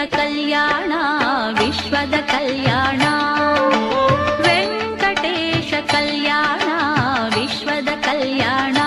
ಕಲ್ಯಾಣ ವಿಶ್ವದ ಕಲ್ಯಾಣ ವೆಂಕಟೇಶ ಕಲ್ಯಾಣ ವಿಶ್ವದ ಕಲ್ಯಾಣ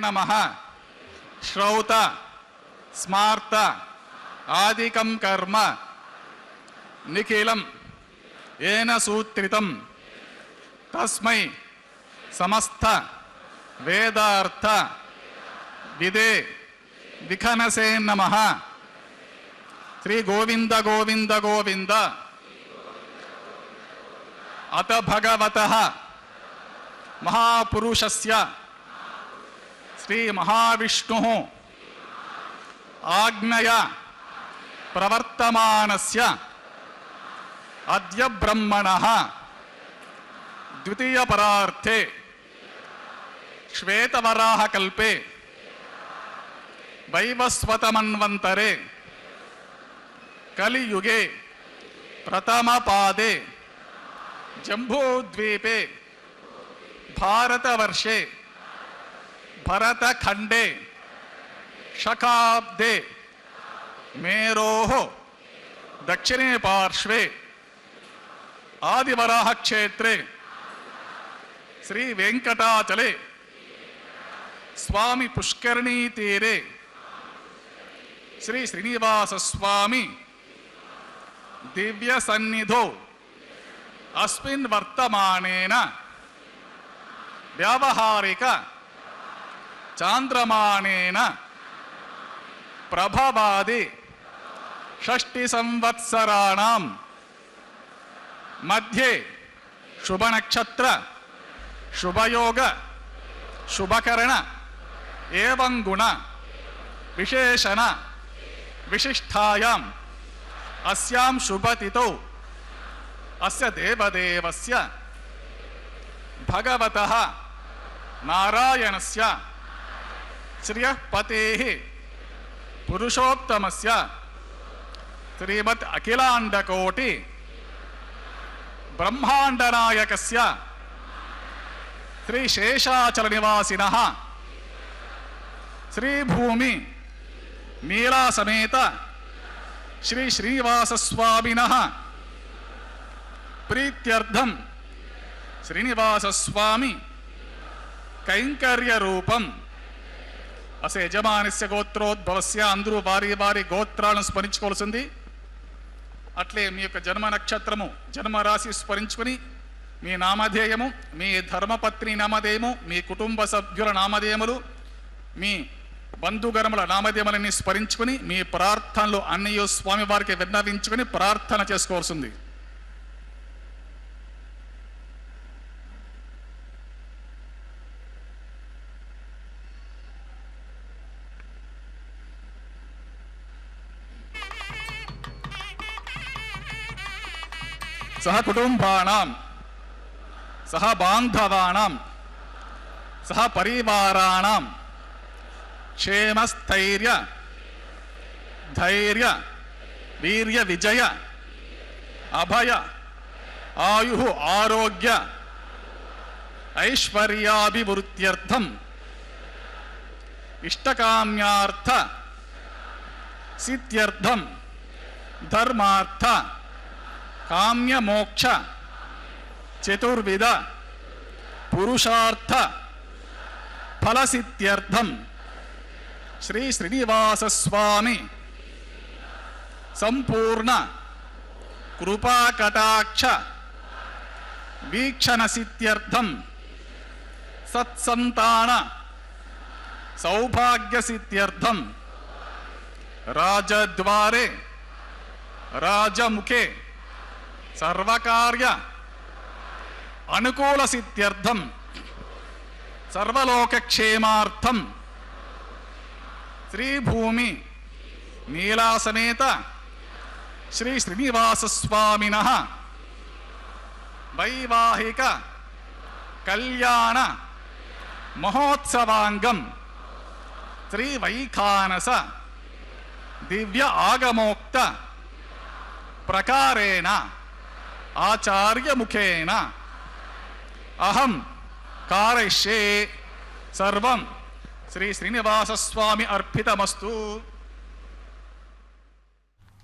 नमः श्रौत स्मार्त आदिकं कर्म निखिलं येन सूत्रितं तस्मै समस्त वेदार्थ विदे विखनसे नमः। श्री गोविंद गोविंद गोविंद अत भगवतः महापुरुषस्य श्री महाविष्णुः आज्ञया प्रवर्तमानस्य अद्य ब्रह्मणः द्वितीय परार्थे श्वेतवराहकल्पे वैवस्वतमन्वन्तरे कलियुगे प्रथमपादे जम्बूद्वीपे भारतवर्षे भरतखण्डे शकाब्दे मेरोः दक्षिणे पार्श्वे आदिवराह क्षेत्रे श्री वेंकटाचले स्वामी पुष्करणी तीरे श्री श्रीनिवास स्वामी दिव्य सन्निधौ अस्मिन् वर्तमानेन व्यावहारिक चांद्रमानेन प्रभवादि षष्टि संवत्सराणां मध्ये शुभ नक्षत्र शुभयोग शुभकरण एवं गुण विशेषण विशिष्टायाम् अस्यां शुभतिथौ अस्य देवदेवस्य भगवतः नारायणस्य श्रियः पतेः पुरुषोत्तमस्य श्रीमद् अखिलाण्डकोटि ब्रह्माण्डनायकस्य श्री शेषाचलनिवासिनः श्रीभूमि नीला समेत श्री श्रीनिवासस्वामिनः प्रीत्यर्थं श्रीनिवासस्वामी कैंकर्य रूपं असे यजमानस्य गोत्रोद्भवस्य अंदरू वारी वारी गोत्राలను స్మరించుకోవాల్సింది। అట్లే మీ యొక్క జన్మ నక్షత్రము జన్మ రాశి స్మరించుకొని మీ నామధేయము మీ ధర్మపత్ని నామధేయము మీ కుటుంబ సభ్యుల నామధేయములు మీ బంధుగణముల నామధేయములని స్మరించుకొని మీ ప్రార్థనలు అన్ని స్వామి వారికి విన్నవించుకొని ప్రార్థన చేసుకోవాల్సింది। सह कुटुंबानां सह बांधवानां सह परिवाराणां क्षेमस्थैर्य धैर्य वीर्य विजय अभय आयु आरोग्य ऐश्वर्याभिवृद्ध्यर्थं इष्टकाम्यार्थ सिद्ध्यर्थं धर्मार्थ काम्य मोक्ष चतुर्विध पुरुषार्थ फलसिद्ध्यर्थं श्री श्रीनिवास स्वामी संपूर्ण कृपा कटाक्ष वीक्षण सिद्ध्यर्थं सत्संतान सौभाग्य सिद्ध्यर्थं राजद्वारे राजमुखे सर्वकार्य अनुकूल सिद्ध्यर्थं सर्वलोक क्षेमार्थं श्री भूमि नीला समेत श्री श्रीनिवास स्वामिनः वैवाहिक कल्याण महोत्सवांगं श्री वैखानस दिव्य आगमोक्त प्रकारेण आचार्य मुखेन अहं कारयिष्ये सर्वं श्री श्रीनिवास स्वामी अर्पितमस्तु।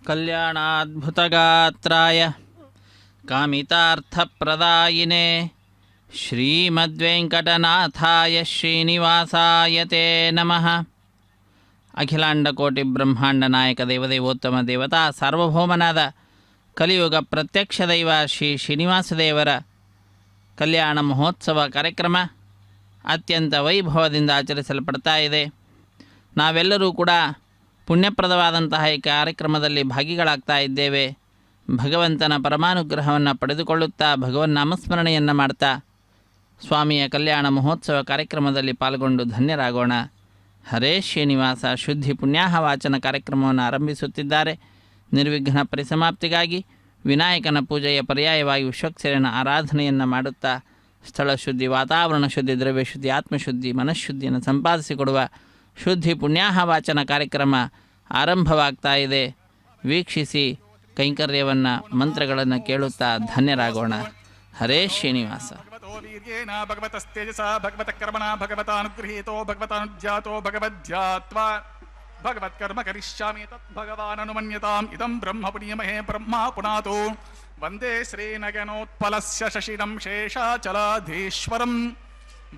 कल्याणाद्भुतगात्राय कामितार्थप्रदायिने ಶ್ರೀಮದ್ವೆಂಕಟನಾಥಾಯ ಶ್ರೀನಿವಾಸಾಯ ತೇ ನಮಃ. ಅಖಿಲಾಂಡಕೋಟಿ ಬ್ರಹ್ಮಾಂಡ ನಾಯಕ ದೇವದೇವೋತ್ತಮ ದೇವತಾ ಸಾರ್ವಭೌಮನಾದ ಕಲಿಯುಗ ಪ್ರತ್ಯಕ್ಷ ದೈವ ಶ್ರೀ ಶ್ರೀನಿವಾಸದೇವರ ಕಲ್ಯಾಣ ಮಹೋತ್ಸವ ಕಾರ್ಯಕ್ರಮ ಅತ್ಯಂತ ವೈಭವದಿಂದ ಆಚರಿಸಲ್ಪಡ್ತಾ ಇದೆ. ನಾವೆಲ್ಲರೂ ಕೂಡ ಪುಣ್ಯಪ್ರದವಾದಂತಹ ಈ ಕಾರ್ಯಕ್ರಮದಲ್ಲಿ ಭಾಗಿಗಳಾಗ್ತಾ ಇದ್ದೇವೆ. ಭಗವಂತನ ಪರಮಾನುಗ್ರಹವನ್ನು ಪಡೆದುಕೊಳ್ಳುತ್ತಾ ಭಗವನ್ ನಾಮಸ್ಮರಣೆಯನ್ನು ಮಾಡ್ತಾ ಸ್ವಾಮಿಯ ಕಲ್ಯಾಣ ಮಹೋತ್ಸವ ಕಾರ್ಯಕ್ರಮದಲ್ಲಿ ಪಾಲ್ಗೊಂಡು ಧನ್ಯರಾಗೋಣ. ಹರೇ ಶ್ರೀನಿವಾಸ ಶುದ್ಧಿ ಪುಣ್ಯಾಹ ವಾಚನ ಕಾರ್ಯಕ್ರಮವನ್ನು ಆರಂಭಿಸುತ್ತಿದ್ದಾರೆ. ನಿರ್ವಿಘ್ನ ಪರಿಸಮಾಪ್ತಿಗಾಗಿ ವಿನಾಯಕನ ಪೂಜೆಯ ಪರ್ಯಾಯವಾಗಿ ವಿಶ್ವಕ್ಸೇನನ ಆರಾಧನೆಯನ್ನು ಮಾಡುತ್ತಾ ಸ್ಥಳ ಶುದ್ಧಿ, ವಾತಾವರಣ ಶುದ್ಧಿ, ದ್ರವ್ಯ ಶುದ್ಧಿ, ಆತ್ಮಶುದ್ಧಿ, ಮನಃಶುದ್ಧಿಯನ್ನು ಸಂಪಾದಿಸಿಕೊಡುವ ಶುದ್ಧಿ ಪುಣ್ಯಾಹ ವಾಚನ ಕಾರ್ಯಕ್ರಮ ಆರಂಭವಾಗ್ತಾ ಇದೆ. ವೀಕ್ಷಿಸಿ ಕೈಂಕರ್ಯವನ್ನು ಮಂತ್ರಗಳನ್ನು ಕೇಳುತ್ತಾ ಧನ್ಯರಾಗೋಣ. ಹರೇ ಶ್ರೀನಿವಾಸ. ವೀರ್ಯೇನ ಭಗವತಸ್ತೇಜಸ ಭಗವತಕರ್ಮಣ ಭಗವತಾನುಗೃಹೀತೋ ಭಗವತಾನುಜ್ಞಾತೋ ಭಗವದ್ಧ್ಯಾತ್ವಾ ಭಗವತ್ಕರ್ಮ ಕರಿಷ್ಯಾಮಿ ತತ್ ಭಗವಾನನುಮನ್ಯತಾಂ ಇದಂ ಬ್ರಹ್ಮ ಪುಣ್ಯಮಹೇ ಬ್ರಹ್ಮ ಪುನಾತು ವಂದೇ ಶ್ರೀನಗನೋತ್ಪಲಸ್ಯ ಶಶಿನಂ ಶೇಷಾಚಲಾಧೀಶ್ವರಂ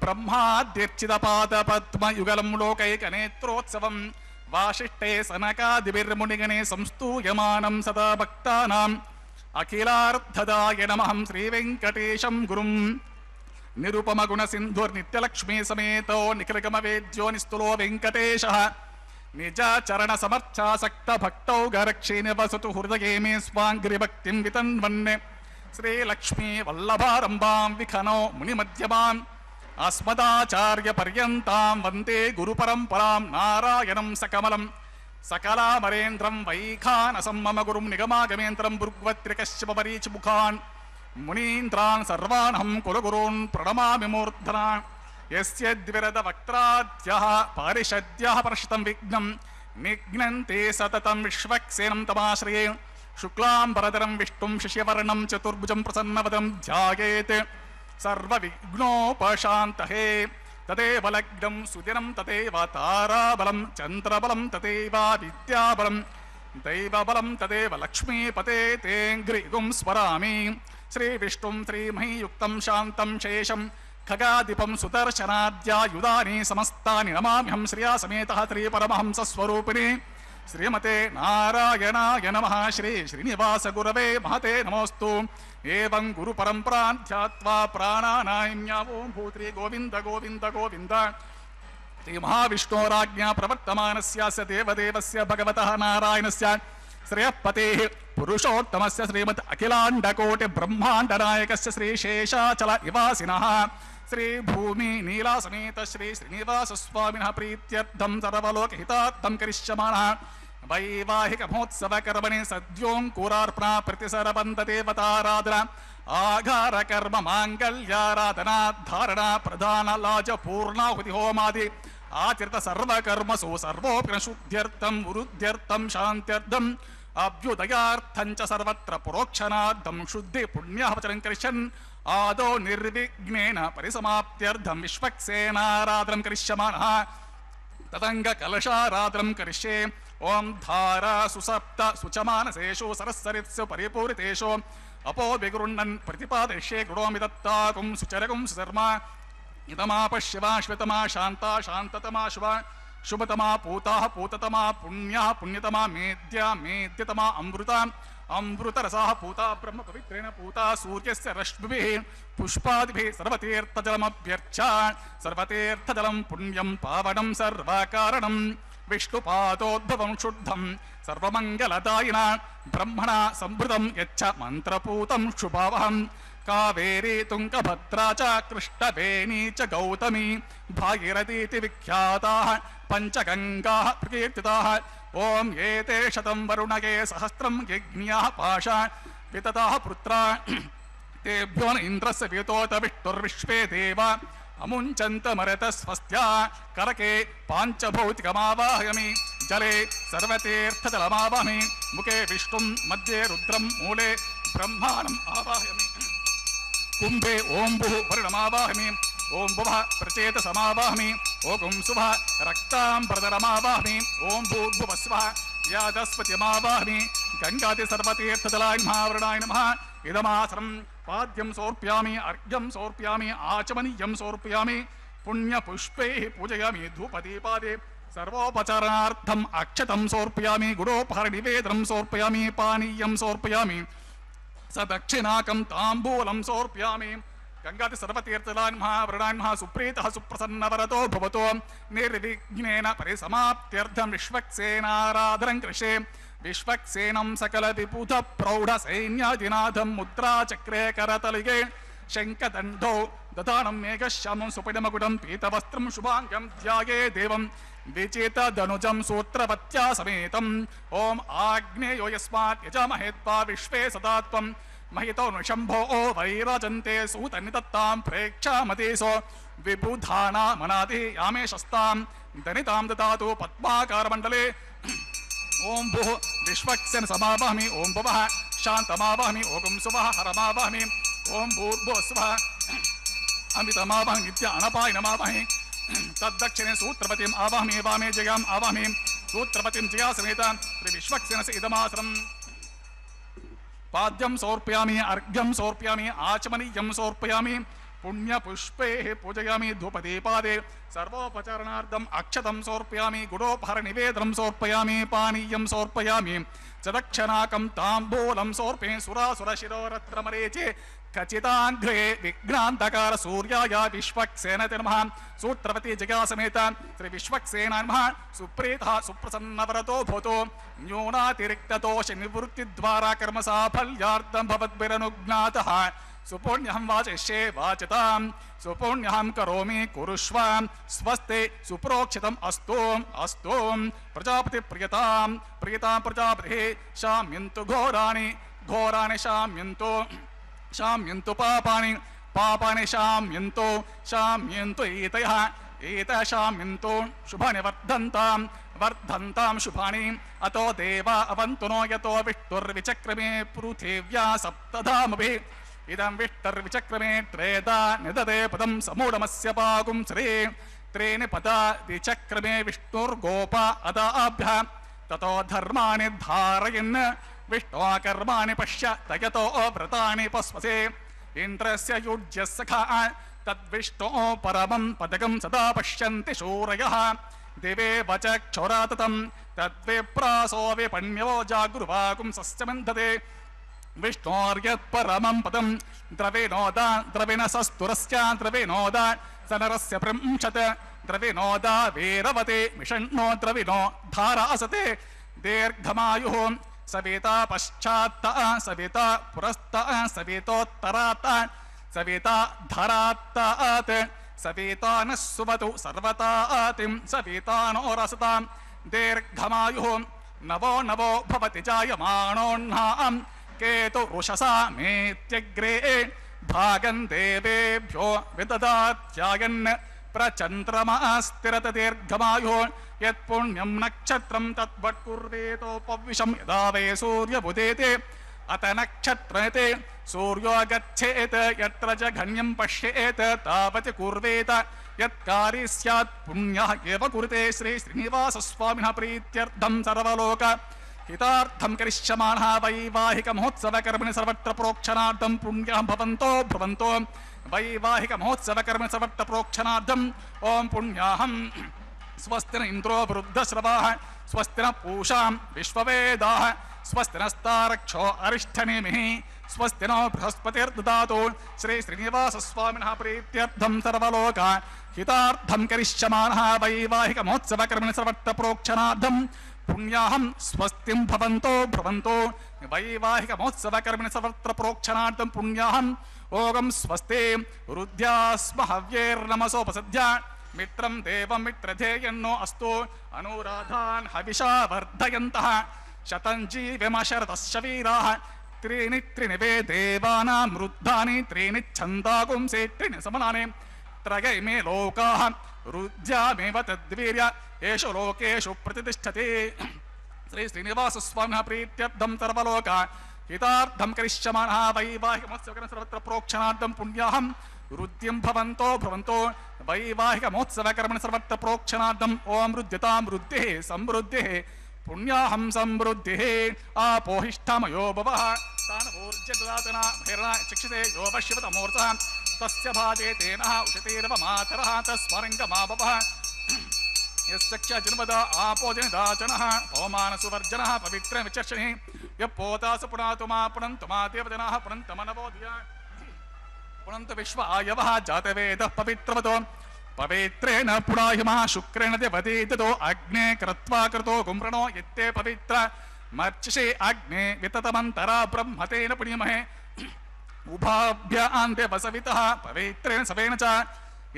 ಬ್ರಹ್ಮಾದ್ಯರ್ಚಿತಪಾದಪದ್ಮಯುಗಲಂ ಲೋಕೈಕನೇತ್ರೋತ್ಸವಂ ವಾಸಿಷ್ಠೇ ಸನಕಾದಿಭಿರ್ಮುನಿಗಣೇ ಸಂಸ್ತೂಯಮಾನಂ ಸದಾ ಭಕ್ತಾನಾಂ ಅಖಿಲಾರ್ಥದಾಯ ನಮಃ ಶ್ರೀವೆಂಕಟೇಶಂ ಗುರುಂ ನಿರುಪಮಗುಣಸಿಂಧುರ್ನಿತ್ಯಲಕ್ಷ್ಮೀ ಸಮೇತೋ ನಿಖಿಲಗಮವೇದ್ಯೋ ನಿಸ್ತುಲೋ ವೆಂಕಟೇಶಃ ನಿಜಾಚರಣ ಸಮರ್ಥಾಸಕ್ತ ಭಕ್ತೌ ಗರಕ್ಷೇ ನಿವಸತು ಹೃದಯೇ ಮೇ ಸ್ವಾಂಗ್ರಿಭಕ್ತಿಂ ವಿತನ್ವನ್ನೆ ಶ್ರೀಲಕ್ಷ್ಮೀ ವಲ್ಲಭಾರಂಭಾಂ ವಿಖನೋ ಮುನಿಮಧ್ಯಮಾಂ ಅಸ್ಮದಾಚಾರ್ಯ ಪರ್ಯಂತಾಂ ವಂದೇ ಗುರುಪರಂಪರಾಂ ನಾರಾಯಣಂ ಸಕಮಲಂ ಸಕಲಾಮರೇಂದ್ರಂ ವೈಖಾನಸಂ ಮಮ ಗುರುಂ ನಿಗಮಾಗಮೇಂದ್ರಂ ಭೃಗ್ವತ್ರಿಕಶ್ಯಪರೀಚಮುಖಾನ್ ಮುನೀಂದ್ರಾನ್ ಸರ್ವಾಣಹಂ ಕುಲಗುರೂನ್ ಪ್ರಣಮಾಮಿ ಮೂರ್ಧನಾ ಯಸ್ಯ ದ್ವಿರದ ವಕ್ತ್ರಾದ್ಯಃ ಪಾರಿಷದ್ಯಃ ಪರ್ಷಿತಂ ವಿಘ್ನಂ ನಿಘ್ನಂತೆ ಸತತಂ ವಿಶ್ವಕ್ಸೇನಂ ತಮಾಶ್ರಯೇ ಶುಕ್ಲಾಂಬರಧರಂ ವಿಷ್ಣುಂ ಶಶಿವರ್ಣಂ ಚತುರ್ಭುಜಂ ಪ್ರಸನ್ನವದಂ ಧ್ಯಾಯೇತ್ ಸರ್ವವಿಘ್ನೋಪಶಾಂತಯೇ ತದೇವ ಲಗ್ನಂ ಸುದಿನಂ ತದೇವ ತಾರಾಬಲಂ ಚಂದ್ರಬಲಂ ತದೇವ ವಿದ್ಯಾಬಲಂ ದೈವಬಲಂ ತದೇವ ಲಕ್ಷ್ಮೀಪತೆ ತೇಂಗ್ರಿಗುಂ ಸ್ಮರಾಮಿ ಶ್ರೀ ವಿಷ್ಣುಂ ಶ್ರೀಮಹಿಯುಕ್ತಂ ಶಾಂತಂ ಶೇಷಂ ಖಗಾಧಿಪಂ ಸುದರ್ಶನಾದ್ಯಾಯುಧಾನಿ ಸಮಸ್ತಾನಿ ನಮಾಮ್ಯಹಂ ಶ್ರಿಯಾ ಸಮೇತಃ ಶ್ರೀ ಪರಮಹಂಸ ಸ್ವರೂಪಿಣಿ ಶ್ರೀಮತೆ ನಾರಾಯಣಾಯ ನಮಃ. ಶ್ರೀ ಶ್ರೀನಿವಾಸ ಗುರವೇ ಮಹತೆ ನಮೋಸ್ತು. ಏವಂ ಗುರು ಪರಂಪರಾನ್ ಧ್ಯಾತ್ವಾ ಪ್ರಾಣಾನಾಮ್ಯ ಓಂ ಭೂತ್ರಿ ಗೋವಿಂದ ಗೋವಿಂದ ಗೋವಿಂದ. ಶ್ರೀ ಮಹಾವಿಷ್ಣೋರಾಜ್ಞಾ ಪ್ರವರ್ತಮಾನಸ್ಯಾಸ್ಯ ದೇವದೇವಸ್ಯ ಭಗವತಃ ನಾರಾಯಣಸ್ಯ ಶ್ರೇಯಃಪತೇಃ ಪುರುಷೋತ್ತಮಸ್ಯ ಶ್ರೀಮತ್ ಅಖಿಲಾಂಡಕೋಟಿ ಬ್ರಹ್ಮಾಂಡ ನಾಯಕಸ್ಯ ಶ್ರೀ ಶೇಷಾಚಲ ನಿವಾಸಿನಃ ಶ್ರೀ ಭೂಮಿ ನೀಲಾ ಸಮೇತ ಶ್ರೀ ಶ್ರೀನಿವಾಸ ಸ್ವಾಮಿನಃ ಪ್ರೀತ್ಯರ್ಥಂ ಸರ್ವಲೋಕಹಿತಾರ್ಥಂ ಕರಿಷ್ಯಮಾಣಃ ವೈವಾಹಿಕ ಮಹೋತ್ಸವ ಕರ್ಮಣಿ ಸದ್ಯೋಂಕುರಾರ್ಪಣಾ ಪ್ರತಿಸರಬಂಧ ದೇವತಾರಾಧನಾ ಆಘಾರ ಕರ್ಮ ಮಾಂಗಲ್ಯಾರಾಧನಾ ಧಾರಣಾ ಪ್ರಧಾನ ಲಾಜ ಪೂರ್ಣಾಹುತಿ ಹೋಮಾದಿ ಆಚರಿತ ಸರ್ವಕರ್ಮಸು ಸರ್ವೋಪಿ ಶುದ್ಧ್ಯರ್ಥಂ ವೃದ್ಧ್ಯರ್ಥಂ ಶಾಂತ್ಯರ್ಥಂ ಅಭ್ಯುದಯಾರ್ಥಂಚ ಸರ್ವತ್ರ ಪರೋಕ್ಷನಾರ್ಥಂ ಶುದ್ಧಿ ಪುಣ್ಯವಚನಂ ಕರಿಷ್ಯನ್ ಆದೋ ನಿರ್ವಿಘ್ನೇನ ಪರಿಸಮಾಪ್ತ್ಯರ್ಥಂ ವಿಶ್ವಕ್ಸೇನಾರಾಧನಂ ಕರಿಷ್ಯಮಾಣಃ ತದಂಗ ಕಲಶಾರಾಧನಂ ಕರಿಷ್ಯೆ. ಓಂ ಧಾರಾ ಸುಸಪ್ತ ಸುಚಮಾನಸೇಷು ಸರಸ್ಸರಿತ್ಸು ಪರಿಪೂರಿತೇಷು ಅಪೋ ವಿಗೃಣ್ಣನ್ ಪ್ರತಿಪಾದಯಿಷ್ಯೆ ಗೃಣೋಮಿ ದತ್ತಾಕುಂ ಸುಚರಗುಂ ಸುಧರ್ಮ ಇದಮಾಪ ಶಿವಾ ಶ್ವೇತಮಾ ಶಾಂತಾ ಶಾಂತತಮಾ ಶುಭ ಶುಭತಮಾ ಪೂತಾ ಪೂತತಮಾ ಪುಣ್ಯ ಪುಣ್ಯತಮಾ ಮೇದ್ಯ ಮೇದ್ಯತಮಾ ಅಮೃತ ಅಮೃತರಸಃ ಪೂತಾ ಬ್ರಹ್ಮ ಪವಿತ್ರೇಣ ಪೂತಾ ಸೂರ್ಯಸ್ಯ ರಶ್ಮಿಭಿಃ ಪುಷ್ಪಾದಿಭಿಃ ಸರ್ವತೀರ್ಥಜಲಮಭ್ಯರ್ಚ್ಯ ಸರ್ವತೀರ್ಥಜಲಂ ಪುಣ್ಯಂ ಪಾವನಂ ಸರ್ವಕಾರಣಂ ವಿಷ್ಣುಪಾದೋದ್ಭವಂ ಶುದ್ಧಂ ಸರ್ವಮಂಗಲದಾಯಿನ ಬ್ರಹ್ಮಣ ಸಂಭೃತಂ ಯಚ್ಚ ಮಂತ್ರಪೂತಂ ಶುಭಾವಹಂ ಕಾವೇರಿ ತುಂಗಭದ್ರಾ ಚ ಕೃಷ್ಣವೇಣೀ ಚ ಗೌತಮಿ ಭಾಗೀರಥೀತಿ ವಿಖ್ಯಾತಾಃ ಪಂಚಗಂಗಾಃ ಪ್ರಕೀರ್ತಿತಾಃ. ಓಂ ಏತೆ ಶತಂ ವರುಣಗೆ ಸಹಸ್ರಂ ಯಜ್ಞ್ಯಾಃ ಪಾಶಾ ವಿತತಾಃ ಪುತ್ರ ತೇಭ್ಯೋ ಇಂದ್ರಸ್ಯ ವಿತೋತ ವಿಷ್ಣುರ್ವಿಶ್ವೇ ದೇವ ಅಮುಂಚಂತ ಮರತ ಸ್ವಸ್ತ್ಯಾ ಕರಕೆ ಪಾಂಚಭೌತಿಕಮಾವಾಹಯಾಮಿ ಜಲೆ ಸರ್ವತೀರ್ಥಜಲಮಾವಾಹಮಿ ಮುಖೆ ವಿಷ್ಣುಂ ಮಧ್ಯೆ ರುದ್ರಂ ಮೂಲೆ ಬ್ರಹ್ಮಾಣಂ ಆವಾಹಯಾಮಿ ಕುಂಭೆ ಓಂ ಭುಃ ವರುಣಮಾವಾಹಮಿ ಓಂ ಭುವಃ ಪ್ರಚೇತಸಮಾವಾಹಮಿ ಓಂ ಶುಭಃ ರಕ್ತಾಂಬರಧರಮಾವಾಹಮಿ ಓಂ ಭೂರ್ಭುವಃ ಸ್ವಃ ಯಾದಸ್ಪತಿಮಾವಾಹಮಿ ಗಂಗಾದಿ ಸರ್ವತೀರ್ಥಜಲಾಯ ಮಹಾವರುಣಾಯ ನಮಃ. इदमासनं पाद्यं समर्पयामि अर्घ्यं समर्पयामि आचमनीयं समर्पयामि पुण्यपुष्पैः पूजयामि धूपदीपादे सर्वोपचारार्थम् अक्षतं समर्पयामि गुडोपहारनिवेदनं समर्पयामि पानीयं समर्पयामि सदक्षिणाकं ताम्बूलं समर्पयामि गंगाति सर्वतीर्थलान्मः वृणान्मः सुप्रीतः सुप्रसन्नवरतो भवतो निर्विघ्नेन परिसमाप्त्यर्थं विश्वक्सेनाराधनं कृषे विश्वक्सेनं सकलविपुधप्रौढसैन्यादिनाथं मुद्राचक्रे करतलिगे शङ्खदण्डौ दधानं मेघश्यामं सुपिडमकुटं पीतवस्त्रं शुभाङ्गं ध्याये देवं विचितधनुजं सूत्रवत्या समेतम् ॐ आग्नेयो यस्मात् यजामहेत्वा विश्वे सदा त्वं महितो नृशम्भो वैरजन्ते सूतनिदत्तां प्रेक्षामतीसो विबुधानामनादि यामे शस्तां दनितां ददातु पद्माकारमण्डले ओं भुः विश्वक्सेन समावाहमि ओं भुवः शान्तमावाहमि ओं सुवः हरमावाहमि ओं भूर्भुवस्वः अमितमावाहमि नित्य अनपायनमावाहमि तद्दक्षिणे सूत्रपतिम् आवाहमि वामे जयाम् आवाहमि सूत्रपतिं जया समेत श्रीविश्वक्सेनस्य इदमासनम् पाद्यं समर्पयामि अर्घ्यं समर्पयामि आचमनीयं समर्पयामि पुण्यपुष्पैः पूजयामि धूपदीपादे सर्वोपचारणार्थम् अक्षतं समर्पयामि गुडोपहारनिवेदनं समर्पयामि पानीयं समर्पयामि चदक्षणाकं ताम्बूलं समर्पये सुरासुरशिरोरत्नमरेचे खचिताङ्घ्रे विघ्नान्धकार सूर्याय विश्वक्सेनते नमः सूत्रवती जगासमेत श्री विश्वक्सेनाय नमः सुप्रीतः सुप्रसन्नवरतो भवतो न्यूनातिरिक्तदोष निवृत्तिद्वारा कर्मसाफल्यार्थं भवद्भिरनुज्ञातः सुपुण्यहं वाचिष्ये वाचतां सुपुण्यहं करोमि कुरुष्व स्वस्ते सुप्रोक्षितम् अस्तु अस्तु प्रजापतिप्रियतां प्रियतां प्रजापतिः शाम्यन्तु घोराणि घोराणि शाम्यन्तु पापानि पापानि शाम्यन्तु शाम्यन्तु एतयः एतः शाम्यन्तु शुभानि वर्धन्तां शुभानि अतो देवा अवन्तु नो यतो विष्णुर्विचक्रमे पृथिव्या सप्तधामभिः इदं विष्टर्विचक्रमे त्रेधा निदते पदं समूढमस्य पाकुं श्री त्रीणि पदा द्विचक्रमे विष्णुर्गोपा अदाभ्यः ततो धर्माणि धारयन् विष्णो कर्माणि पश्य तयतो व्रतानि पस्वसे इन्द्रस्य युज्यः सखा तद्विष्णो परमं पदकं सदा पश्यन्ति शूरयः दिवे वचक्षुराततं तद्विप्रासो विपण्यो जागृवाकुं सस्यमन्धते विष्णोर्यत्परमं पदं द्रविणसस्तुरस्य द्रविणोदा सनरस्य प्रिंशत् द्रविणोदा वीरवते मिषण्णो द्रविणो धारासते दीर्घमायुः सविता पश्चात्त सविता पुरस्त सवितोत्तरात् सविता धरात्तात् सविता न सुवतु सर्वतातिं सविता नो रसतां दीर्घमायुः नवो नवो भवति जायमानोऽह्नां केतु रुषसा मेत्यग्रे भागं देवेभ्यो विददात्यायन् प्रचन्द्रमा स्थिरतदीर्घमायुः यत्पुण्यं नक्षत्रं तद्वत्कुर्वेतोपविशं यदा वै सूर्यबुधेते अत नक्षत्रते सूर्यो गच्छेत् यत्र जघन्यं पश्येत् तावत् कुर्वेत यत्कार्ये स्यात् पुण्यः एव कुरुते श्री श्रीनिवासस्वामिनः प्रीत्यर्थं सर्वलोक हितार्थं करिष्यमाणः वैवाहिक महोत्सव कर्मणि सर्वत्र प्रोक्षणार्थं पुण्यः भवन्तो भ्रुवन्तो वैवाहिक महोत्सव कर्मणि सर्वत्र प्रोक्षणार्थं ओं पुण्याहं स्वस्ति न इंद्रो वृद्धश्रवाः स्वस्ति न पूषा विश्ववेदाः स्वस्ति नस्तारक्षो अरिष्ठनेमिः स्वस्ति नो बृहस्पतिर्ददातु श्री श्रीनिवासस्वामिनः प्रीत्यर्थं सर्वलोक हितार्थं करिष्यमाणः वैवाहिक महोत्सव कर्मणि सर्वत्र प्रोक्षणार्थं पुण्याहं स्वस्तिं भवन्तो भ्रुवन्तो वैवाहिक महोत्सव कर्मणि सर्वत्र प्रोक्षणार्थं पुण्याहं ओगं स्वस्ति रुद्यास्म हव्यैर्नमसोपसद्य मित्रं देवं मित्रधेयन्नो अस्तु अनुराधान् हविषा वर्धयन्तः शतञ्जीविमशरतस्य वीराः त्रीणि त्रिणिवे देवानां रुद्धानि त्रीणि छन्दागुंसे त्रीणि समनानि त्रयैमे लोकाः रुद्यामेव तद्वीर्य येषु लोकेषु प्रतिष्ठते श्री श्रीनिवासस्वामिनः प्रीत्यर्थं सर्वलोक हितार्थं करिष्यमाणः वैवाहिक महोत्सव सर्वत्र प्रोक्षणार्थं पुण्याहं रुद्यं भवन्तो भ्रुवन्तो वैवाहिक महोत्सव कर्मणि सर्वत्र प्रोक्षणार्थं ओं रुद्यतां रुद्धिः समृद्धिः ಪುಣ್ಯಾಹಂ ಸಮೃದ್ಧಿಃ ಆಪೋಹಿಷ್ಠಮಯೋ ಭವಃ ತಾನಭೂರ್ಜ್ಯ ದದಾತನ ಭೈರಣ ಚಕ್ಷತೆ ಯೋ ಪಶ್ಯತಮೂರ್ತಃ ತಸ್ಯ ಭಾಜೆ ತೇನಃ ಉಷತೇರವ ಮಾತರಃ ತಸ್ವರಂಗಮಾಭವಃ ಯಸ್ಯ ಜನ್ಮದ ಆಪೋಜನಿದಾಚನಃ ಪವಮಾನಸುವರ್ಜನಃ ಪವಿತ್ರ ವಿಚರ್ಷಣಿ ಯಪ್ಪೋತಾಸ ಪುನಾತು ಮಾ ಪುನಂತು ಮಾ ದೇವಜನಃ ಪುನಂತಮನಬೋಧಿಯ ಪುನಂತ ವಿಶ್ವ ಆಯವಃ ಜಾತವೇದಃ ಪವಿತ್ರವತೋ ಪವಿತ್ರೇಣ ಪುಣಾಹಿಮಃ ಶುಕ್ರೇಣ ದೇವತೀತೋ ಅಗ್ನೇ ಕೃತ್ವಾ ಕೃತೋ ಗುಮ್ರಣೋ ಯತ್ತೇ ಪವಿತ್ರ ಮರ್ಚಿಷೆ ಅಗ್ನೇ ವಿತತಮಂತರ ಬ್ರಹ್ಮತೇನ ಪುಣ್ಯಮಹೇ ಉಭಾಭ್ಯಾಂ ವಸವಿತಃ ಪವಿತ್ರೇಣ ಸವೇನ ಚ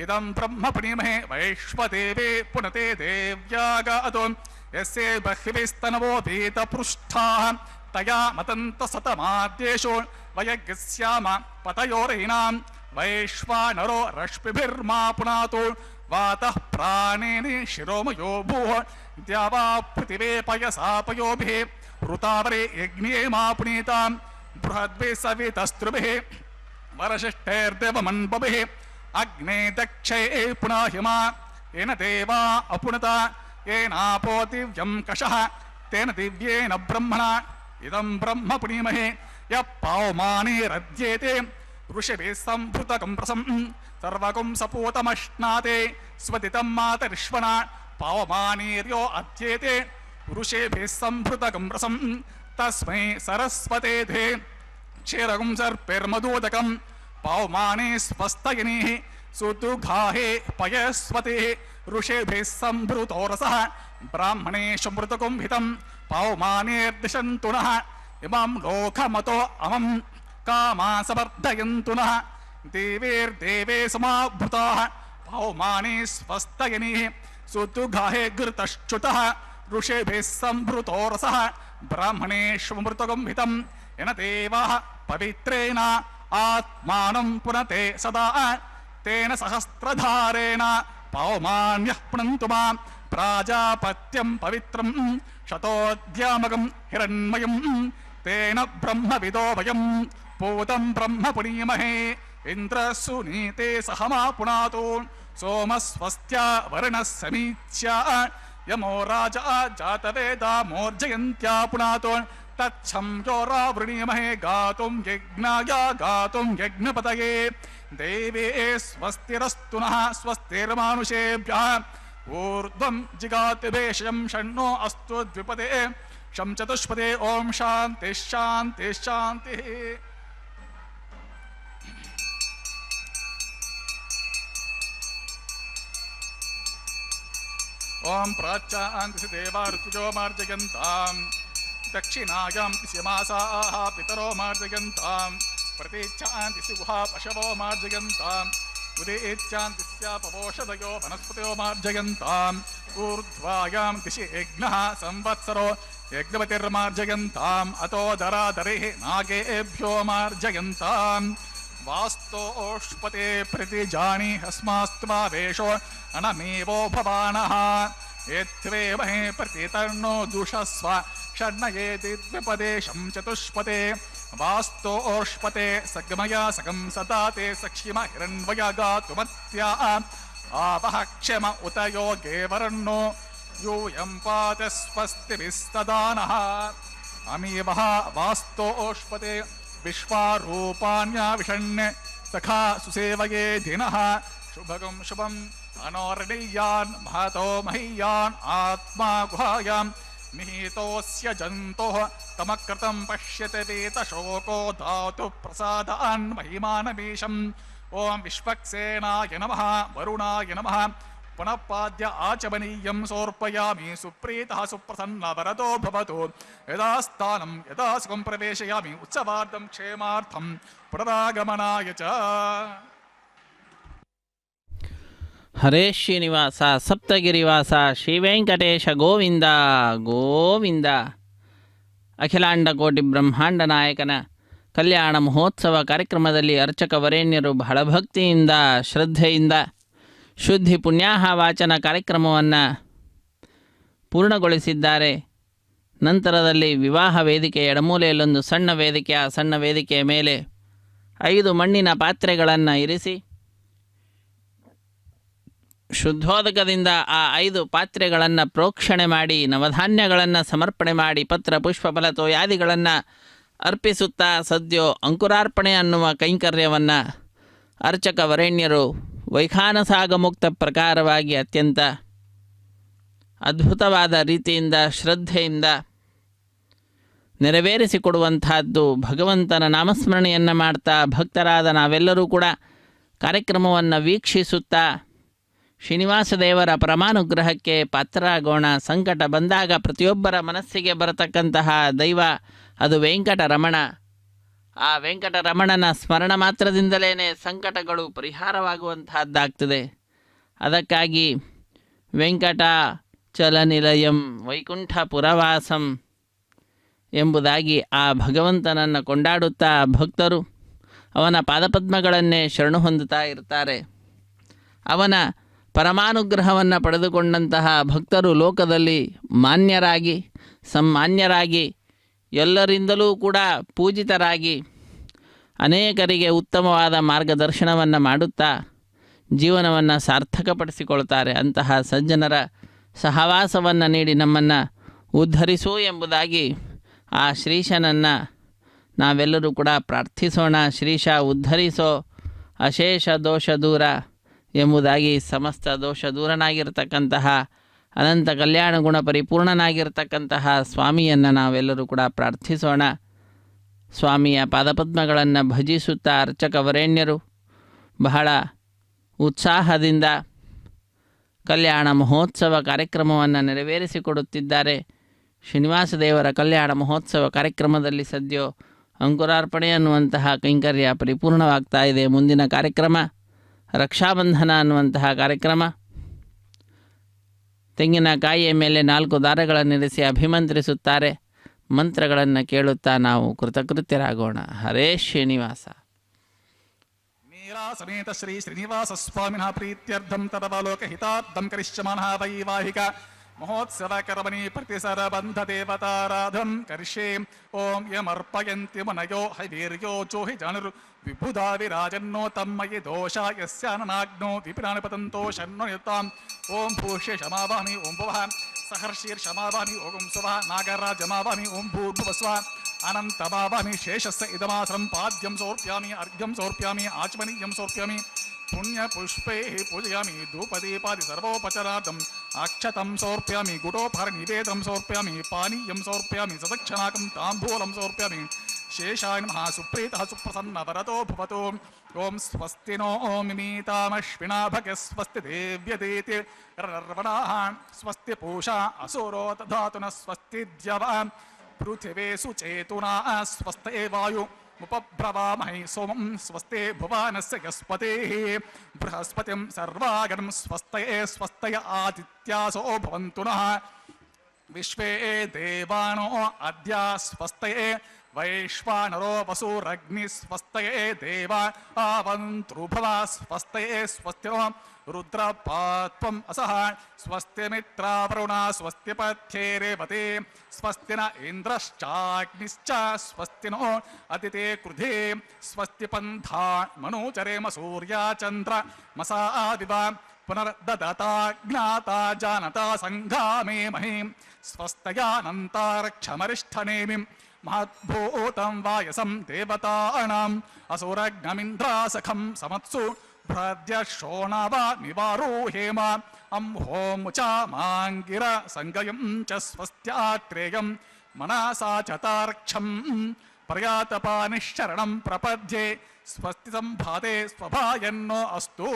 ಇದಂ ಬ್ರಹ್ಮ ಪುಣ್ಯಮಹೇ ವೈಶ್ವದೇವೇ ಪುನತೆ ದೇವ್ಯಾಗಾತೋ ಯಸ್ಯೇ ಬಹ್ವಿಸ್ತನವೋ ವೇದಪೃಷ್ಠಾಃ ತಯಾ ಮತಂತ ಸತಮಾದ್ಯೇಷು ವಯಗ್ಸ್ಯಾಮ ಪತಯೋರೈನಾಂ ವೈಶ್ವಾನರೋ ರಶ್ಮಿಭಿರ್ಮಾ ಪುನಾತು ವಾತಃ ಪ್ರಾಣೇನಿ ಶಿರೋಮಯೋ ಭೂಃ ದ್ಯಾವಾ ಪೃಥಿವೇ ಪಯಸಾಪಯೋಭಿಃ ಋತಾವರೆ ಯಜ್ಞೇ ಮಾ ಪುನೀತಾಂ ಬೃಹದ್ಭಿಃ ಸವಿತಸ್ತ್ರುಭಿಃ ವರಶಿಷ್ಠೈರ್ದೇವಮನ್ಪಭಿಃ ಅಗ್ನೇ ದಕ್ಷೇ ಪುನಾಹಿಮಾ ಯೇನ ದೇವಾ ಅಪುನತ ಯೇನಾಪೋ ದಿವ್ಯಂ ಕಷಃ ತೇನ ದಿವ್ಯೇನ ಬ್ರಹ್ಮಣ ಇದಂ ಬ್ರಹ್ಮ ಪುಣೀಮಹೇ ಯಃ ಪಾವಮಾನೇರದ್ಯೇತೆ ಋಷಿಭಿಃ ಸಂಭೃತಕಂ ಪ್ರಸಂ ಸರ್ವಕಂ ಸಪೂತಮಶ್ನಾತೆ ಸ್ವದಿತಂ ಮಾತರಿಶ್ವನ ಪಾವಮಾನೇರ್ಯೋ ಅದ್ಯೇತೆ ಋಷಿಭಿಃ ಸಂಭೃತಕಂ ಪ್ರಸಂ ತಸ್ಮೈ ಸರಸ್ವತೆ ಧೇ ಕ್ಷೀರಕಂ ಸರ್ಪಿರ್ಮಧೂದಕಂ ಪಾವಮಾನೇ ಸ್ವಸ್ತಯನೀಃ ಸುದುಘಾಹೇ ಪಯಸ್ವತೆ ಋಷಿಭಿಃ ಸಂಭೃತೋ ರಸಃ ಬ್ರಾಹ್ಮಣೇಷು ಮೃತಕಂ ಹಿತಂ ಪಾವಮಾನೇರ್ದಿಶಂತು ನಃ ಇಮಂ ಲೋಕಮತೋ ಅಮಂ ಕಾಮಾ ಸಮರ್ಧಯಂತು ನಃ ದೇವೇರ್ದೇವೇ ಸಮಾಭೃತಾಃ ಪಾವಮಾನೇ ಸ್ವಸ್ತಯನೀಃ ಸುದುಘಾಹೇ ಘೃತಶ್ಚ್ಯುತಃ ಋಷಿಭಿಃ ಸಂಭೃತೋ ರಸಃ ಬ್ರಾಹ್ಮಣೇಷು ಮೃತಕಂ ಹಿತಂ ಯನ ದೇವಾಃ ಪವಿತ್ರೇಣ ಆತ್ಮಾನಂ ಪುನತೆ ಸದಾ ತೇನ ಸಹಸ್ರಧಾರೇಣ ಪಾವಮಾನ್ಯಃ ಪುನಂತು ಮಾಂ ಪ್ರಾಜಾಪತ್ಯಂ ಪವಿತ್ರಂ ಶತೋದ್ಯಾಮಗಂ ಹಿರಣ್ಮಯಂ ತೇನ ಬ್ರಹ್ಮವಿದೋ ವಯಂ ಪೂತಂ ಬ್ರಹ್ಮ ಪುಣೀಮಹೇ ಇಂದ್ರಸುನೀತೆ ಸಹಮಾ ಪುನಾತು ಸೋಮಸ್ವಸ್ತ್ಯಾ ವರ್ಣಃ ಸಮೀಚ್ಯ ಯಮೋ ರಾಜ ಜಾತವೇದಾ ಮೋರ್ಜಯಂತ್ಯಾ ಪುನಾತು ತಚ್ಛಂ ಯೋರಾವೃಣೀಮಹೇ ಗಾತುಂ ಯಜ್ಞಾಯ ಗಾತುಂ ಯಜ್ಞಪತಯೇ ದೇವೇ ಸ್ವಸ್ತಿರಸ್ತು ನಃ ಸ್ವಸ್ತಿರ್ಮಾನುಷೇಭ್ಯಃ ಊರ್ಧ್ವಂ ಜಿಗಾತಿ ಭೇಷಜಂ ಷಣ್ಣೋ ಅಸ್ತು ದ್ವಿಪದೇ ಶಂ ಚತುಷ್ಪದೇ ಓಂ ಶಾಂತಿ ಶಾಂತಿ ಶಾಂತಿ. ಓಂ ಪ್ರಾಚ್ಯಾಂತಿ ದೇವಾ ಋತುಜೋ ಮಾರ್ಜಯಂತಾಂ ದಕ್ಷಿಣಾಯಾಂ ತಿಸ್ಯಮಾಸಾಃ ಪಿತರೋ ಮಾರ್ಜಯಂತಾಂ ಪ್ರತೀಚ್ಛಾಂತಿ ಗುಹಾ ಪಶವೋ ಮಾರ್ಜಯಂತಾಂ ಉದೇಚ್ಛಾಂತಿ ಪವೋಷಧಯೋ ವನಸ್ಪತಯೋ ಮಾರ್ಜಯಂತಾಂ ಊರ್ಧ್ವಾಯಾಂ ದಿಶಿ ಯಜ್ಞಃ ಸಂವತ್ಸರೋ ಯಜ್ಞಪತಿರ್ಮಾರ್ಜಯಂತಾಂ ಅತೋ ದರಾದರಿಃ ನಾಗೇಭ್ಯೋ ಮಾರ್ಜಯಂತಾಂ ವಾಸ್ತೋಷ್ಪತೆ ಪ್ರತಿಜಾನಿ ಹಸ್ಮಾಸ್ತ್ವಾವೇಶೋ ಅಣಮೇವೋ ಭವಾನಃ ಏತ್ವೇಮಹೇ ಪ್ರತಿತರ್ಣೋ ದುಷಸ್ವ ಷಡ್ನಯೇತಿ ದ್ವಿಪದೇಶಂ ಚತುಷ್ಪತೆ ವಾಸ್ತೋಷ್ಪತೆ ಸಗಮಯ ಸಗಂ ಸದಾತೆ ಸಕ್ಷಿಮ ಹಿರಣ್ವಯ ಗಾತುಮತ್ಯಾ ಆಪಃ ಕ್ಷಮ ಉತ ಯೋಗೇ ವರಣ್ಣೋ ಯೂಯಂ ಪಾತ ಸ್ವಸ್ತಿಭಿಸ್ತದಾನಃ ಅಮೀವಃ ವಾಸ್ತೋಷ್ಪತೆ ವಿಶ್ವಾರೂಪಾಣ್ಯಾ ವಿಷಣ್ಯ ಸಖಾ ಸುಸೇವಯೇ ದಿನಃ ಶುಭಗಂ ಶುಭಂ ಅನೋರ್ಣೀಯಾನ್ ಮಹತೋ ಮಹೀಯಾನ್ ಆತ್ಮಾ ಗುಹಾಯಾಂ ನಿಹಿತೋಸ್ಯ ಜಂತೋಃ ತಮಕೃತಂ ಪಶ್ಯತೆ ವೇತಶೋಕೋ ಧಾತು ಪ್ರಸಾದಾನ್ ಮಹಿಮಾನಮೀಶಂ. ಓಂ ವಿಶ್ವಕ್ಸೇನಾಯ ನಮಃ ವರುಣಾಯ ನಮಃ ಪುನಃ ಪಾದ್ಯ ಆಚಮನೀಯಂ ಸಮರ್ಪಯಾಮಿ ಸುಪ್ರೀತಃ ಸುಪ್ರಸನ್ನ ವರದೋ ಭವತು ಯದಾ ಸ್ಥಾನಂ ಯದಾ ಸುಖಂ ಪ್ರವೇಶಯಾಮಿ ಉತ್ಸವಾರ್ಥಂ ಕ್ಷೇಮಾರ್ಥಂ ಪುನರಾಗಮನಾಯ ಚ. ಹರೇ ಶ್ರೀನಿವಾಸ ಸಪ್ತಗಿರಿವಾಸ ಶ್ರೀವೆಂಕಟೇಶ ಗೋವಿಂದ ಗೋವಿಂದ. ಅಖಿಲಾಂಡ ಕೋಟಿ ಬ್ರಹ್ಮಾಂಡ ನಾಯಕನ ಕಲ್ಯಾಣ ಮಹೋತ್ಸವ ಕಾರ್ಯಕ್ರಮದಲ್ಲಿ ಅರ್ಚಕ ವರೇಣ್ಯರು ಬಹಳ ಭಕ್ತಿಯಿಂದ ಶ್ರದ್ಧೆಯಿಂದ ಶುದ್ಧಿ ಪುಣ್ಯಾಹ ವಾಚನ ಕಾರ್ಯಕ್ರಮವನ್ನು ಪೂರ್ಣಗೊಳಿಸಿದ್ದಾರೆ. ನಂತರದಲ್ಲಿ ವಿವಾಹ ವೇದಿಕೆ ಎಡಮೂಲೆಯಲ್ಲೊಂದು ಸಣ್ಣ ವೇದಿಕೆ, ಆ ಸಣ್ಣ ವೇದಿಕೆಯ ಮೇಲೆ 5 ಮಣ್ಣಿನ ಪಾತ್ರೆಗಳನ್ನು ಇರಿಸಿ ಶುದ್ಧೋದಕದಿಂದ ಆ 5 ಪಾತ್ರೆಗಳನ್ನು ಪ್ರೋಕ್ಷಣೆ ಮಾಡಿ ನವಧಾನ್ಯಗಳನ್ನು ಸಮರ್ಪಣೆ ಮಾಡಿ ಪತ್ರ ಪುಷ್ಪ ಫಲ ತೋಯಾದಿಗಳನ್ನು ಅರ್ಪಿಸುತ್ತಾ ಸದ್ಯೋ ಅಂಕುರಾರ್ಪಣೆ ಅನ್ನುವ ಕೈಂಕರ್ಯವನ್ನು ಅರ್ಚಕ ವರೇಣ್ಯರು ವೈಖಾನಸಾಗಮುಕ್ತ ಪ್ರಕಾರವಾಗಿ ಅತ್ಯಂತ ಅದ್ಭುತವಾದ ರೀತಿಯಿಂದ ಶ್ರದ್ಧೆಯಿಂದ ನೆರವೇರಿಸಿಕೊಡುವಂತಹದ್ದು. ಭಗವಂತನ ನಾಮಸ್ಮರಣೆಯನ್ನು ಮಾಡ್ತಾ ಭಕ್ತರಾದ ನಾವೆಲ್ಲರೂ ಕೂಡ ಕಾರ್ಯಕ್ರಮವನ್ನು ವೀಕ್ಷಿಸುತ್ತಾ ಶ್ರೀನಿವಾಸ ದೇವರ ಪರಮಾನುಗ್ರಹಕ್ಕೆ ಪಾತ್ರರಾಗೋಣ. ಸಂಕಟ ಬಂದಾಗ ಪ್ರತಿಯೊಬ್ಬರ ಮನಸ್ಸಿಗೆ ಬರತಕ್ಕಂತಹ ದೈವ ಅದು ವೆಂಕಟರಮಣ. ಆ ವೆಂಕಟರಮಣನ ಸ್ಮರಣ ಮಾತ್ರದಿಂದಲೇ ಸಂಕಟಗಳು ಪರಿಹಾರವಾಗುವಂತಹದ್ದಾಗ್ತದೆ. ಅದಕ್ಕಾಗಿ ವೆಂಕಟಾಚಲನಿಲಯಂ ವೈಕುಂಠಪುರವಾಸಂ ಎಂಬುದಾಗಿ ಆ ಭಗವಂತನನ್ನು ಕೊಂಡಾಡುತ್ತಾ ಭಕ್ತರು ಅವನ ಪಾದಪದ್ಮಗಳನ್ನೇ ಶರಣು ಹೊಂದುತ್ತಾ ಇರ್ತಾರೆ. ಅವನ ಪರಮಾನುಗ್ರಹವನ್ನು ಪಡೆದುಕೊಂಡಂತಹ ಭಕ್ತರು ಲೋಕದಲ್ಲಿ ಮಾನ್ಯರಾಗಿ ಸನ್ಮಾನ್ಯರಾಗಿ ಎಲ್ಲರಿಂದಲೂ ಕೂಡ ಪೂಜಿತರಾಗಿ ಅನೇಕರಿಗೆ ಉತ್ತಮವಾದ ಮಾರ್ಗದರ್ಶನವನ್ನು ಮಾಡುತ್ತಾ ಜೀವನವನ್ನು ಸಾರ್ಥಕಪಡಿಸಿಕೊಳ್ತಾರೆ. ಅಂತಹ ಸಜ್ಜನರ ಸಹವಾಸವನ್ನು ನೀಡಿ ನಮ್ಮನ್ನು ಉದ್ಧರಿಸು ಎಂಬುದಾಗಿ ಆ ಶ್ರೀಶನನ್ನು ನಾವೆಲ್ಲರೂ ಕೂಡ ಪ್ರಾರ್ಥಿಸೋಣ. ಶ್ರೀಶ ಉದ್ಧರಿಸೋ ಅಶೇಷ ದೋಷ ದೂರ ಎಂಬುದಾಗಿ ಸಮಸ್ತ ದೋಷ ದೂರನಾಗಿರ್ತಕ್ಕಂತಹ ಅನಂತ ಕಲ್ಯಾಣ ಗುಣ ಪರಿಪೂರ್ಣನಾಗಿರ್ತಕ್ಕಂತಹ ಸ್ವಾಮಿಯನ್ನು ನಾವೆಲ್ಲರೂ ಕೂಡ ಪ್ರಾರ್ಥಿಸೋಣ. ಸ್ವಾಮಿಯ ಪಾದಪದ್ಮಗಳನ್ನು ಭಜಿಸುತ್ತಾ ಅರ್ಚಕ ವರೇಣ್ಯರು ಬಹಳ ಉತ್ಸಾಹದಿಂದ ಕಲ್ಯಾಣ ಮಹೋತ್ಸವ ಕಾರ್ಯಕ್ರಮವನ್ನು ನೆರವೇರಿಸಿಕೊಡುತ್ತಿದ್ದಾರೆ. ಶ್ರೀನಿವಾಸ ದೇವರ ಕಲ್ಯಾಣ ಮಹೋತ್ಸವ ಕಾರ್ಯಕ್ರಮದಲ್ಲಿ ಸದ್ಯೋ ಅಂಕುರಾರ್ಪಣೆ ಅನ್ನುವಂತಹ ಕೈಂಕರ್ಯ ಪರಿಪೂರ್ಣವಾಗ್ತಾ ಇದೆ. ಮುಂದಿನ ಕಾರ್ಯಕ್ರಮ ರಕ್ಷಾಬಂಧನ ಅನ್ನುವಂತಹ ಕಾರ್ಯಕ್ರಮ. ತೆಂಗಿನಕಾಯಿಯ ಮೇಲೆ 4 ದಾರಗಳನ್ನಿರಿಸಿ ಅಭಿಮಂತ್ರಿಸುತ್ತಾರೆ. ಮಂತ್ರಗಳನ್ನು ಕೇಳುತ್ತಾ ನಾವು ಕೃತಕೃತ್ಯರಾಗೋಣ. ಹರೇ ಶ್ರೀನಿವಾಸ. ಸಮೇತ ಶ್ರೀ ಶ್ರೀನಿವಾಸ ಸ್ವಾಮಿನಃ ಪ್ರೀತ್ಯರ್ಥಂ ತದವಲೋಕಹಿತಾರ್ಥಂ ಕರಿಷ್ಯಮಾನಃ ವೈವಾಹಿಕ ಮಹೋತ್ಸವ ಕರ್ಮಣಿ ಪ್ರತಿಸರಬಂಧ ದೇವತಾರಾಧಂ ಕರಿಷ್ಯೆ. ಓಂ ಯಮರ್ಪಯಂತಿ ಮನಯೋ ಹೈವೀರ್ಯೋ ಚೋಹಿ ಜಾನುರು ವಿಬುಧಾ ವಿರಾಜನ್ನೋ ತಮ್ಮಯಿ ದೋಷ ಯಸ್ಯಾನನಾಗ್ನೋ ವಿಪಿನಾನಿ ಪತಂತೋ ಶನ್ನೋ ನಿತಾಂ. ಓಂ ಭೂಷ್ಯ ಶಮಾವಾಮಿ ಓಂ ಭುವಃ ಸಹರ್ಷೀರ್ ಶಮಾವಾಮಿ ಓಂ ಸುವಃ ನಾಗರಾಜಮಾವಾಮಿ ಓಂ ಭೂರ್ಭುವಸ್ವ ಅನಂತಮಾವಾಮಿ ಶೇಷಸ್ಯ ಇದಮಾಸರಂ ಪಾದ್ಯಂ ಸಮರ್ಪ್ಯಾಮಿ ಅರ್ಘ್ಯಂ ಸಮರ್ಪ್ಯಾಮಿ ಆಚಮನೀಯಂ ಸಮರ್ಪ್ಯಾಮಿ पुण्यपुष्पैः पूजयामि धूपदीपादि सर्वोपचारार्थम् अक्षतं समर्पयामि गुडोपहार निवेदनं समर्पयामि पानीयं समर्पयामि सदक्षणाकं ताम्बूलं समर्पयामि. शेषाय नमः. सुप्रीतः सुप्रसन्नवरतो भवतु. ओं स्वस्ति नो मिमीतामश्विना भग्य स्वस्ति देव्यदेति रर्वणाः स्वस्ति पूषा असुरो दधातु न स्वस्ति द्यवा पृथिवे सुचेतुना स्वस्ते वायु उपभ्रवामहे सोमं स्वस्ते भुवानस्य यस्पतेः बृहस्पतिं सर्वागणं स्वस्तये स्वस्तय आदित्यासो भवन्तु नः. विश्वे देवानो अद्य स्वस्तये वैश्वानरो वसुरग्नि स्वस्तये देवा आवन्तृभवा स्वस्तये स्वस्तिनो रुद्रपात्वम् असः स्वस्ति मित्रावरुणा स्वस्ति पथ्ये रेवते स्वस्ति न इन्द्रश्चाग्निश्च स्वस्ति नो अदिते कृधे स्वस्ति पन्था मनोचरेम सूर्याचन्द्र मसादिवा पुनर्ददता ज्ञाता जानता सङ्घामे महीं स्वस्तयानन्तारक्षमरिष्ठनेमिं महद्भूतं वायसं देवतानाम् असुरग्नमिन्द्रासखं समत्सु भ्रद्यशोणावा निवारोहेम अंहोमुचा मांगिर संगयं च स्वस्त्यात्रेयं मनसा चतार्क्षं पर्यातपानिश्चरणं प्रपद्ये स्वस्ति संभाते स्वभायन्नो अस्तु.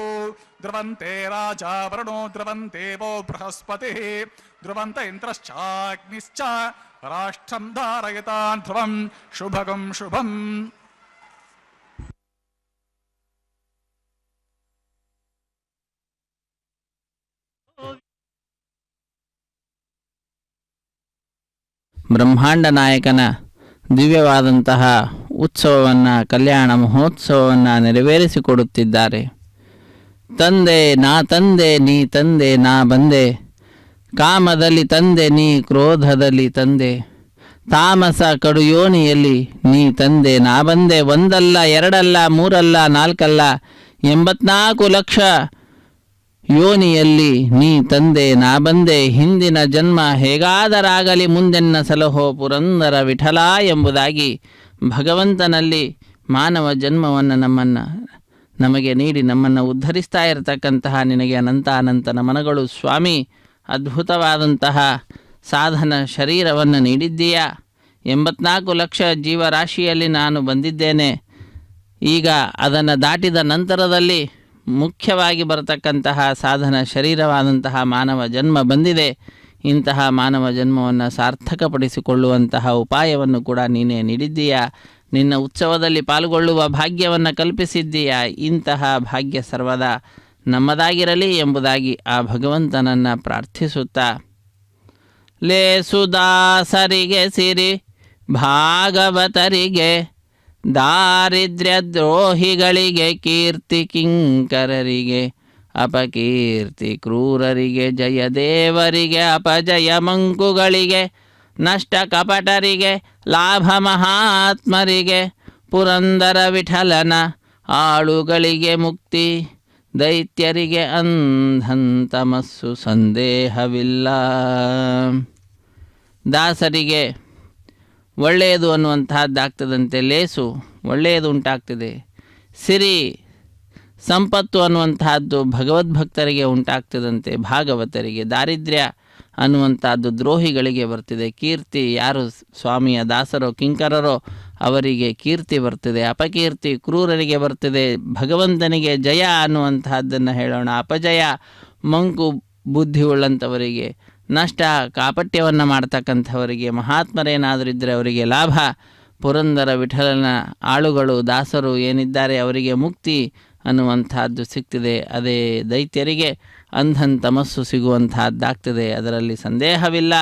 ध्रुवन्ते राजा वरुणो ध्रुवन्ते वो बृहस्पतिः ध्रुवन्त इन्द्रश्चाग्निश्च राष्ट्रं धारयतान् ध्रुवं शुभगं शुभम्. ಬ್ರಹ್ಮಾಂಡ ನಾಯಕನ ದಿವ್ಯವಾದಂತಹ ಉತ್ಸವವನ್ನು ಕಲ್ಯಾಣ ಮಹೋತ್ಸವವನ್ನು ನೆರವೇರಿಸಿಕೊಡುತ್ತಿದ್ದಾರೆ. ತಂದೆ ನಾ ತಂದೆ ನೀ ತಂದೆ ನಾ ಬಂದೆ, ಕಾಮದಲ್ಲಿ ತಂದೆ ನೀ ಕ್ರೋಧದಲ್ಲಿ ತಂದೆ, ತಾಮಸ ಕಡುಯೋನಿಯಲ್ಲಿ ನೀ ತಂದೆ ನಾ ಬಂದೆ. ಒಂದಲ್ಲ ಎರಡಲ್ಲ ಮೂರಲ್ಲ ನಾಲ್ಕಲ್ಲ 84 ಲಕ್ಷ ಯೋನಿಯಲ್ಲಿ ನೀ ತಂದೆ ನಾ ಬಂದೆ, ಹಿಂದಿನ ಜನ್ಮ ಹೇಗಾದರಾಗಲಿ ಮುಂದೆನ್ನ ಸಲಹೋ ಪುರಂದರ ವಿಠಲ ಎಂಬುದಾಗಿ ಭಗವಂತನಲ್ಲಿ ಮಾನವ ಜನ್ಮವನ್ನು ನಮಗೆ ನೀಡಿ ನಮ್ಮನ್ನು ಉದ್ಧರಿಸ್ತಾ ಇರತಕ್ಕಂತಹ ನಿನಗೆ ಅನಂತ ಅನಂತ ನಮನಗಳು ಸ್ವಾಮಿ. ಅದ್ಭುತವಾದಂತಹ ಸಾಧನ ಶರೀರವನ್ನು ನೀಡಿದ್ದೀಯಾ. 84 ಲಕ್ಷ ಜೀವರಾಶಿಯಲ್ಲಿ ನಾನು ಬಂದಿದ್ದೇನೆ. ಈಗ ಅದನ್ನು ದಾಟಿದ ನಂತರದಲ್ಲಿ ಮುಖ್ಯವಾಗಿ ಬರತಕ್ಕಂತಹ ಸಾಧನ ಶರೀರವಾದಂತಹ ಮಾನವ ಜನ್ಮ ಬಂದಿದೆ. ಇಂತಹ ಮಾನವ ಜನ್ಮವನ್ನು ಸಾರ್ಥಕಪಡಿಸಿಕೊಳ್ಳುವಂತಹ ಉಪಾಯವನ್ನು ಕೂಡ ನೀನೇ ನೀಡಿದ್ದೀಯಾ. ನಿನ್ನ ಉತ್ಸವದಲ್ಲಿ ಪಾಲ್ಗೊಳ್ಳುವ ಭಾಗ್ಯವನ್ನು ಕಲ್ಪಿಸಿದ್ದೀಯಾ. ಇಂತಹ ಭಾಗ್ಯ ಸರ್ವದಾ ನಮ್ಮದಾಗಿರಲಿ ಎಂಬುದಾಗಿ ಆ ಭಗವಂತನನ್ನು ಪ್ರಾರ್ಥಿಸುತ್ತಾ, ಲೇಸುದಾಸರಿಗೆ ಸಿರಿ ಭಾಗವತರಿಗೆ, ದಾರಿದ್ರ್ಯ ದ್ರೋಹಿಗಳಿಗೆ, ಕೀರ್ತಿ ಕಿಂಕರರಿಗೆ, ಅಪಕೀರ್ತಿ ಕ್ರೂರರಿಗೆ, ಜಯದೇವರಿಗೆ, ಅಪಜಯ ಮಂಕುಗಳಿಗೆ, ನಷ್ಟ ಕಪಟರಿಗೆ, ಲಾಭ ಮಹಾತ್ಮರಿಗೆ, ಪುರಂದರ ವಿಠಲನ ಆಳುಗಳಿಗೆ ಮುಕ್ತಿ, ದೈತ್ಯರಿಗೆ ಅಂಧಂತಮಸ್ಸು ಸಂದೇಹವಿಲ್ಲ. ದಾಸರಿಗೆ ಒಳ್ಳೆಯದು ಅನ್ನುವಂತಹದ್ದಾಗ್ತದಂತೆ ಲೇಸು ಒಳ್ಳೆಯದು ಉಂಟಾಗ್ತದೆ. ಸಿರಿ ಸಂಪತ್ತು ಅನ್ನುವಂತಹದ್ದು ಭಗವದ್ಭಕ್ತರಿಗೆ ಉಂಟಾಗ್ತದಂತೆ ಭಾಗವತರಿಗೆ. ದಾರಿದ್ರ್ಯ ಅನ್ನುವಂಥದ್ದು ದ್ರೋಹಿಗಳಿಗೆ ಬರ್ತಿದೆ. ಕೀರ್ತಿ ಯಾರು ಸ್ವಾಮಿಯ ದಾಸರೋ ಕಿಂಕರರೋ ಅವರಿಗೆ ಕೀರ್ತಿ ಬರ್ತದೆ. ಅಪಕೀರ್ತಿ ಕ್ರೂರರಿಗೆ ಬರ್ತದೆ. ಭಗವಂತನಿಗೆ ಜಯ ಅನ್ನುವಂತಹದ್ದನ್ನು ಹೇಳೋಣ. ಅಪಜಯ ಮಂಕು ಬುದ್ಧಿ ಉಳ್ಳಂಥವರಿಗೆ, ನಷ್ಟ ಕಾಪಟ್ಯವನ್ನು ಮಾಡ್ತಕ್ಕಂಥವರಿಗೆ, ಮಹಾತ್ಮರೇನಾದರೂ ಇದ್ದರೆ ಅವರಿಗೆ ಲಾಭ, ಪುರಂದರ ವಿಠಲನ ಆಳುಗಳು ದಾಸರು ಏನಿದ್ದಾರೆ ಅವರಿಗೆ ಮುಕ್ತಿ ಅನ್ನುವಂಥದ್ದು ಸಿಗ್ತದೆ. ಅದೇ ದೈತ್ಯರಿಗೆ ಅಂಧನ್ ತಮಸ್ಸು ಸಿಗುವಂತಹದ್ದಾಗ್ತದೆ, ಅದರಲ್ಲಿ ಸಂದೇಹವಿಲ್ಲ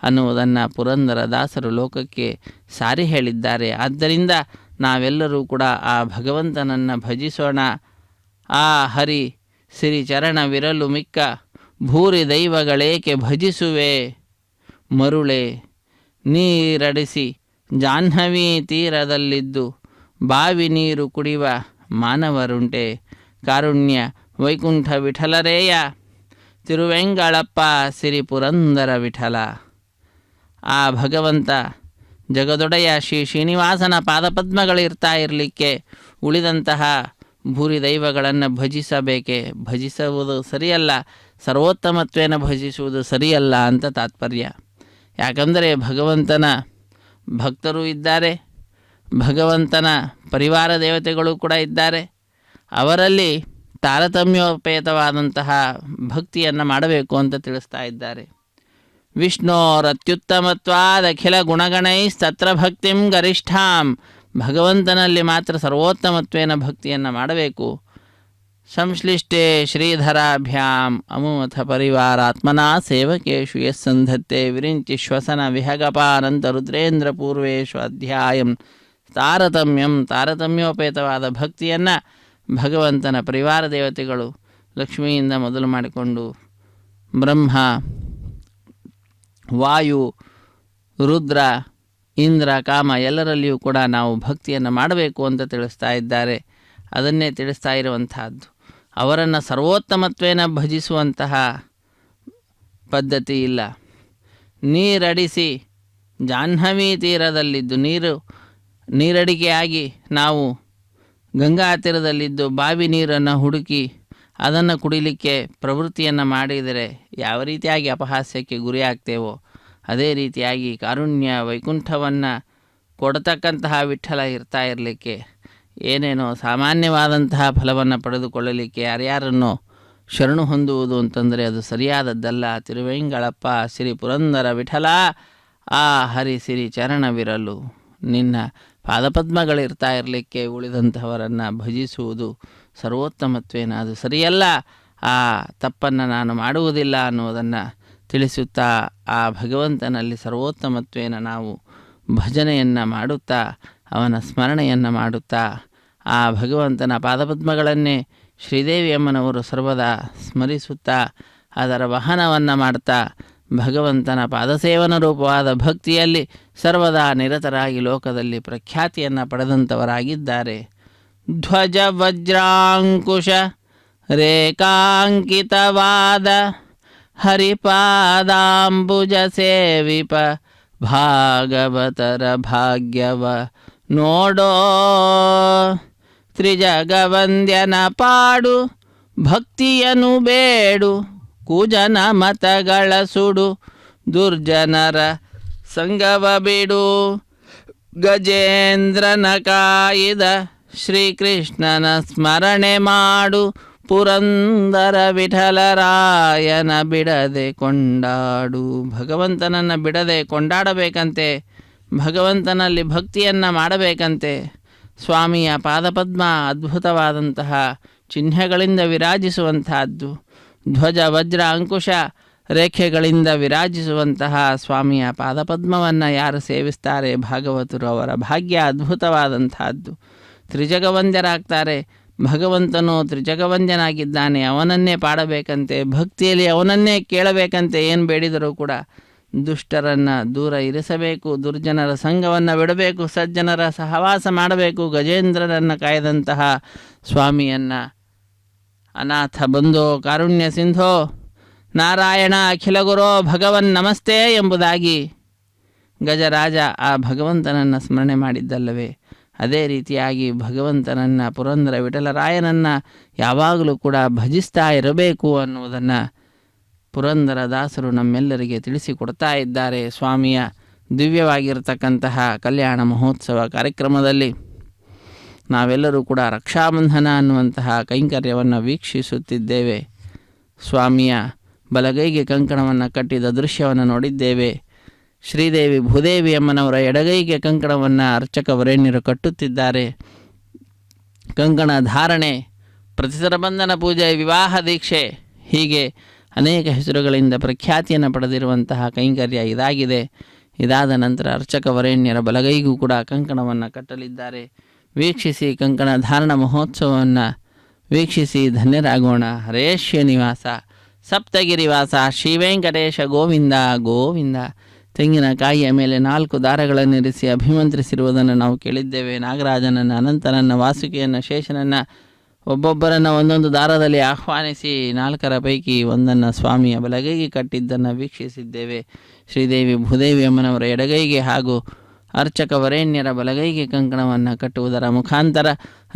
ಅನ್ನುವುದನ್ನು ಪುರಂದರ ದಾಸರು ಲೋಕಕ್ಕೆ ಸಾರಿ ಹೇಳಿದ್ದಾರೆ. ಆದ್ದರಿಂದ ನಾವೆಲ್ಲರೂ ಕೂಡ ಆ ಭಗವಂತನನ್ನು ಭಜಿಸೋಣ. ಆ ಹರಿ ಸಿರಿಚರಣವಿರಲು ಮಿಕ್ಕ ಭೂರಿ ದೈವಗಳೇಕೆ ಭಜಿಸುವೆ ಮರುಳೆ, ನೀರಡಿಸಿ ಜಾಹ್ನವಿ ತೀರದಲ್ಲಿದ್ದು ಬಾವಿ ನೀರು ಕುಡಿಯುವ ಮಾನವರುಂಟೆ, ಕಾರುಣ್ಯ ವೈಕುಂಠ ವಿಠಲರೇಯ, ತಿರುವೆಂಗಳಪ್ಪ ಸಿರಿ ಪುರಂದರ ವಿಠಲ. ಆ ಭಗವಂತ ಜಗದೊಡೆಯ ಶ್ರೀ ಶ್ರೀನಿವಾಸನ ಪಾದಪದ್ಮಗಳಿರ್ತಾ ಇರಲಿಕ್ಕೆ ಉಳಿದಂತಹ ಭೂರಿ ದೈವಗಳನ್ನು ಭಜಿಸಬೇಕೆ? ಭಜಿಸುವುದು ಸರಿಯಲ್ಲ, ಸರ್ವೋತ್ತಮತ್ವೇನ ಭಜಿಸುವುದು ಸರಿಯಲ್ಲ ಅಂತ ತಾತ್ಪರ್ಯ. ಯಾಕಂದರೆ ಭಗವಂತನ ಭಕ್ತರು ಇದ್ದಾರೆ, ಭಗವಂತನ ಪರಿವಾರ ದೇವತೆಗಳು ಕೂಡ ಇದ್ದಾರೆ. ಅವರಲ್ಲಿ ತಾರತಮ್ಯೋಪೇತವಾದಂತಹ ಭಕ್ತಿಯನ್ನು ಮಾಡಬೇಕು ಅಂತ ತಿಳಿಸ್ತಾ ಇದ್ದಾರೆ. ವಿಷ್ಣೋರತ್ಯುತ್ತಮತ್ವಾದಖಿಲ ಗುಣಗಣೈಸ್ತತ್ರ ಭಕ್ತಿಂ ಗರಿಷ್ಠಾಂ. ಭಗವಂತನಲ್ಲಿ ಮಾತ್ರ ಸರ್ವೋತ್ತಮತ್ವೇನ ಭಕ್ತಿಯನ್ನು ಮಾಡಬೇಕು. ಸಂಶ್ಲಿಷ್ಟೇ ಶ್ರೀಧರಾಭ್ಯಾಂ ಅಮುಮಥ ಪರಿವಾರಾತ್ಮನಾ ಸೇವಕೇಶು ಯಸ್ಸಂಧತ್ತೆ ವಿರಿಂಚಿ ಶ್ವಸನ ವಿಹಗಪಾನಂತ ರುದ್ರೇಂದ್ರ ಪೂರ್ವೇಶು ಅಧ್ಯಾಯಂ. ತಾರತಮ್ಯೋಪೇತವಾದ ಭಕ್ತಿಯನ್ನು ಭಗವಂತನ ಪರಿವಾರ ದೇವತೆಗಳು ಲಕ್ಷ್ಮಿಯಿಂದ ಮೊದಲು ಮಾಡಿಕೊಂಡು ಬ್ರಹ್ಮ, ವಾಯು, ರುದ್ರ, ಇಂದ್ರ, ಕಾಮ ಎಲ್ಲರಲ್ಲಿಯೂ ಕೂಡ ನಾವು ಭಕ್ತಿಯನ್ನು ಮಾಡಬೇಕು ಅಂತ ತಿಳಿಸ್ತಾ ಇದ್ದಾರೆ. ಅದನ್ನೇ ತಿಳಿಸ್ತಾ ಇರುವಂತಹದ್ದು. ಅವರನ್ನು ಸರ್ವೋತ್ತಮತ್ವೇನ ಭಜಿಸುವಂತಹ ಪದ್ಧತಿ ಇಲ್ಲ. ನೀರಡಿಸಿ ಜಾಹ್ನವಿ ತೀರದಲ್ಲಿದ್ದು ನೀರಡಿಕೆಯಾಗಿ ನಾವು ಗಂಗಾ ತೀರದಲ್ಲಿದ್ದು ಬಾವಿ ನೀರನ್ನು ಹುಡುಕಿ ಅದನ್ನು ಕುಡಿಲಿಕ್ಕೆ ಪ್ರವೃತ್ತಿಯನ್ನು ಮಾಡಿದರೆ ಯಾವ ರೀತಿಯಾಗಿ ಅಪಹಾಸ್ಯಕ್ಕೆ ಗುರಿಯಾಗ್ತೇವೋ ಅದೇ ರೀತಿಯಾಗಿ ಕಾರುಣ್ಯ ವೈಕುಂಠವನ್ನು ಕೊಡತಕ್ಕಂತಹ ವಿಠಲ ಇರ್ತಾ ಇರಲಿಕ್ಕೆ ಏನೇನೋ ಸಾಮಾನ್ಯವಾದಂತಹ ಫಲವನ್ನು ಪಡೆದುಕೊಳ್ಳಲಿಕ್ಕೆ ಯಾರ್ಯಾರನ್ನೋ ಶರಣು ಹೊಂದುವುದು ಅಂತಂದರೆ ಅದು ಸರಿಯಾದದ್ದಲ್ಲ. ತಿರುವೆಂಗಳಪ್ಪ ಶ್ರೀ ಪುರಂದರ ವಿಠಲ, ಆ ಹರಿ ಸಿರಿ ಚರಣವಿರಲು ನಿನ್ನ ಪಾದಪದ್ಮಗಳಿರ್ತಾ ಇರಲಿಕ್ಕೆ ಉಳಿದಂಥವರನ್ನು ಭಜಿಸುವುದು ಸರ್ವೋತ್ತಮತ್ವೇನ ಅದು ಸರಿಯಲ್ಲ. ಆ ತಪ್ಪನ್ನು ನಾನು ಮಾಡುವುದಿಲ್ಲ ಅನ್ನುವುದನ್ನು ತಿಳಿಸುತ್ತಾ ಆ ಭಗವಂತನಲ್ಲಿ ಸರ್ವೋತ್ತಮತ್ವೇನ ನಾವು ಭಜನೆಯನ್ನು ಮಾಡುತ್ತಾ ಅವನ ಸ್ಮರಣೆಯನ್ನು ಮಾಡುತ್ತಾ ಆ ಭಗವಂತನ ಪಾದಪದ್ಮಗಳನ್ನೇ ಶ್ರೀದೇವಿಯಮ್ಮನವರು ಸರ್ವದಾ ಸ್ಮರಿಸುತ್ತಾ ಅದರ ವಹನವನ್ನು ಮಾಡ್ತಾ ಭಗವಂತನ ಪಾದಸೇವನ ರೂಪವಾದ ಭಕ್ತಿಯಲ್ಲಿ ಸರ್ವದಾ ನಿರತರಾಗಿ ಲೋಕದಲ್ಲಿ ಪ್ರಖ್ಯಾತಿಯನ್ನು ಪಡೆದಂಥವರಾಗಿದ್ದಾರೆ. ಧ್ವಜ ವಜ್ರಾಂಕುಶ ರೇಖಾಂಕಿತವಾದ ಹರಿಪಾದಾಂಬುಜ ಸೇವಿಪ ಭಾಗವತರ ಭಾಗ್ಯವ ನೋಡೋ. ತ್ರಿಜಗವಂದ್ಯನ ಪಾಡು ಭಕ್ತಿಯನು ಬೇಡು, ಕುಜನ ಮತಗಳ ಸುಡು, ದುರ್ಜನರ ಸಂಗವ ಬಿಡು. ಗಜೇಂದ್ರನ ಕಾಯಿದ ಶ್ರೀಕೃಷ್ಣನ ಸ್ಮರಣೆ ಮಾಡು, ಪುರಂದರ ವಿಠಲರಾಯನ ಬಿಡದೆ ಕೊಂಡಾಡು. ಭಗವಂತನನ್ನು ಬಿಡದೆ ಕೊಂಡಾಡಬೇಕಂತೆ, ಭಗವಂತನಲ್ಲಿ ಭಕ್ತಿಯನ್ನು ಮಾಡಬೇಕಂತೆ. ಸ್ವಾಮಿಯ ಪಾದಪದ್ಮ ಅದ್ಭುತವಾದಂತಹ ಚಿಹ್ನೆಗಳಿಂದ ವಿರಾಜಿಸುವಂತಹದ್ದು, ಧ್ವಜ ವಜ್ರ ಅಂಕುಶ ರೇಖೆಗಳಿಂದ ವಿರಾಜಿಸುವಂತಹ ಸ್ವಾಮಿಯ ಪಾದಪದ್ಮವನ್ನು ಯಾರು ಸೇವಿಸ್ತಾರೆ ಭಾಗವತರು, ಅವರ ಭಾಗ್ಯ ಅದ್ಭುತವಾದಂತಹದ್ದು. ತ್ರಿಜಗವಂದ್ಯರಾಗ್ತಾರೆ. ಭಗವಂತನು ತ್ರಿಜಗವಂದ್ಯನಾಗಿದ್ದಾನೆ, ಅವನನ್ನೇ ಪಾಡಬೇಕಂತೆ, ಭಕ್ತಿಯಲ್ಲಿ ಅವನನ್ನೇ ಕೇಳಬೇಕಂತೆ. ಏನು ಬೇಡಿದರೂ ಕೂಡ ದುಷ್ಟರನ್ನು ದೂರ ಇರಿಸಬೇಕು, ದುರ್ಜನರ ಸಂಘವನ್ನು ಬಿಡಬೇಕು, ಸಜ್ಜನರ ಸಹವಾಸ ಮಾಡಬೇಕು. ಗಜೇಂದ್ರರನ್ನು ಕಾಯ್ದಂತಹ ಸ್ವಾಮಿಯನ್ನು ಅನಾಥ ಬಂಧೋ ಕಾರುಣ್ಯ ಸಿಂಧೋ ನಾರಾಯಣ ಅಖಿಲ ಗುರೋ ಭಗವನ್ ನಮಸ್ತೆ ಎಂಬುದಾಗಿ ಗಜರಾಜ ಆ ಭಗವಂತನನ್ನು ಸ್ಮರಣೆ ಮಾಡಿದ್ದಲ್ಲವೇ? ಅದೇ ರೀತಿಯಾಗಿ ಭಗವಂತನನ್ನು, ಪುರಂದರ ವಿಠಲರಾಯನನ್ನು ಯಾವಾಗಲೂ ಕೂಡ ಭಜಿಸ್ತಾ ಇರಬೇಕು ಅನ್ನುವುದನ್ನು ಪುರಂದರ ದಾಸರು ನಮ್ಮೆಲ್ಲರಿಗೆ ತಿಳಿಸಿಕೊಡ್ತಾ ಇದ್ದಾರೆ. ಸ್ವಾಮಿಯ ದಿವ್ಯವಾಗಿರತಕ್ಕಂತಹ ಕಲ್ಯಾಣ ಮಹೋತ್ಸವ ಕಾರ್ಯಕ್ರಮದಲ್ಲಿ ನಾವೆಲ್ಲರೂ ಕೂಡ ರಕ್ಷಾಬಂಧನ ಅನ್ನುವಂತಹ ಕೈಂಕರ್ಯವನ್ನು ವೀಕ್ಷಿಸುತ್ತಿದ್ದೇವೆ. ಸ್ವಾಮಿಯ ಬಲಗೈಗೆ ಕಂಕಣವನ್ನು ಕಟ್ಟಿದ ದೃಶ್ಯವನ್ನು ನೋಡಿದ್ದೇವೆ. ಶ್ರೀದೇವಿ ಭೂದೇವಿ ಅಮ್ಮನವರ ಎಡಗೈಗೆ ಕಂಕಣವನ್ನು ಅರ್ಚಕ ವರೇಣ್ಯರು ಕಟ್ಟುತ್ತಿದ್ದಾರೆ. ಕಂಕಣ ಧಾರಣೆ, ಪ್ರತಿಸರ ಬಂಧನ ಪೂಜೆ, ವಿವಾಹ ದೀಕ್ಷೆ, ಹೀಗೆ ಅನೇಕ ಹೆಸರುಗಳಿಂದ ಪ್ರಖ್ಯಾತಿಯನ್ನು ಪಡೆದಿರುವಂತಹ ಕೈಂಕರ್ಯ ಇದಾಗಿದೆ. ಇದಾದ ನಂತರ ಅರ್ಚಕ ವರೇಣ್ಯರ ಬಲಗೈಗೂ ಕೂಡ ಕಂಕಣವನ್ನು ಕಟ್ಟಲಿದ್ದಾರೆ. ವೀಕ್ಷಿಸಿ, ಕಂಕಣ ಧಾರಣ ಮಹೋತ್ಸವವನ್ನು ವೀಕ್ಷಿಸಿ ಧನ್ಯರಾಗೋಣ. ಹರೇ ಶ್ರೀನಿವಾಸ, ಸಪ್ತಗಿರಿವಾಸ, ಶ್ರೀವೆಂಕಟೇಶ ಗೋವಿಂದ ಗೋವಿಂದ. ತೆಂಗಿನಕಾಯಿಯ ಮೇಲೆ 4 ದಾರಗಳನ್ನಿರಿಸಿ ಅಭಿಮಂತ್ರಿಸಿರುವುದನ್ನು ನಾವು ಕೇಳಿದ್ದೇವೆ. ನಾಗರಾಜನನ್ನು, ಅನಂತನನ್ನು, ವಾಸುಕಿಯನ್ನು, ಶೇಷನನ್ನು ಒಬ್ಬೊಬ್ಬರನ್ನು ಒಂದೊಂದು ದಾರದಲ್ಲಿ ಆಹ್ವಾನಿಸಿ 4ರ ಪೈಕಿ ಒಂದನ್ನು ಸ್ವಾಮಿಯ ಬಲಗೈಗೆ ಕಟ್ಟಿದ್ದನ್ನು ವೀಕ್ಷಿಸಿದ್ದೇವೆ. ಶ್ರೀದೇವಿ ಭೂದೇವಿ ಅಮ್ಮನವರ ಎಡಗೈಗೆ ಹಾಗೂ ಅರ್ಚಕ ವರೇಣ್ಯರ ಬಲಗೈಗೆ ಕಂಕಣವನ್ನು ಕಟ್ಟುವುದರ ಮುಖಾಂತರ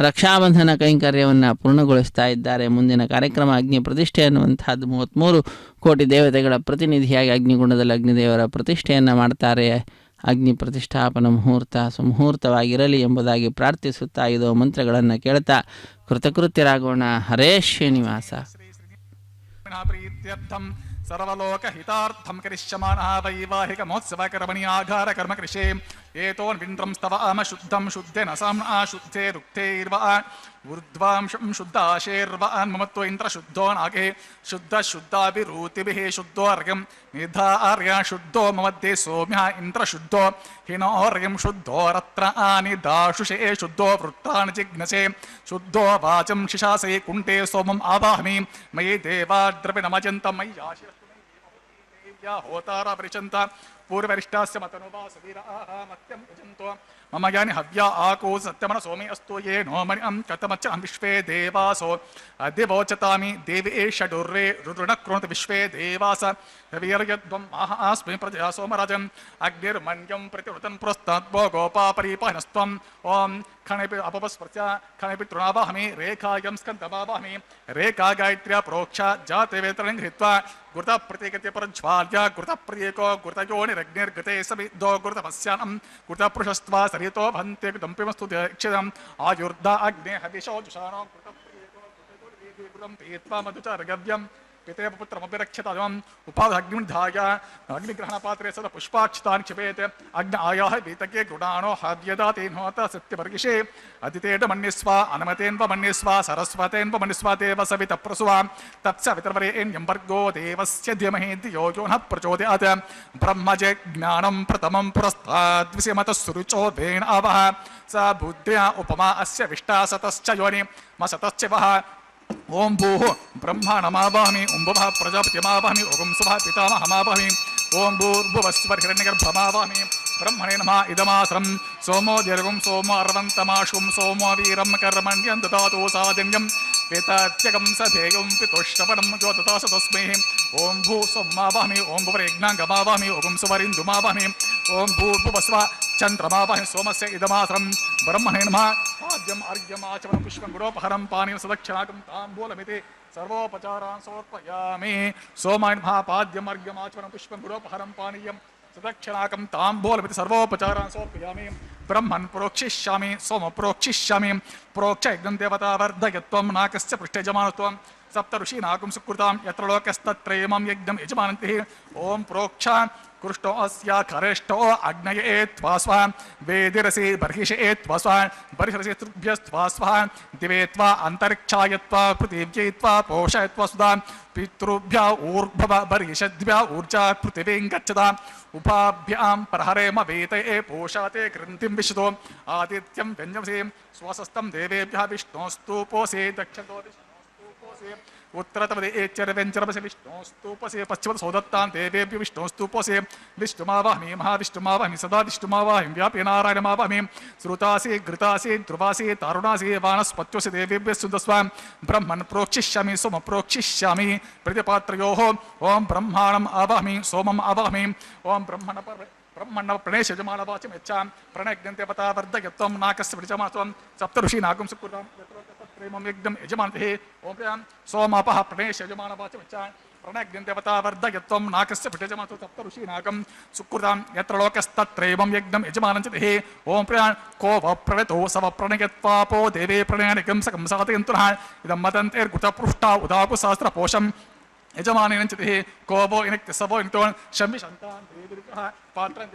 ರಕ್ಷಾಬಂಧನ ಕೈಂಕರ್ಯವನ್ನು ಪೂರ್ಣಗೊಳಿಸ್ತಾ ಇದ್ದಾರೆ. ಮುಂದಿನ ಕಾರ್ಯಕ್ರಮ ಅಗ್ನಿ ಪ್ರತಿಷ್ಠೆ ಅನ್ನುವಂಥದ್ದು. 33 ಕೋಟಿ ದೇವತೆಗಳ ಪ್ರತಿನಿಧಿಯಾಗಿ ಅಗ್ನಿಗುಂಡದಲ್ಲಿ ಅಗ್ನಿದೇವರ ಪ್ರತಿಷ್ಠೆಯನ್ನು ಮಾಡ್ತಾರೆ. ಅಗ್ನಿ ಪ್ರತಿಷ್ಠಾಪನ ಮುಹೂರ್ತ ಸುಮುಹೂರ್ತವಾಗಿರಲಿ ಎಂಬುದಾಗಿ ಪ್ರಾರ್ಥಿಸುತ್ತಾ ಇದೋ ಮಂತ್ರಗಳನ್ನು ಕೇಳ್ತಾ ಕೃತಕೃತ್ಯರಾಗೋಣ. ಹರೇ ಶ್ರೀನಿವಾಸ. ಸರ್ವಲೋಕ ಹಿತಾರ್ಥಂ ಕರಿಷ್ಯಮಾನಃ ವೈವಾಹಿಕ ಮಹೋತ್ಸವ ಕರ್ಮಣಿಯಾಘಾರ ಕರ್ಮ ಕೃಷೇ ಏತೋನ್ವಿಂದ್ರಂ ಸ್ತವಾಮ ಶುದ್ಧಂ ಶುದ್ಧೇನ ಸಾಮ್ನಾ ಶುದ್ಧೇ ರುಕ್ತೈರ್ವ ಊರ್ಧ್ವಾಂಶಂ ಶುದ್ಧಾಶೇರ್ವಾನ್ ಮಮತ್ವ ಇಂದ್ರ ಶುದ್ಧೋ ನಾಗೇ ಶುದ್ಧ ಶುದ್ಧಾಭಿರೂತಿಭಿಃ ಶುದ್ಧೋರ್ಯಂ ನಿಧಾರ್ಯ ಶುದ್ಧೋ ಮಮದ್ದೇ ಸೋಮ್ಯ ಇಂದ್ರ ಶುದ್ಧೋ ಹಿನೋರ್ಯಂ ಶುದ್ಧೋರತ್ರ ಆನಿ ದಾಶುಷೇ ಶುದ್ಧೋ ವೃತ್ತಾನಿ ಜಿಜ್ಞಸೆ ಶುದ್ಧೋ ವಾಚಂ ಶಿಶಾಸೆ ಕುಂಟೆ ಸೋಮಂ ಆವಾಹಮಿ ಮಯಿ ದೇವಾ ದ್ರವಿಣಮಜಂತ ಮಯ್ಯಾಶಿ ಹೋತಾರ ಪರಿಚಂತ ಪೂರ್ವರಿಷ್ಟಾಸ್ಯ ಮತನುವಾ ಸವೀರಾಃ ಮತ್ಯಂ ಯಜಂತೋ ಮಮ ಯಾನಿ ಹವ್ಯ ಆಕೋ ಸತ್ಯಮನ ಸೋಮಿ ಅಸ್ತು ಯೇ ನೋ ಮಣಿ ಕತಮಚ್ಚ ವಿಶ್ವೇ ದೇವಾಸೋ ಅದ್ಯ ವೋಚತಾಮಿ ದೇವಿ ಷಡುರ್ವೇ ಋಣಕ್ರೋತ ವಿಶ್ವೇ ದೇವಾಸ ರವಿಯರ್ಯದ್ವಂ ಮಹಾಸ್ಮಿ ಪ್ರಜಾ ಸೋಮರಾಜಂ ಅಗ್ನಿರ್ಮನ್ಯಂ ಪ್ರತಿವೃತನ್ ಪುರಸ್ತಾದ್ವೋ ಗೋಪಾ ಪರಿಪಾಹನಸ್ತ್ವಂ ಓಂ ಖಣೇಪಿ ಅಪಪಸ್ಪರ್ಶ ಖಣೇಪಿ ತೃಣಾವಾಹಮಿ ರೇಖಾಯಂ ಸ್ಕಂದಮಾವಾಹಮಿ ರೇಖಾ ಗಾಯತ್ರ್ಯ ಪ್ರೋಕ್ಷ ಜಾತೆ ವೇತರಂ ಹೃತ್ವಾ ಗುರುತ ಪ್ರತೀಕತೆ ಪರಜ್ವಾಲ್ಯ ಗುರುತ ಪ್ರಿಯೇಕೋ ಗುರುತಯೋನಿರಗ್ನಿರ್ಗತೆ ಸವಿದ್ದೋ ಗುರುತಪಸ್ಯಾನಂ ಗುರುತ ಪುರುಷಸ್ತ್ವಾ ಸರಿತೋ ಭಂತೆ ದಂಪಿಮಸ್ತು ದೀಕ್ಷಿತಂ ಆಯುರ್ಧ ಅಗ್ನೇ ಹವಿಷೋ ಜುಷಾನೋ ಗುರುತ ಪ್ರಿಯೇಕೋ ಗುರುತಂ ಪೀತ್ವಾ ಮಧುಚರ್ಗವ್ಯಂ पिते पुत्रमभिरक्षताम् उपाग्निधाय अग्निग्रहणपात्रे सदा पुष्पाक्षतानि क्षिपेत् अग्न आयाः वीतके गुणानो हाव्यदातेनोत सत्यवर्गिषे अदितेन मन्यस्व अनमतेन्व मन्यस्व सरस्वतेन्व मन्यस्व देव सवितप्रसुव तत्सवितर्वरेण्यम्बर्गो देवस्य धीमहि धियो यो नः प्रचोदयात् ब्रह्मजे ज्ञानं प्रथमं पुरस्ताद्विषयमतः सुरुचोदेन आवः स बुद्ध्या उपमा अस्य विष्टा सतश्च योनि मसतश्च वः ओं भूः ब्रह्माणमावाहमि ओं भुवः प्रजापतिमावाहमि ओं सुभः पितामहमावाहमि ओं भूर्भुवस्वर हिरण्यगर्भमावाहमि ब्रह्मणे नमः इदमासरं सोमो दीर्घं सोमो अर्वन्तमाशुं सोमो वीरं कर्मण्यं ददातु सादिन्यं वेतात्यकं सधेयं पितोष्टपनं ज्योततास तस्मै ॐ भू सोमावाहमि ॐ भुवरेज्ञाङ्गमावाहमि ॐ सुवरिन्दुमावाहमि ॐ भूर्भुवस्व चन्द्रमावाहमि सोमस्य इदमासरं ब्रह्मणे नमः पाद्यम् अर्घ्यमाचमनं पुष्पं गुडोपहरं पानीयं सदक्षिणाकं ताम्बूलमिति सर्वोपचारान् समर्पयामि सोमाय नमः पाद्यम् अर्घ्यमाचमनं पुष्पं गुडोपहरं पानीयं सदक्षिणाकं ताम्बूलमिति सर्वोपचारान् समर्पयामि ब्रह्मन् प्रोक्षिष्यामि सोम प्रोक्षिष्यामि प्रोक्ष यज्ञं देवता वर्धयत्वं नाकस्य पृष्ठे जमानत्वं सप्त ऋषीनाकं सुकृतां यत्र लोकस्तत्रैमं यज्ञं यजमानन्तिः ॐ प्रोक्ष कृष्णो अस्या खरेष्ठो अग्नये त्वा स्वाहा वेदिरसि बर्हिषे त्वा स्वाहा बर्हिरसि तृभ्यस्त्वा स्वाहा दिवे त्वा अन्तरिक्षाय त्वा पृथिव्यै त्वा पोषय त्वा सुधा पितृभ्य ऊर्ध्व बर्हिषद्भ्य ऊर्जा पृथिवीं गच्छता उपाभ्यां प्रहरेम वेतये पोषाते कृन्तिं विशतो आदित्यं व्यञ्जमसि स्वसस्तं देवेभ्यः विष्णोस्तूपोऽसि दक्षतो विष्णोस्तूपोऽसि उत्तरतवदे एच्चरव्यञ्चरमसि विष्णोस्तूपसे पश्चिमत सौदत्तां देवेभ्यो विष्णोस्तूपसे विष्णुमावाहमि महाविष्णुमावाहमि सदा विष्णुमावाहमि व्यापे नारायणमावाहमि श्रुतासि घृतासि ध्रुवासि तारुणासि वानस्पत्योऽसि देवेभ्यः सुदस्वां ब्रह्मन् प्रोक्षिष्यामि सोम प्रोक्षिष्यामि प्रतिपात्रयोः ॐ ब्रह्माणम् आवाहमि सोमम् आवाहमि ॐ ब्रह्मण्ण प्रणेश यजमानवाचम् यच्छां प्रणयज्ञन्देवता वर्धयत्वं नाकस्य प्रजमात्वं सप्त ऋषीनाकं सुकृतां प्रेमं यज्ञं यजमानतिः ॐ सोमापः प्रणेश यजमानवाचम् यच्छां प्रणयज्ञन्देवता वर्धयत्वं नाकस्य प्रजमात्वं सप्त ऋषीनाकं सुकृतां यत्र लोकस्तत्रैवं यज्ञं यजमानञ्चतिः ॐ प्रियान् को वप्रणतो सव प्रणयत्वापो देवे प्रणयानिकं सकं साधयन्तुनः इदं मदन्तेर्गुतपृष्ठा उदाकुसहस्रपोषम् यजमानेनञ्चतिः कोवो इनक्ति सवो इनितो शम्भिशन्तान् देवीर्विषः पात्रान्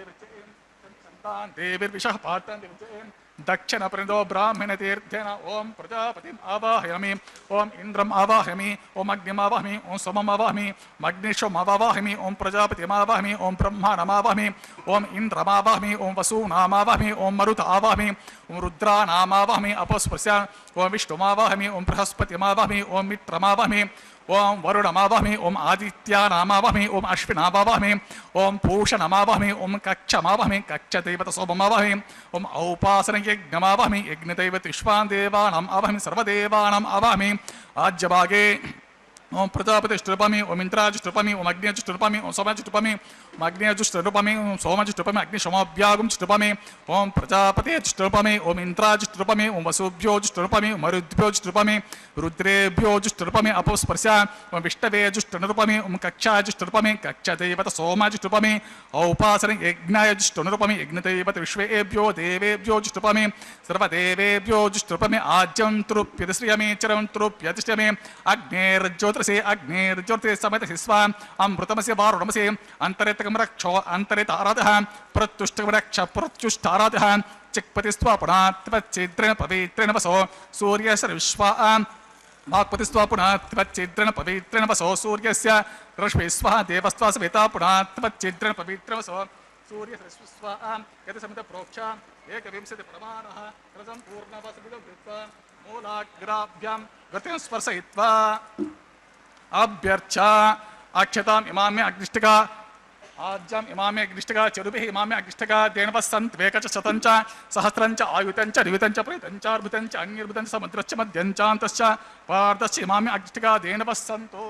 देवीर्विषः पात्रान् देवीर्विषः दक्षिणप्रणितो ब्राह्मणतीर्थेन ॐ प्रजापतिम् आवाहयामि ॐ इन्द्रम् आवाहयामि ॐ अग्निमावाहमि ॐ सोमम् आवाहमि अग्निशोम आवाहमि ॐ प्रजापतिमावाहमि ॐ ब्रह्माणमावाहमि ॐ इन्द्रमावाहमि ॐ वसूनामावाहमि ॐ मरुत आवाहमि ॐ रुद्रानामावाहमि अपस्पृश्य ॐ विष्णुमावाहमि ॐ बृहस्पतिमावाहमि ॐ मित्रमावाहमि ओं वरुणमावाहमि ओं आदित्यानामावाहमि ओं अश्विनामावाहमि ओं पूषणमावाहमि ओं कक्षमावाहमि कक्षदैवतसोममावाहमि ओं औपासनयज्ञमावाहमि यज्ञदैवतिष्वान् देवानाम् आवाहमि सर्वदेवानाम् आवाहमि आज्यभागे ओं प्रजापतिष्टरूपामि ओं इन्द्राजुष्टरूपामि ओं अग्निजुष्टरूपामि ओं सोमजुष्टरूपामि ओं अग्निजुष्टरूपामि ओं सोमजुष्टरूपामि अग्निशोमाभ्यागुंजुष्टरूपामि ओं प्रजापतिजुष्टरूपामि ओं इन्द्राजुष्टरूपामि ओं वसुभ्योजुष्टरूपामि ओं मरुद्भ्योजुष्टरूपामि रुद्रेभ्योजुष्टरूपामि अपस्पर्श्य ओं विष्णवेजुष्टरूपामि ओं कक्षाजुष्टरूपामि कक्षदैवतसोमजुष्टरूपामि औपासने यज्ञायजुष्टरूपामि यज्ञदैवत विश्वेभ्यो देवेभ्योजुष्टरूपामि सर्वदेवेभ्योजुष्टरूपामि आज्यं तृप्यतिश्रियामि चरं तृप्यतिष्ठयामि अग्नेर्ज्योतिषे अग्नेर्ज्योतिषे समेतसि स्वाम् अमृतमसि वारुणमसि अन्तरेतकं रक्षो अन्तरेत आराधः प्रत्युष्टकं रक्ष प्रत्युष्टाराधः चिक्पतिस्त्वा पुनः त्वच्चिद्रेण पवित्रेण वसो सूर्यस्य विश्वाम् वाक्पतिस्त्वा पुनः त्वच्चिद्रेण पवित्रेण वसो सूर्यस्य रश्मिस्वः देवस्त्वा सविता पुनः त्वच्चिद्रेण पवित्रेण वसो सूर्यस्य रश्मिस्वाम् यतसमित प्रोक्षा एकविंशति प्रमाणः रसं पूर्णवसमिदं कृत्वा मूलाग्राभ्यां गतिं स्पर्शयित्वा अभ्यर्चा अक्षताम् इमामे अग्निष्टिका आज्याम् इमामे अग्निष्टिका चरुभिः इमामे अग्निष्टिका देनवः सन्त वेकच शतञ्च सहस्रञ्च आयुतञ्च निवितञ्च परितञ्च अर्भुतञ्च अन्यर्भुतञ्च समुद्रश्च मध्यञ्चान्तश्च पार्धश्च इमामे अग्निष्टिका देनवः सन्तो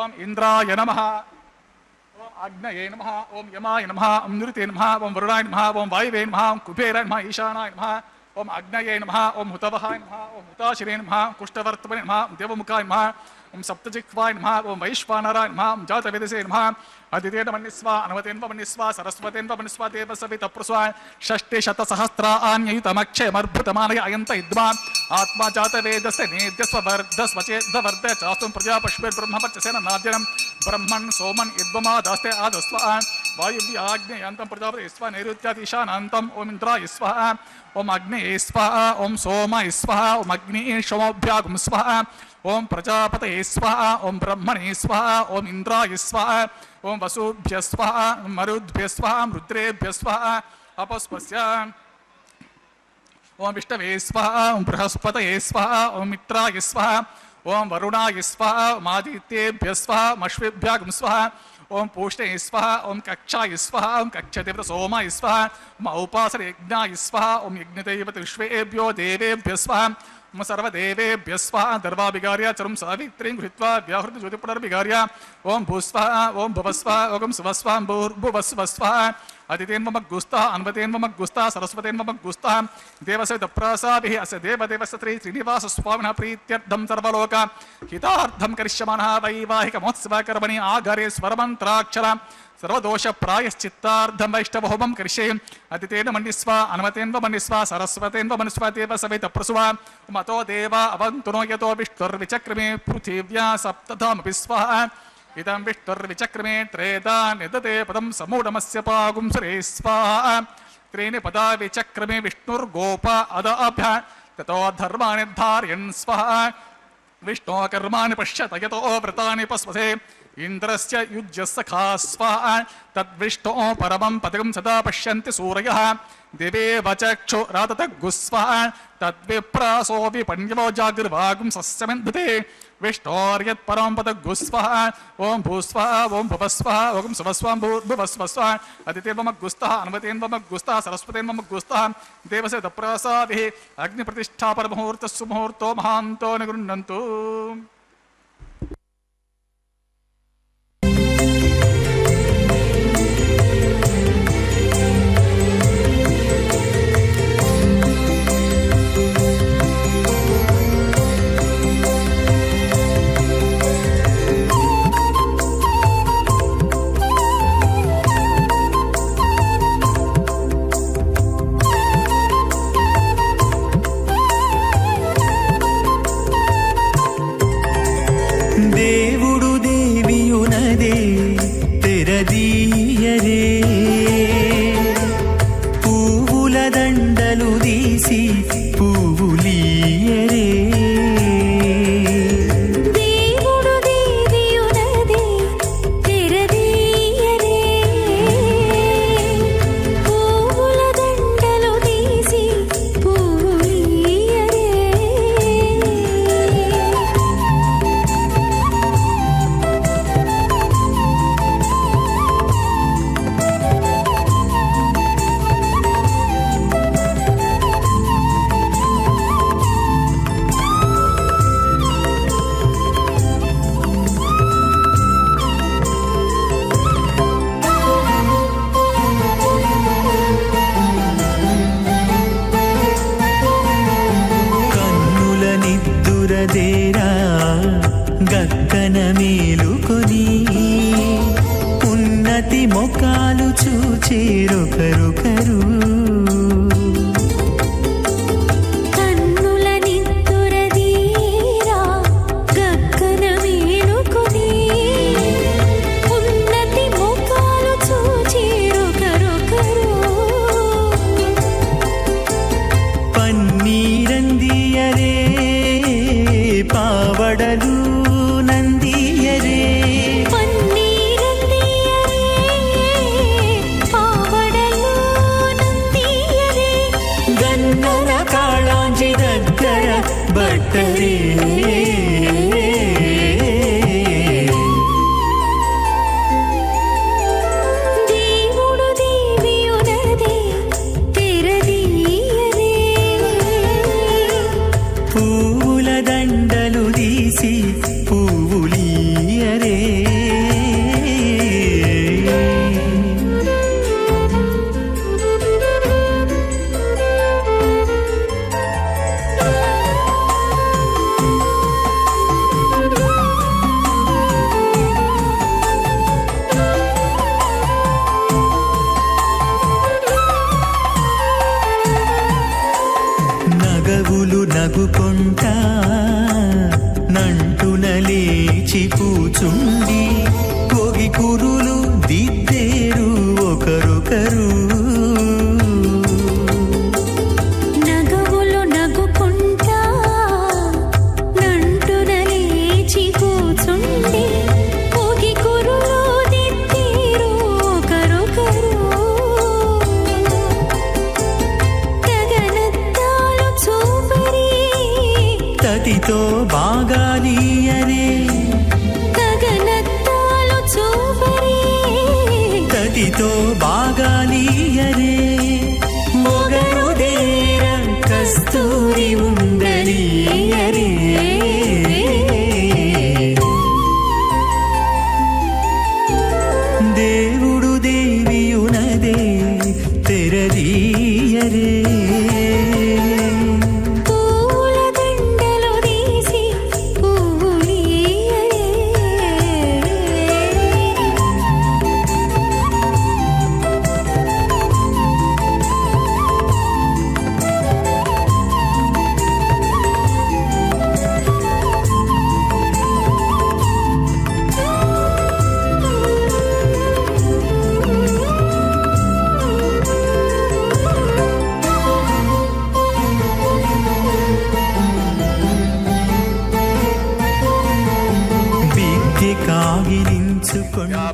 ॐ इन्द्राय नमः ॐ अग्नये नमः ॐ यमाय नमः ॐ निरुते नमः ॐ वरुणाय नमः ॐ वायुवे नमः ॐ कुबेराय नमः ईशानाय नमः ओम अग्नये नमः ओम हुतवहाय नमः ओम हुताशिरे नमः कुष्ठवर्तमने नमः देवमुखाय नमः ओम सप्तजिह्वाय नमः ओम वैश्वानराय नमः ओम जातवेदसे नमः अदितेन मन्यस्वा अनवतेन मन्यस्वा सरस्वतेन मन्यस्वा देवसवितप्रस्वा षष्टिशतसहस्राण्ययुतमक्षयमर्भुतमानय अयन्त इद्मा आत्मा जातवेदस्य नेद्यस्व वर्धस्वचेद्धवर्ध चास्तुं प्रजापश्वेर्ब्रह्मपत्यसेन नाद्यनं ब्रह्मन् सोमन् इद्वमादास्ते आदस्व वायुव्याग्नेयान्तं प्रजापति स्वा नैऋत्यादिशानान्तम् ओम इन्द्राय स्वाहा ओम अग्ने स्वाहा ओम सोम स्वाहा ओम अग्नि सोमभ्यागुं स्वाहा ओम प्रजापतये स्वाहा ओम ब्रह्मणे स्वाहा ओम इंद्राय स्वाहा ओम वसुभ्य स्वाहा मरुद्भ्य स्वाहा रुद्रेभ्य स्वाहा अपस्पस्य ओम विष्णवे स्वाहा ओम बृहस्पतये स्वाहा ओम मित्राय स्वाहा ओम वरुणाय स्वाहा ओम आदित्येभ्य स्वाहा ओम अश्वेभ्यागुं स्वाहा ओम पूष्णे स्वाहा ओम कक्षाय स्वाहा ओम कक्षदेवत सोमाय स्वाहा ओम औपासने यज्ञाय स्वाहा ओम यज्ञदैवत विश्वेभ्यो देवेभ्यो स्वाहा सर्वदेवेभ्यः स्वाहा दर्वाभिगार्य चरुं सावित्रीं गृहीत्वा व्याहृत ज्योतिपुनर्भिगार्य ओं भूस्वाहा ओं भुवस्वाहा ओं सुवस्वाहा भूर्भुवस्वस्वाहा अदितेन्वमग्गुस्तः अन्वतेन्वमग्गुस्तः सरस्वतेन्वमग्गुस्तः देवसवितप्रासाभिः अस्य देवदेवस्य श्रीनिवासस्वामिनः प्रीत्यर्थं सर्वलोक हितार्थं करिष्यमाणः वैवाहिकमहोत्सवकर्मणि आघरे स्वरमन्त्राक्षर सर्वदोष प्रायश्चित्तार्धं वैष्णवहोमं करिष्ये अदितेन मन्यस्व अनुमतेन्व मन्यस्व सरस्वतेन्व मन्यस्व देव सवित प्रसुवा मतो देवा अवन्तुनो यतो विष्णुर्विचक्रमे पृथिव्या सप्तधामपि स्वाहा इदं विष्णुर्विचक्रमे त्रेधा निदते पदं समूढमस्य पागुंसरे स्वाहा त्रीणि पदा विचक्रमे विष्णुर्गोप अदाभ्य ततो धर्माणि धारयन् स्वाहा विष्णो कर्माणि पश्यत यतो व्रतानि पस्वसे इंद्रस्य युज्यस्य खा स्वाहा तद्विष्णो परमं पदकं सदा पश्यन्ति सूरयः दिवे वचक्षु राततगुस्वाहा तद्विप्रासो विपण्यवो जागृवागुं सस्यमेन्धते विष्णोर्यत् परं पदगुस्वाहा ओं भूस्वाहा ओं भुवस्वाहा ओं सुवस्वाहा भूर्भुवस्वस्वाहा अदितेन्वमग्गुस्तः अनुमतेन्वमग्गुस्तः सरस्वतेन्वमग्गुस्तः देवस्य तप्रसाभिः अग्निप्रतिष्ठापरमुहूर्तः सुमुहूर्तो महान्तो निगृह्णन्तु। నగుకుంటా నంటున లేచి కూచుండి కోగి కురులు దిద్దేరు ఒకరొకరు నగవులు నగుకుంటా నంటున లేచి కూచుండి కోగి కురులు దిద్దేరు ఒకరొకరు గగనత్తాలు చూపరి తతితో బాగాలియరే గగనత్తాలు చూపరి తతితో బాగాలియరే మొగరుదేర కస్తూరి ఉండలి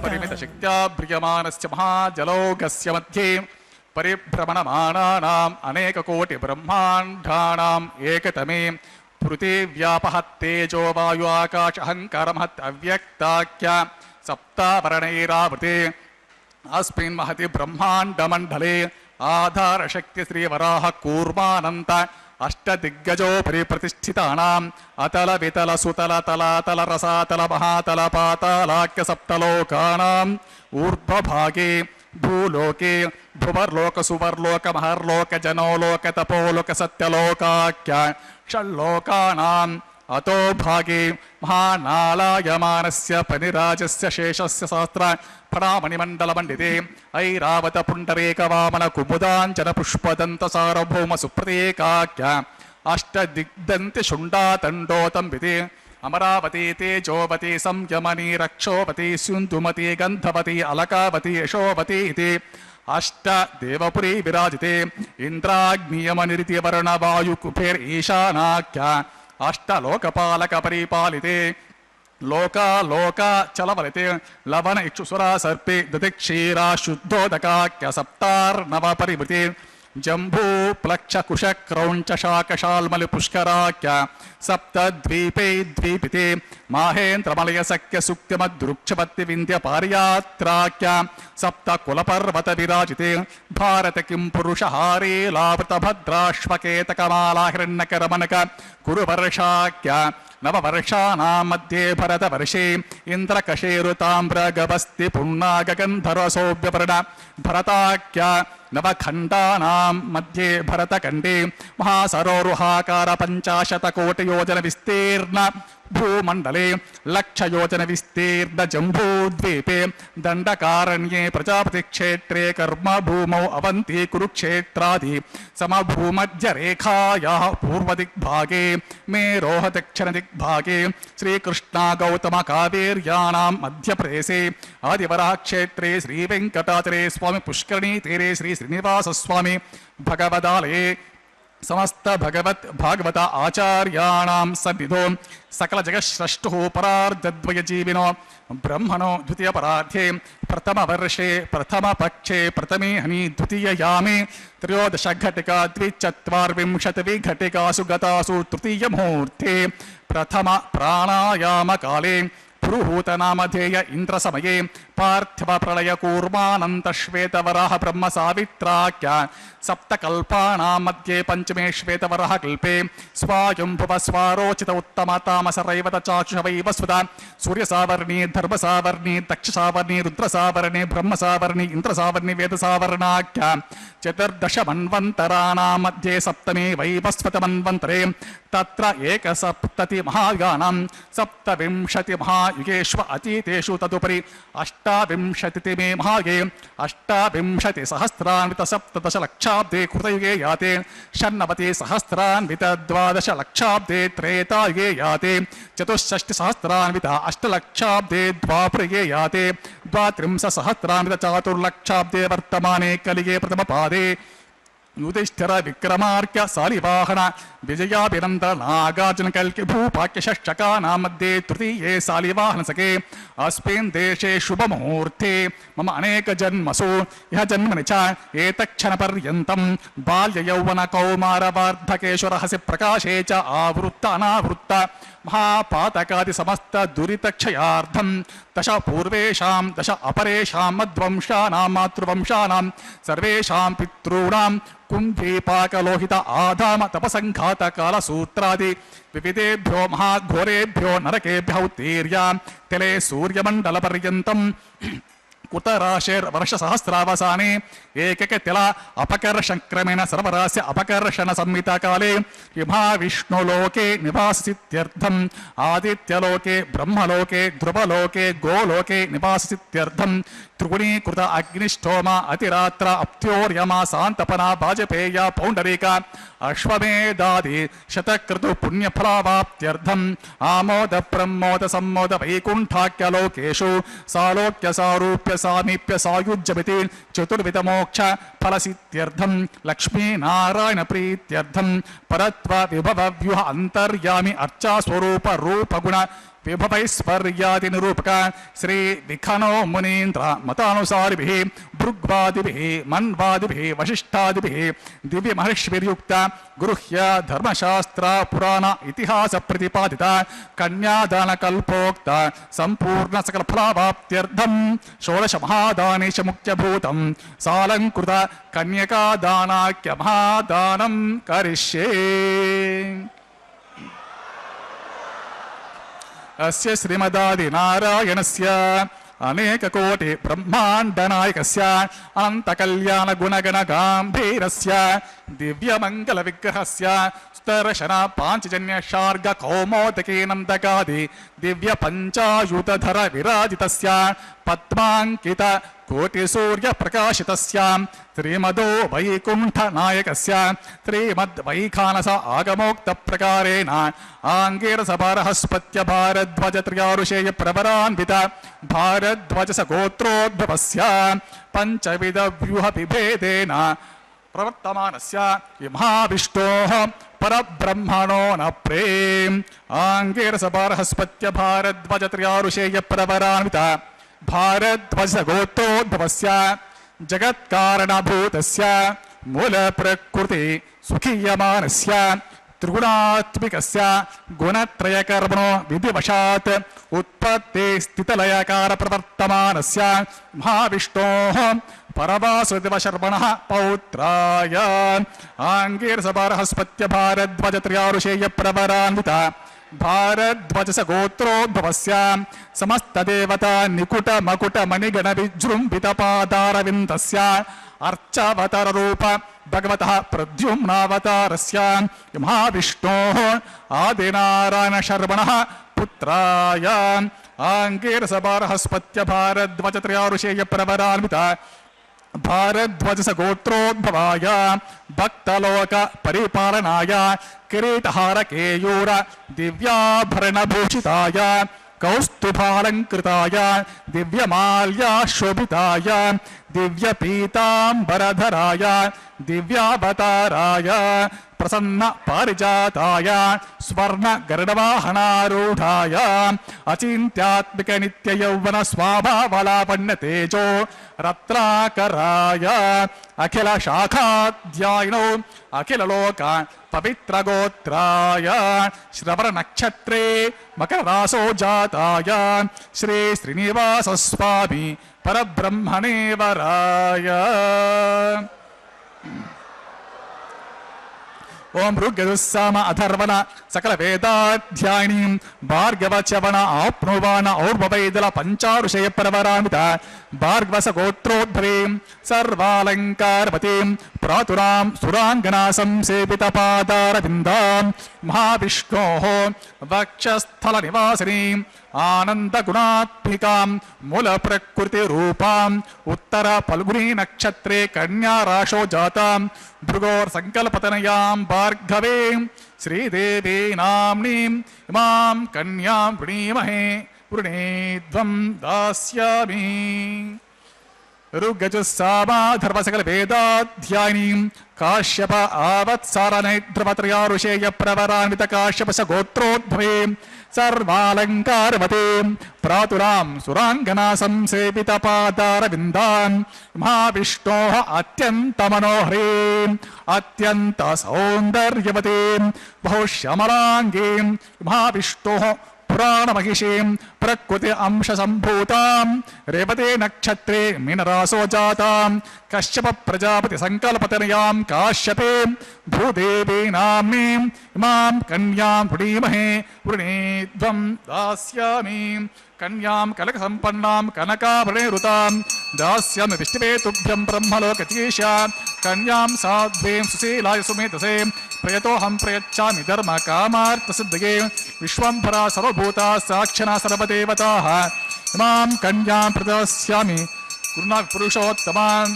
परिमितशक्त्या भ्रियमानस्य महाजलौकस्य मध्ये परिभ्रमणमानानाम् अनेककोटिब्रह्माण्डानाम् एकतमे पृथिव्यापहत्तेजो वायु आकाश अहङ्कारमहत् अव्यक्ताख्या सप्तावरणैरावृते अस्मिन् महति ब्रह्माण्डमण्डले आधारशक्ति श्रीवराह कूर्मानन्त अष्टदिग्गजोपरि प्रतिष्ठितानाम् अतल वितल सुतल तलातल रसातल महातल पातालाख्य सप्तलोकानाम् ऊर्ध्वभागे भूलोके भुवर्लोक सुवर्लोक महर्लोक जनोलोक तपोलोक सत्यलोकाख्य षल्लोकानाम् अतो भागे महानालायमानस्य पनिराजस्य शेषस्य सहस्र फणामणिमण्डलमण्डिते ऐरावत पुण्डरीकवामन कुमुदाञ्चन पुष्पदन्त सार्वभौम सुप्रतीकाख्य अष्टदिग्दन्ति शुण्डातण्डोतम्बिते अमरावती तेजोवती संयमनी रक्षोवती सिन्धुमती गन्धवती अलकावती यशोवती इति अष्ट देवपुरी विराजिते इन्द्राग्नियमनिरिति वर्णवायुकुफेर ईशानाख्य अष्टलोकपालक परिपालिते लोका लोका चलवलिते लवन इक्षुसुरा सर्पे दधिक्षीरा शुद्धोदकाख्य सप्तार्नव परिवृते जम्बू प्लक्ष कुश क्रौञ्च शाकशाल्मलि पुष्कराख्य सप्तद्वीपे द्वीपिते माहेन्द्रमलय सख्य सुक्तिमद्रुक्षपत्ति विन्ध्य पारियात्राख्य सप्त कुलपर्वत विराजिते भारत किं पुरुषहारे लावृत भद्राश्वकेतकमाला हिरण्यकरमनक कुरुवर्षाख्य नववर्षाणां मध्ये भरतवर्षे इन्द्रकशेरुताम्रगवस्ति पुण्णागगन्धरसोऽव्यवर्ण भरताख्य नवखण्डानां मध्ये भरतखण्डे महासरोरुहाकार 50 कोटियोजन विस्तीर्ण भूमण्डले लक्षयोजन विस्तीर्ण जम्बूद्वीपे दण्डकारण्ये प्रजापतिक्षेत्रे कर्मभूमौ अवन्ति कुरुक्षेत्रादि समभूमध्यरेखायाः पूर्वदिग्भागे मेरोः दक्षिणदिग्भागे श्रीकृष्णा गौतम कावेर्याणां मध्यप्रदेशे आदिवराहक्षेत्रे श्रीवेङ्कटाचले स्वामी पुष्करणी तीरे श्री श्रीनिवासस्वामी भगवदालये समस्त भगवत भागवत आचार्याणां सन्निधौ सकल जगत्स्रष्टुः परार्धद्वय जीविनो ब्रह्मणो द्वितीय परार्धे प्रथम वर्षे प्रथम पक्षे प्रथमे हनि द्वितीय यामे 13 घटिका 24 घटिकासु गतासु तृतीय मुहूर्ते प्रथम प्राणायाम काले पुरुहूत नामधेय इंद्र समये पार्थिव प्रलय कूर्मानंत श्वेतवराह ब्रह्म सावित्राख्य सप्तकल्पानां मध्ये पंचमे श्वेतवराह कल्पे स्वायंभुव स्वारोचित उत्तम तामस रैवत चाक्षुष वैवस्वत सूर्य सावर्णी धर्म सावर्णी दक्ष सावर्णी रुद्र सावर्णी ब्रह्म सावर्णी इंद्र सावर्णी वेद सावर्णाख्य चतुर्दश मन्वन्तराणां मध्ये सप्तमे वैवस्वत मन्वन्तरे तत्र एकसप्तति महायानां 27 महायुगेषु अतीतेषु तदुपरि 28 महाये 28 सहस्रान्वित 17 लक्षाब्दे कृतयुगे याते 96 सहस्रान्वित 12 लक्षाब्दे त्रेतायुगे याते 64 सहस्रान्वित 8 लक्षाब्दे द्वापरयुगे याते 32 सहस्रान्वित 4 लक्षाब्दे वर्तमाने कलिगे प्रथमपादे युधिष्ठिर विक्रमार्क्य सालिवाहन विजयाभिनंदन नागार्जुन कल्कि भूपाक्य षष्ठकानां मध्ये तृतीये सालिवाहन सखे अस्मिन् देशे शुभ मुहूर्ते मम अनेक जन्मसु यह जन्मनि च एतक्षणपर्यन्तं बाल्य यौवन कौमार वार्धकेषु रहस्य प्रकाशे च आवृत्त अनावृत्त महापातकादि समस्त दुरितक्षयार्थं दश पूर्वेषां दश अपरेषां मद्वंशानां मातृवंशानां सर्वेषां पितॄणां कुम्भीपाकलोहित आधाम तपसंघात कालसूत्रादि विविधेभ्यो महाघोरेभ्यो नरकेभ्यो उत्तीर्य तिले सूर्यमण्डलपर्यन्तं कुतराशेर्वर्ष सहस्रावसाने एककतिल अपकर्षक्रमेण सर्वरास्य अपकर्षण संहिता काले विष्णुलोके निवासित्यर्थम् आदित्यलोके ब्रह्मलोके ध्रुवलोके गोलोके निवासित्यर्थं त्रिगुणीकृत अग्निष्ठोम अतिरात्र अप्त्योर्यमा सान्तपना वाजपेय पौण्डरीक अश्वमेधादि शतक्रतु पुण्यफलावाप्त्यर्थम् आमोद प्रमोद सम्मोद वैकुण्ठाख्यलोकेषु सालोक्य सारूप्य सामीप्य सायुज्यमिति चतुर्विध मोक्ष फलसित्यर्थं लक्ष्मी नारायण प्रीत्यर्थं परत्व विभव व्यूह अंतर्यामि अर्चा स्वरूप रूप गुण విభవైశ్వర్యాది నిరూపక శ్రీ విఖనో మునీంద్ర మతానుసారిభిః భృగ్వాదిభిః మన్వాదిభిః వశిష్ఠాదిభిః దివ్య మహర్షిభిర్యుక్త గృహ్య ధర్మశాస్త్ర పురాణ ఇతిహాస ప్రతిపాదిత కన్యాదాన కల్పోక్త సంపూర్ణ సకల ఫలావాప్త్యర్థం షోడశ మహాదానేశ ముఖ్యభూతం సాలంకృత కన్యకాదానాఖ్య మహాదానం కరిష్యే. అస్య శ్రీమదాది నారాయణస్య అనేక కోటి బ్రహ్మాండ నాయకస్య అనంత కళ్యాణ గుణగణ గాంభీరస్య దివ్య మంగళ విగ్రహస్య స్తరశన పాంచజన్య శార్గ కౌమోదకీ నందకాది దివ్య పంచాయుధర విరాజితస్య పద్మాంకిత కోటి సూర్య ప్రకాశితస్య శ్రీమదో వైకుంఠ నాయకస్య శ్రీమద్ వైఖానస ఆగమోక్త ప్రకారేణ ఆంగీరస బృహస్పత్య భారద్వాజ త్రయారుషేయ ప్రవరాన్విత భారద్వాజ సగోత్రోద్భవస్య పంచవిధ వ్యూహ విభేదేన ప్రవర్తమానస్య మహావిష్ణోః పరబ్రహ్మణో న ప్రేమ్ ఆంగీరస బృహస్పత్య భారద్వాజ త్రయారుషేయ ప్రవరాన్విత భారద్వాజ గోత్రోద్భవస్య జగత్కారణభూతస్య మూల ప్రకృతి సుఖీయమానస్య త్రిగుణాత్మికస్య గుణత్రయకర్మణో విధివశాత్ ఉత్పత్తి స్థితలయకార ప్రవర్తమానస్య మహావిష్ణోః పరవాసుదేవశర్మణః పౌత్రాయ ఆంగీరస బృహస్పత్య భారద్వాజ త్రయారుషేయ ప్రవరాన్విత భారద్వాజ గోత్రోద్భవస్య సమస్త దేవతా నికుట మకుట మణిగణ విజృంభిత పాదారవిందస్య అర్చావతార రూప భగవతః ప్రద్యుమ్నావతారస్య మహావిష్ణోః ఆదినారాయణ శర్మణః పుత్రాయ ఆంగీరస బృహస్పత్య భారద్వాజ త్రయారుషేయ ప్రవరాన్విత భారద్వాజ గోత్రోద్భవాయ భక్తలోక పరిపాలనాయ కిరీటహార కేయూర దివ్యాభరణభూషితాయ కౌస్తుభాలంకృతాయ దివ్యమాల్యాశోభితాయ దివ్యపీతాంబరధరాయ దివ్యావతారాయ ప్రసన్న పారిజాతాయ స్వర్ణ గరుడవాహనారూఢాయ అచింత్యాత్మిక నిత్య యౌవన స్వాభావలావణ్య తేజో రత్నాకరాయ అఖిల శాఖాధ్యాయినో అఖిల లోక పవిత్ర గోత్రాయ శ్రవణ నక్షత్రే మకర రాసో జాతాయ శ్రీ శ్రీనివాస స్వామి పరబ్రహ్మణే వరాయ. ఓం ఋగ్యజుస్సామ అథర్వణ సకల వేదాధ్యాయినీం భార్గవచవన ఆప్నువాన ఔర్వవైదల పంచారుషయ ప్రవరాన్విత భార్గవస గోత్రోద్భవీం సర్వాలంకారవతీం ప్రాతురాం సురాంగనా సంసేవిత పాదారవిందాం మహావిష్ణోః వక్షస్థల నివాసినీం ఆనంద గుణాత్మికాం మూల ప్రకృతి రూపాం ఉత్తర ఫల్గుణీ నక్షత్రే కన్యా రాశో జాతాం భృగోర్ సంకల్పతనయాం భార్గవేం శ్రీదేవీ నామ్నీం ఇమాం కన్యాం వృణీమహే వృణీధ్వం దాస్యామి. ఋగ్గజుస్సామాధర్వ సకల వేదాధ్యాయినీం కాశ్యప ఆవత్సారనైధ్రువత్రయారుషేయ ప్రవరాన్విత కాశ్యపస గోత్రోద్భవేం సర్వాలంకారవతీం ప్రాతురాం సురాంగనా సంసేవిత పాదారవిందాన్ మహావిష్ణోః అత్యంత మనోహరీం అత్యంత సౌందర్యవతీం బహుశ్యామలాంగీం మహావిష్ణోః పురాణమహిషీం ప్రకృతి అంశ సంభూతాం రేవతే నక్షత్రే మీనరాసో జాతాం కశ్యప ప్రజాపతి సంకల్పతనయాం కాశ్యపేం భూదేవీ నామ్నీం ఇమాం కన్యాం వృణీమహే వృణీధ్వం దాస్యామి. కన్యాం కనక సంపన్నాం కనకాభరణైరుతాం దాస్యామి విష్ణవే తుభ్యం బ్రహ్మలోకచీష కన్యాం సాధ్వీం సుశీలాయ సుమేధసే ప్రయతోహం ప్రయచ్చామి ధర్మ కామార్థ సిద్ధయే విశ్వంభరా సర్వభూతా సాక్షిణా సర్వదేవతాః ఇమాం కన్యాం ప్రదాస్యామి గురునా పురుషోత్తమాన్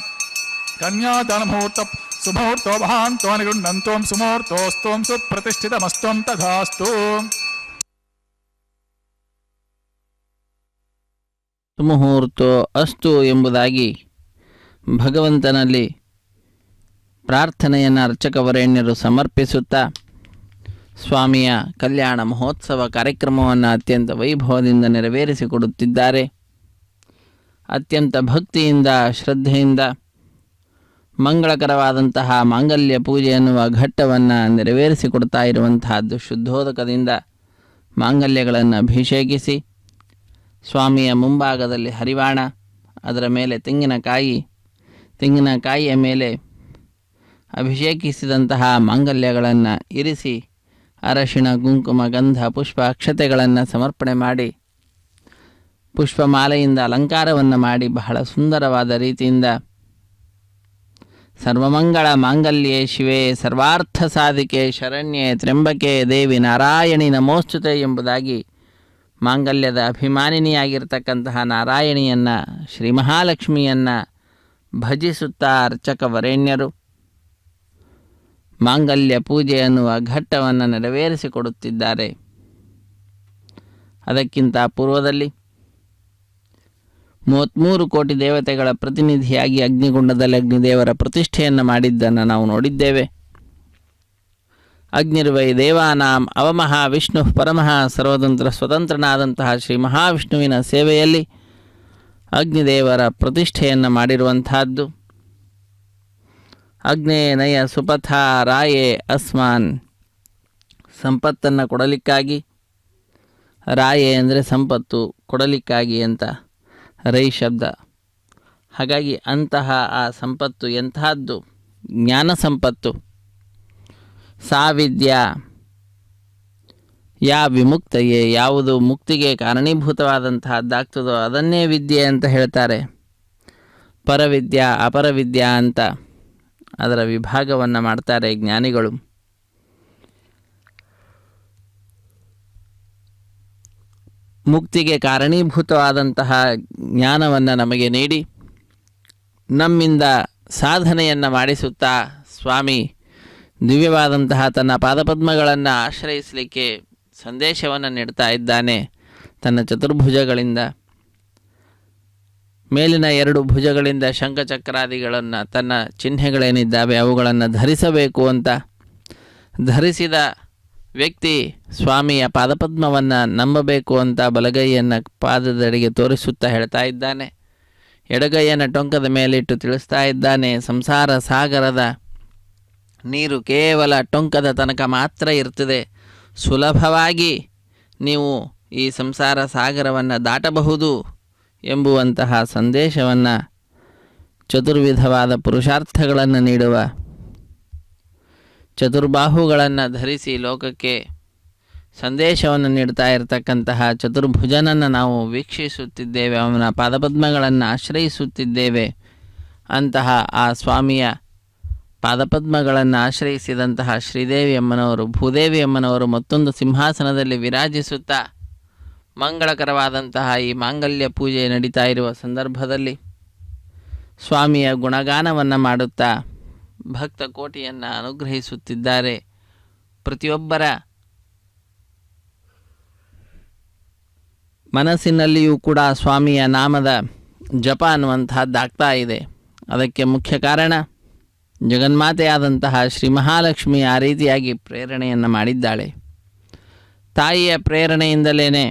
కన్యాదానముహూర్త సుముహూర్తో మహాంతో నిగృహ్ణంతోం సుముహూర్తోస్తోం సుప్రతిష్ఠితమస్తోం తథాస్తు. ಸುಮುಹೂರ್ತೋ ಅಸ್ತು ಎಂಬುದಾಗಿ ಭಗವಂತನಲ್ಲಿ ಪ್ರಾರ್ಥನೆಯನ್ನು ಅರ್ಚಕ ವರೇಣ್ಯರು ಸಮರ್ಪಿಸುತ್ತಾ ಸ್ವಾಮಿಯ ಕಲ್ಯಾಣ ಮಹೋತ್ಸವ ಕಾರ್ಯಕ್ರಮವನ್ನು ಅತ್ಯಂತ ವೈಭವದಿಂದ ನೆರವೇರಿಸಿಕೊಡುತ್ತಿದ್ದಾರೆ. ಅತ್ಯಂತ ಭಕ್ತಿಯಿಂದ ಶ್ರದ್ಧೆಯಿಂದ ಮಂಗಳಕರವಾದಂತಹ ಮಾಂಗಲ್ಯ ಪೂಜೆ ಎನ್ನುವ ಘಟ್ಟವನ್ನು ನೆರವೇರಿಸಿಕೊಡ್ತಾ ಇರುವಂತಹದ್ದು. ಶುದ್ಧೋದಕದಿಂದ ಮಾಂಗಲ್ಯಗಳನ್ನು ಅಭಿಷೇಕಿಸಿ ಸ್ವಾಮಿಯ ಮುಂಭಾಗದಲ್ಲಿ ಹರಿವಾಣ, ಅದರ ಮೇಲೆ ತೆಂಗಿನಕಾಯಿಯ ಮೇಲೆ ಅಭಿಷೇಕಿಸಿದಂತಹ ಮಾಂಗಲ್ಯಗಳನ್ನು ಇರಿಸಿ ಅರಶಿಣ, ಕುಂಕುಮ, ಗಂಧ, ಪುಷ್ಪ, ಅಕ್ಷತೆಗಳನ್ನು ಸಮರ್ಪಣೆ ಮಾಡಿ ಪುಷ್ಪಮಾಲೆಯಿಂದ ಅಲಂಕಾರವನ್ನು ಮಾಡಿ ಬಹಳ ಸುಂದರವಾದ ರೀತಿಯಿಂದ ಸರ್ವಮಂಗಳ ಮಾಂಗಲ್ಯೆ ಶಿವೆ ಸರ್ವಾರ್ಥ ಸಾಧಿಕೆ ಶರಣ್ಯೆ ತ್ರ್ಯಂಬಕೆ ದೇವಿ ನಾರಾಯಣಿ ನಮೋಸ್ತುತೆ ಎಂಬುದಾಗಿ ಮಾಂಗಲ್ಯದ ಅಭಿಮಾನಿನಿಯಾಗಿರ್ತಕ್ಕಂತಹ ನಾರಾಯಣಿಯನ್ನು, ಶ್ರೀ ಮಹಾಲಕ್ಷ್ಮಿಯನ್ನು ಭಜಿಸುತ್ತಾ ಅರ್ಚಕ ವರೇಣ್ಯರು ಮಾಂಗಲ್ಯ ಪೂಜೆ ಅನ್ನುವ ಘಟ್ಟವನ್ನು ನೆರವೇರಿಸಿಕೊಡುತ್ತಿದ್ದಾರೆ. ಅದಕ್ಕಿಂತ ಪೂರ್ವದಲ್ಲಿ 33 ಕೋಟಿ ದೇವತೆಗಳ ಪ್ರತಿನಿಧಿಯಾಗಿ ಅಗ್ನಿಗುಂಡದಲ್ಲಿ ಅಗ್ನಿದೇವರ ಪ್ರತಿಷ್ಠೆಯನ್ನು ಮಾಡಿದ್ದನ್ನು ನಾವು ನೋಡಿದ್ದೇವೆ. ಅಗ್ನಿರ್ವೈ ದೇವಾನಾಂ ಅವಮಃ ವಿಷ್ಣು ಪರಮಃ ಸರ್ವತಂತ್ರ ಸ್ವತಂತ್ರನಾದಂತಹ ಶ್ರೀ ಮಹಾವಿಷ್ಣುವಿನ ಸೇವೆಯಲ್ಲಿ ಅಗ್ನಿದೇವರ ಪ್ರತಿಷ್ಠೆಯನ್ನು ಮಾಡಿರುವಂತಹದ್ದು. ಅಗ್ನೇ ನಯ ಸುಪಥ ರಾಯೇ ಅಸ್ಮಾನ್, ಸಂಪತ್ತನ್ನು ಕೊಡಲಿಕ್ಕಾಗಿ, ರಾಯೆ ಅಂದರೆ ಸಂಪತ್ತು, ಕೊಡಲಿಕ್ಕಾಗಿ ಅಂತ ರೈ ಶಬ್ದ. ಹಾಗಾಗಿ ಅಂತಹ ಆ ಸಂಪತ್ತು ಎಂತಹದ್ದು? ಜ್ಞಾನ ಸಂಪತ್ತು. ಸಾ ವಿದ್ಯಾ ಯಾ ವಿಮುಕ್ತಯೇ, ಯಾವುದು ಮುಕ್ತಿಗೆ ಕಾರಣೀಭೂತವಾದಂತಹದ್ದಾಗ್ತದೋ ಅದನ್ನೇ ವಿದ್ಯೆ ಅಂತ ಹೇಳ್ತಾರೆ. ಪರವಿದ್ಯಾ ಅಪರವಿದ್ಯಾ ಅಂತ ಅದರ ವಿಭಾಗವನ್ನು ಮಾಡ್ತಾರೆ ಜ್ಞಾನಿಗಳು. ಮುಕ್ತಿಗೆ ಕಾರಣೀಭೂತವಾದಂತಹ ಜ್ಞಾನವನ್ನು ನಮಗೆ ನೀಡಿ ನಮ್ಮಿಂದ ಸಾಧನೆಯನ್ನು ಮಾಡಿಸುತ್ತಾ ಸ್ವಾಮಿ ದಿವ್ಯವಾದಂತಹ ತನ್ನ ಪಾದಪದ್ಮಗಳನ್ನು ಆಶ್ರಯಿಸಲಿಕ್ಕೆ ಸಂದೇಶವನ್ನು ನೀಡ್ತಾ ಇದ್ದಾನೆ. ತನ್ನ ಚತುರ್ಭುಜಗಳಿಂದ, ಮೇಲಿನ 2 ಭುಜಗಳಿಂದ ಶಂಖಚಕ್ರಾದಿಗಳನ್ನು, ತನ್ನ ಚಿಹ್ನೆಗಳೇನಿದ್ದಾವೆ ಅವುಗಳನ್ನು ಧರಿಸಬೇಕು ಅಂತ. ಧರಿಸಿದ ವ್ಯಕ್ತಿ ಸ್ವಾಮಿಯ ಪಾದಪದ್ಮವನ್ನು ನಂಬಬೇಕು ಅಂತ ಬಲಗೈಯನ್ನು ಪಾದದೆಡೆಗೆ ತೋರಿಸುತ್ತಾ ಹೇಳ್ತಾ ಇದ್ದಾನೆ. ಎಡಗೈಯನ್ನು ಟೊಂಕದ ಮೇಲಿಟ್ಟು ತಿಳಿಸ್ತಾ ಇದ್ದಾನೆ, ಸಂಸಾರ ಸಾಗರದ ನೀರು ಕೇವಲ ಟೊಂಕದ ತನಕ ಮಾತ್ರ ಇರ್ತದೆ. ಸುಲಭವಾಗಿ ನೀವು ಈ ಸಂಸಾರ ಸಾಗರವನ್ನು ದಾಟಬಹುದು ಎಂಬುವಂತಹ ಸಂದೇಶವನ್ನು, ಚತುರ್ವಿಧವಾದ ಪುರುಷಾರ್ಥಗಳನ್ನು ನೀಡುವ, ಚತುರ್ಬಾಹುಗಳನ್ನು ಧರಿಸಿ ಲೋಕಕ್ಕೆ ಸಂದೇಶವನ್ನು ನೀಡ್ತಾ ಇರತಕ್ಕಂತಹ ಚತುರ್ಭುಜನನ್ನು ನಾವು ವೀಕ್ಷಿಸುತ್ತಿದ್ದೇವೆ, ಅವನ ಪಾದಪದ್ಮಗಳನ್ನು ಆಶ್ರಯಿಸುತ್ತಿದ್ದೇವೆ. ಅಂತಹ ಆ ಸ್ವಾಮಿಯ ಪಾದಪದ್ಮಗಳನ್ನು ಆಶ್ರಯಿಸಿದಂತಹ ಶ್ರೀದೇವಿ ಅಮ್ಮನವರು, ಭೂದೇವಿ ಅಮ್ಮನವರು ಮತ್ತೊಂದು ಸಿಂಹಾಸನದಲ್ಲಿ ವಿರಾಜಿಸುತ್ತಾ ಮಂಗಳಕರವಾದಂತಹ ಈ ಮಾಂಗಲ್ಯ ಪೂಜೆ ನಡೀತಾ ಇರುವ ಸಂದರ್ಭದಲ್ಲಿ ಸ್ವಾಮಿಯ ಗುಣಗಾನವನ್ನು ಮಾಡುತ್ತಾ ಭಕ್ತ ಕೋಟಿಯನ್ನು ಅನುಗ್ರಹಿಸುತ್ತಿದ್ದಾರೆ. ಪ್ರತಿಯೊಬ್ಬರ ಮನಸ್ಸಿನಲ್ಲಿಯೂ ಕೂಡ ಸ್ವಾಮಿಯ ನಾಮದ ಜಪ ಅನ್ನುವಂತಹದ್ದಾಗ್ತಾ ಇದೆ. ಅದಕ್ಕೆ ಮುಖ್ಯ ಕಾರಣ ಜಗನ್ಮಾತೆಯಾದಂತಹ ಶ್ರೀ ಮಹಾಲಕ್ಷ್ಮಿ ಆ ರೀತಿಯಾಗಿ ಪ್ರೇರಣೆಯನ್ನು ಮಾಡಿದ್ದಾಳೆ. ತಾಯಿಯ ಪ್ರೇರಣೆಯಿಂದಲೇ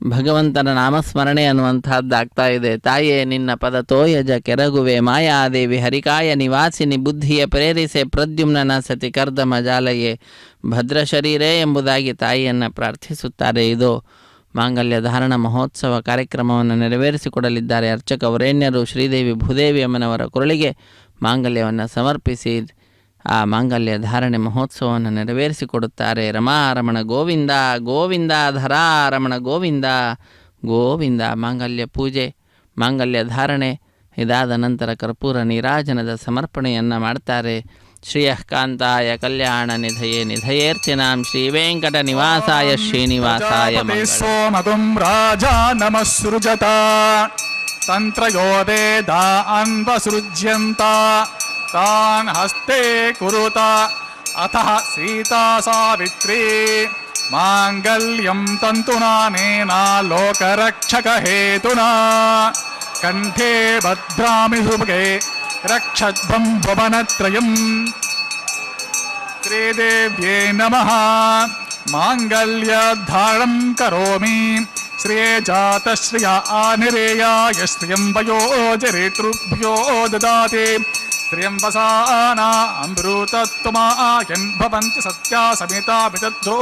ಭಗವಂತನ ನಾಮಸ್ಮರಣೆ ಅನ್ನುವಂತಹದ್ದಾಗ್ತಾ ಇದೆ. ತಾಯೇ ನಿನ್ನ ಪದ ತೋಯಜ ಕೆರಗುವೆ ಮಾಯಾದೇವಿ ಹರಿಕಾಯ ನಿವಾಸಿನಿ ಬುದ್ಧಿಯ ಪ್ರೇರಿಸೆ ಪ್ರದ್ಯುಮ್ನ ಸತಿ ಕರ್ದಮ ಜಾಲಯೇ ಭದ್ರ ಶರೀರೇ ಎಂಬುದಾಗಿ ತಾಯಿಯನ್ನು ಪ್ರಾರ್ಥಿಸುತ್ತಾರೆ. ಇದು ಮಾಂಗಲ್ಯ ಧಾರಣ ಮಹೋತ್ಸವ ಕಾರ್ಯಕ್ರಮವನ್ನು ನೆರವೇರಿಸಿಕೊಡಲಿದ್ದಾರೆ ಅರ್ಚಕ ವರೇಣ್ಯರು. ಶ್ರೀದೇವಿ ಭೂದೇವಿ ಅಮ್ಮನವರ ಕುರಳಿಗೆ ಮಾಂಗಲ್ಯವನ್ನು ಸಮರ್ಪಿಸಿ ಆ ಮಾಂಗಲ್ಯ ಧಾರಣೆ ಮಹೋತ್ಸವವನ್ನು ನೆರವೇರಿಸಿಕೊಡುತ್ತಾರೆ. ರಮಾರಮಣ ಗೋವಿಂದ ಗೋವಿಂದ, ಧರಾರಮಣ ಗೋವಿಂದ ಗೋವಿಂದ. ಮಾಂಗಲ್ಯ ಪೂಜೆ, ಮಾಂಗಲ್ಯ ಧಾರಣೆ ಇದಾದ ನಂತರ ಕರ್ಪೂರ ನೀರಾಜನದ ಸಮರ್ಪಣೆಯನ್ನು ಮಾಡ್ತಾರೆ. ಶ್ರಿಯಃ ಕಾಂತಾಯ ಕಲ್ಯಾಣ ನಿಧಯೇ ನಿಧಯೇರ್ಚನಾಂ ಶ್ರೀ ವೆಂಕಟ ನಿವಾಸಾಯ ಶ್ರೀನಿವಾಸಾಯ ಸೋಮಗುಂ ರಾಜ ನಮಸ್ಸೃಜತ ತಂತ್ರಯೋ ವೇದ ಅನ್ವಸೃಜ್ಯಂತ ತಾನ್ ಹಸ್ತೆ ಕುರುತ ಅತಃ ಸೀತಾ ಸಾವಿತ್ರಿ ಮಾಂಗಲ್ಯಂ ತಂತುನಾನೇನ ಲೋಕರಕ್ಷಕ ಹೇತುನಾ ಕಂಠೇ ಭದ್ರಾಮಿ ಸುಭಗೆ ರಕ್ಷದ್ಭಂ ಭುವನತ್ರಯಂ. ಶ್ರೀದೇವ್ಯೇ ನಮಃ. మాంగళ్యధారణం కరోమి శ్రియే జాతశ్రియ ఆనిరేయాయ శ్రియం వయోజరేతృభ్యో దదాతి శ్రియం వసానా అమృతత్వమాయన్ భవంతి సత్యా సమితా విదద్ధో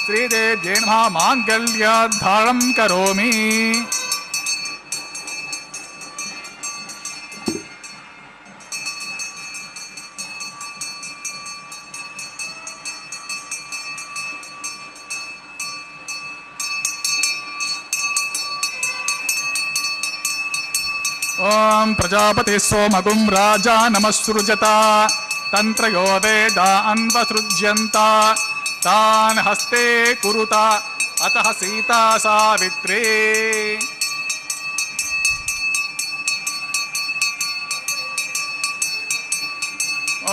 శ్రీదేవ్యై నమః మాంగళ్యధారణం కరోమి. ఓం ప్రజాపతి సోమగుం రాజా నమస్సృజత తంత్రయో వేదాన్వసృజ్యంత తాన్ హస్తే కురుత అతః సీతా సావిత్రీ.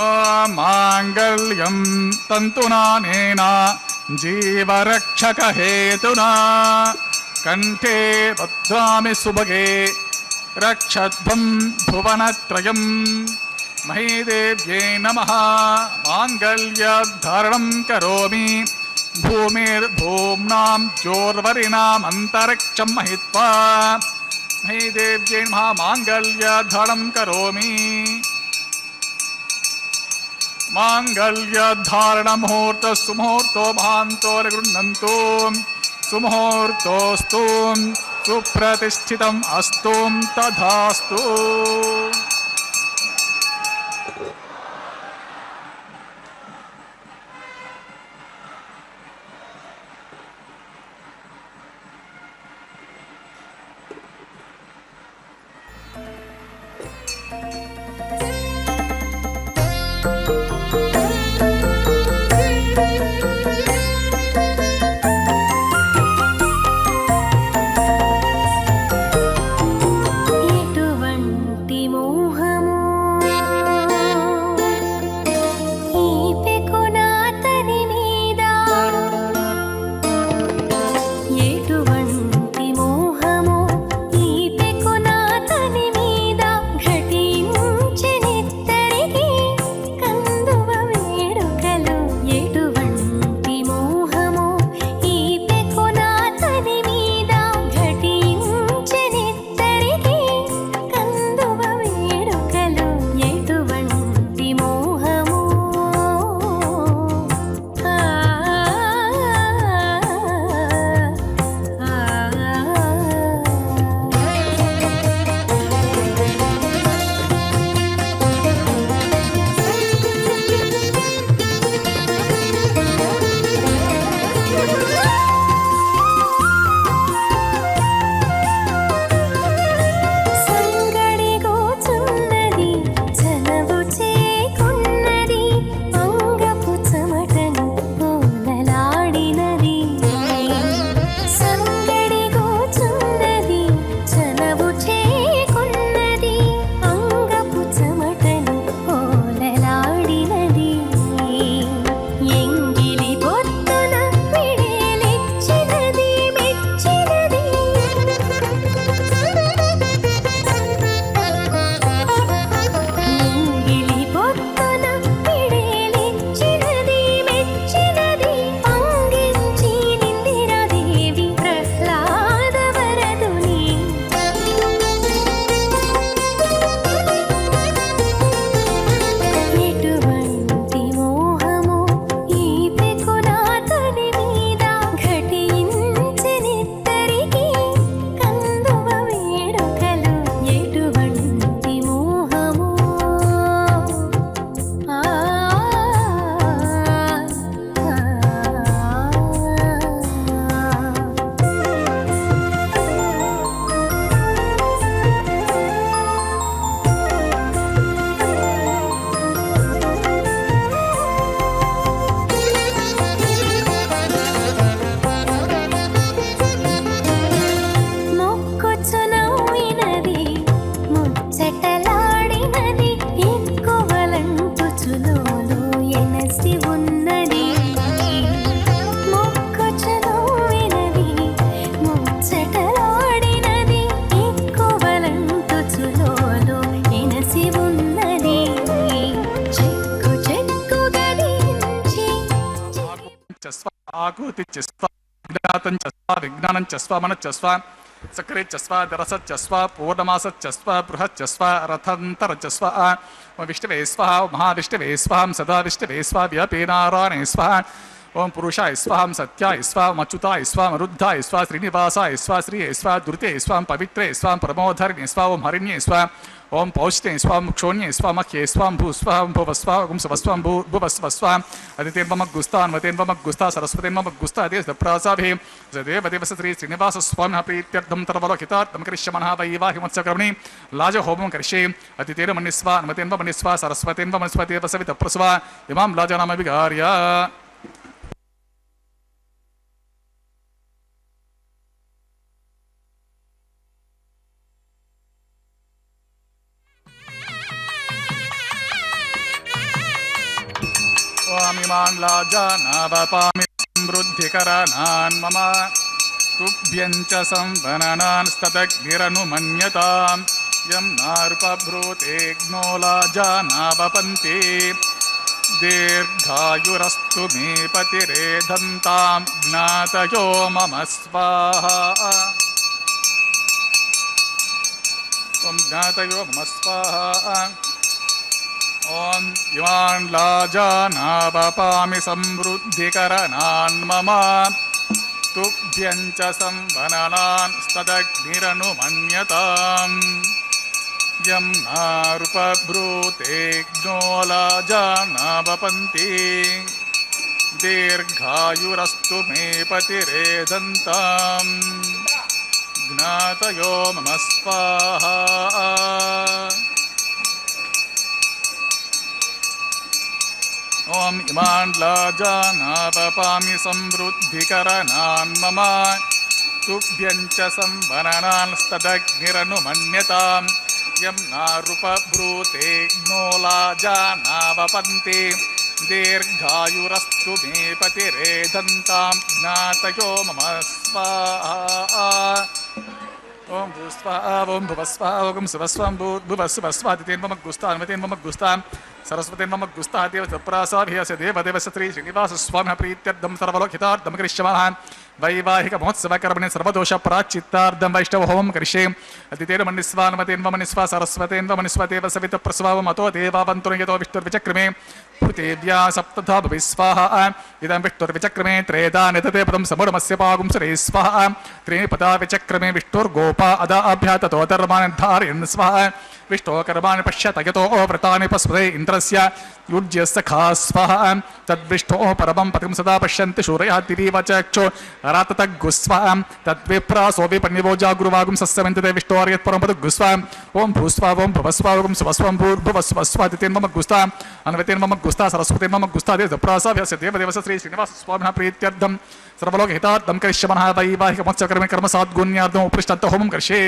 ఓం మాంగళ్యం తంతునానేన జీవరక్షకహేతునా కంఠే బధ్నామి సుభగే రక్షధ్వం భువనత్రయం. మహీదేవ్యై నమః మాంగళ్యధారణం కరోమి భూమిర్భూమ్నాం జ్యోర్వరిణామంతరిక్షం మహిత్వా. మహీదేవ్యై నమః మాంగళ్యధారణం కరోమి. మాంగళ్యధారణ ముహూర్త సుముహూర్తో మహాంతో గృహ్ణంతు సుముహూర్తోస్తు సుప్రతిష్ఠితం అస్తు తథాస్తు. ఎటువంటి మోహ आकूति च स्वा विज्ञातं च स्वा विज्ञानं च स्वा मनः च स्वा सक्रे च स्वा दरसत् च स्वा पूर्णमासत् च स्वा बृहत् च स्वा रथन्तर च स्वा विष्णवे स्वाहा महाविष्णवे स्वाहा सदा विष्णवे स्वा व्यापीनारायणे स्वाहा ओम पुरुषाय स्वाहा सत्याय स्वाहा अच्युताय स्वाहा रुद्धाय स्वाहा श्रीनिवासाय स्वाहा श्रिये स्वाहा दुर्ते स्वाहा पवित्रे स्वाहा प्रमोधर्णे स्वाहा ओम हरिण्ये स्वाहा ओम पौष्णे स्वाहा क्षोण्ये स्वाहा मख्ये स्वाहा भू स्वाहा भुव स्वाहा ओम स्वस्वाम भू भुव स्वाहा अदितेर्वम गुस्तान् वतेर्वम गुस्ता सरस्वतेर्वम गुस्ता देश प्रसाभे सदेव देवस श्री श्रीनिवास स्वामिनः प्रीत्यर्थं सर्वलोकितार्थं करिष्यमनः वैवाहिमोत्सवक्रमणे लाज होमं करिष्ये अदितेर्मन्यस्वा अन्वतेर्वमन्यस्वा सरस्वतेर्वमन्यस्वतेव सवितः प्रसवा इमां लाजानामभिगार्य स्वामिमान् लाजानावपामि समृद्धिकरानान् मम तुभ्यं च संवननान् स्तदग्निरनुमन्यतां यं नारुपभ्रूतेऽग्नो लाजानावपन्ति दीर्घायुरस्तु मे पतिरेधन्तां ज्ञातयो मम स्वाहा ॐ ज्ञातयो मम स्वाहा ओम इमान् लाजानावपामि समृद्धिकरणान् मम तुभ्यं च संवननान् स्तदग्निरनुमन्यतां यं नारुपभ्रूतेऽग्नो लाजानावपन्ति दीर्घायुरस्तु मे पतिरेधन्तां ज्ञातयो मम स्वाहा ओम इमान् लाजानावपामि समृद्धिकरणान् मम तुभ्यं च संवननान् स्तदग्निरनुमन्यतां यं नारुपभ्रूतेऽग्नो लाजानावपन्ति दीर्घायुरस्तु मे पतिरेधन्तां ज्ञातयो मम स्वाहा ओम भूस्वाहा ओम भुवस्वाहा ओम सुवस्वां भूर्भुवस्वस्वा दितेर्वम गुस्तान्वतेर्वम गुस्तां सरस्वतेर्वम गुस्ता देव प्रसाभ्यस्य देवदेवस्य श्री श्रीनिवास स्वामिनः प्रीत्यर्थं सर्वलोकितार्थं करिष्यामः वैवाहिक महोत्सव कर्मणि सर्वदोष प्राचित्तार्थं वैष्णव होमं करिष्ये अदितेर्मन्यस्वान्वतेर्वमन्यस्वा सरस्वतेर्वमन्यस्वतेव सवितः प्रसवावं अतो देवावन्तु यतो विष्णुर्विचक्रमे पृथिव्या सप्तधा भविस्वाहा इदं विष्णुर्विचक्रमे त्रेधा निदते पदं समूढमस्य पागुंसरे स्वाहा त्रीणि पदा विचक्रमे विष्णुर्गोपा अदा अभ्या ततो धर्मान् धारयन् स्वाहा विष्णो कर्माणि पश्यत यतो व्रतानि पस्पते इन्द्रस्य युज्यस्य खा स्वाहा तद्विष्णो परमं पतिं सदा पश्यन्ति शूरयः दिवीव चक्षु राततग्गुस्वाहा तद्विप्रासो विपन्निवो जागुरुवागुं सस्यवन्ति विष्णोर्यत्परं पदुग्गुस्वा ओं भूस्वा ओं भवस्वा ओं सुवस्वं भूर्भुवस्वस्वा दितेर्मम गुस्ता अन्वतेर्मम गुस्ता सरस्वतेर्मम गुस्ता देवप्रासाभ्यस्य देवदेवस्य श्री श्रीनिवास स्वामिनः प्रीत्यर्थं सर्वलोकहितार्थं करिष्यामः वैवाहिक महोत्सवकर्मे कर्म साद्गुण्यार्थम् उपृष्टान्त होमं करिष्ये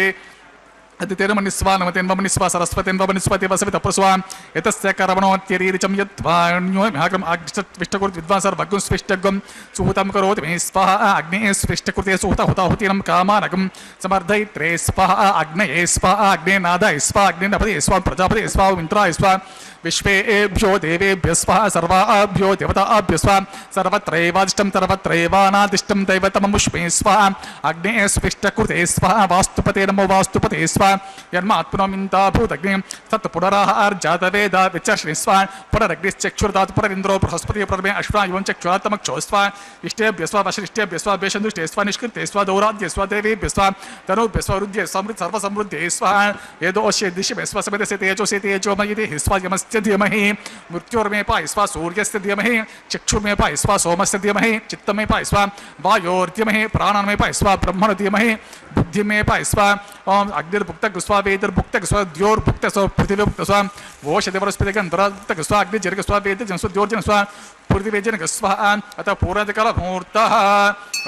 अदितेर्मन्यस्वा नमतेर्वमन्यस्वा सरस्वतेर्वमन्यस्वतेव सवितः प्रसवा एतस्य कर्मणोऽत्यरीरिचं यद्वाण्योऽहम् अग्निष्टकृत विद्वांसर् भग्गुं स्विष्टगं सुहूतं करोति मे स्वाहा अग्नेः स्विष्टकृते सुहूत हुताहुतीनं कामानगं समर्धयित्रे स्वाहा अग्नये स्वाहा अग्ने नादाय स्वाहा अग्ने नपदे स्वाहा प्रजापते स्वाहा इन्द्राय स्वाहा विश्वेभ्यो देवेभ्यः स्वाहा सर्वाभ्यो देवताभ्यः स्वाहा सर्वत्रैवादिष्टं सर्वत्रैवानादिष्टं दैवतममुष्मे स्वाहा अग्नेः स्विष्टकृते स्वाहा वास्तुपते नमो वास्तुपते स्वाहा यन्मात्मनोमिन्ता भूतग्निं तत् पुनराहार्जातवेदा विचर्षणि स्वाहा पुनरग्निश्चक्षुर्दात् पुनरिन्द्रो बृहस्पति पुनर्मे अश्वा एवं चक्षुरात्मक्षो स्वाहा इष्टेभ्य स्वाहा वशिष्ठेभ्य स्वाहा बेशन्दुष्टे स्वाहा निष्कृते स्वाहा दौराद्य स्वाहा देवेभ्य स्वाहा तनुभ्य स्वाहा रुद्ये समृद्ध सर्वसमृद्धे स्वाहा यदोष्ये दिशमे स्वाहा समेतस्य तेजोसे तेजोमयि स्वाहा यमस्य धीमहि मृत्योर्मे पाहि स्वाहा सूर्यस्य धीमहि चक्षुर्मे पाहि स्वाहा सोमस्य धीमहि चित्तमे पाहि स्वाहा वायोर्धीमहि प्राणन्मे पाहि स्वाहा ब्रह्मण धीमहि बुद्धिमे पाहि स्वाहा ओम अग्निर्भुक्तः स्वाहा वेदिर्भुक्तः स्वाहा द्योर्भुक्तः स्वाहा पृथिवीभुक्तः स्वाहा वोषदेवरस्पतिगन्धराभुक्तः स्वाहा अग्निजर्गः स्वाहा वेदिर्जनः स्वाहा द्योर्जनः स्वाहा पृथिवीजनः स्वाहा अतः पूर्णकालमुहूर्तः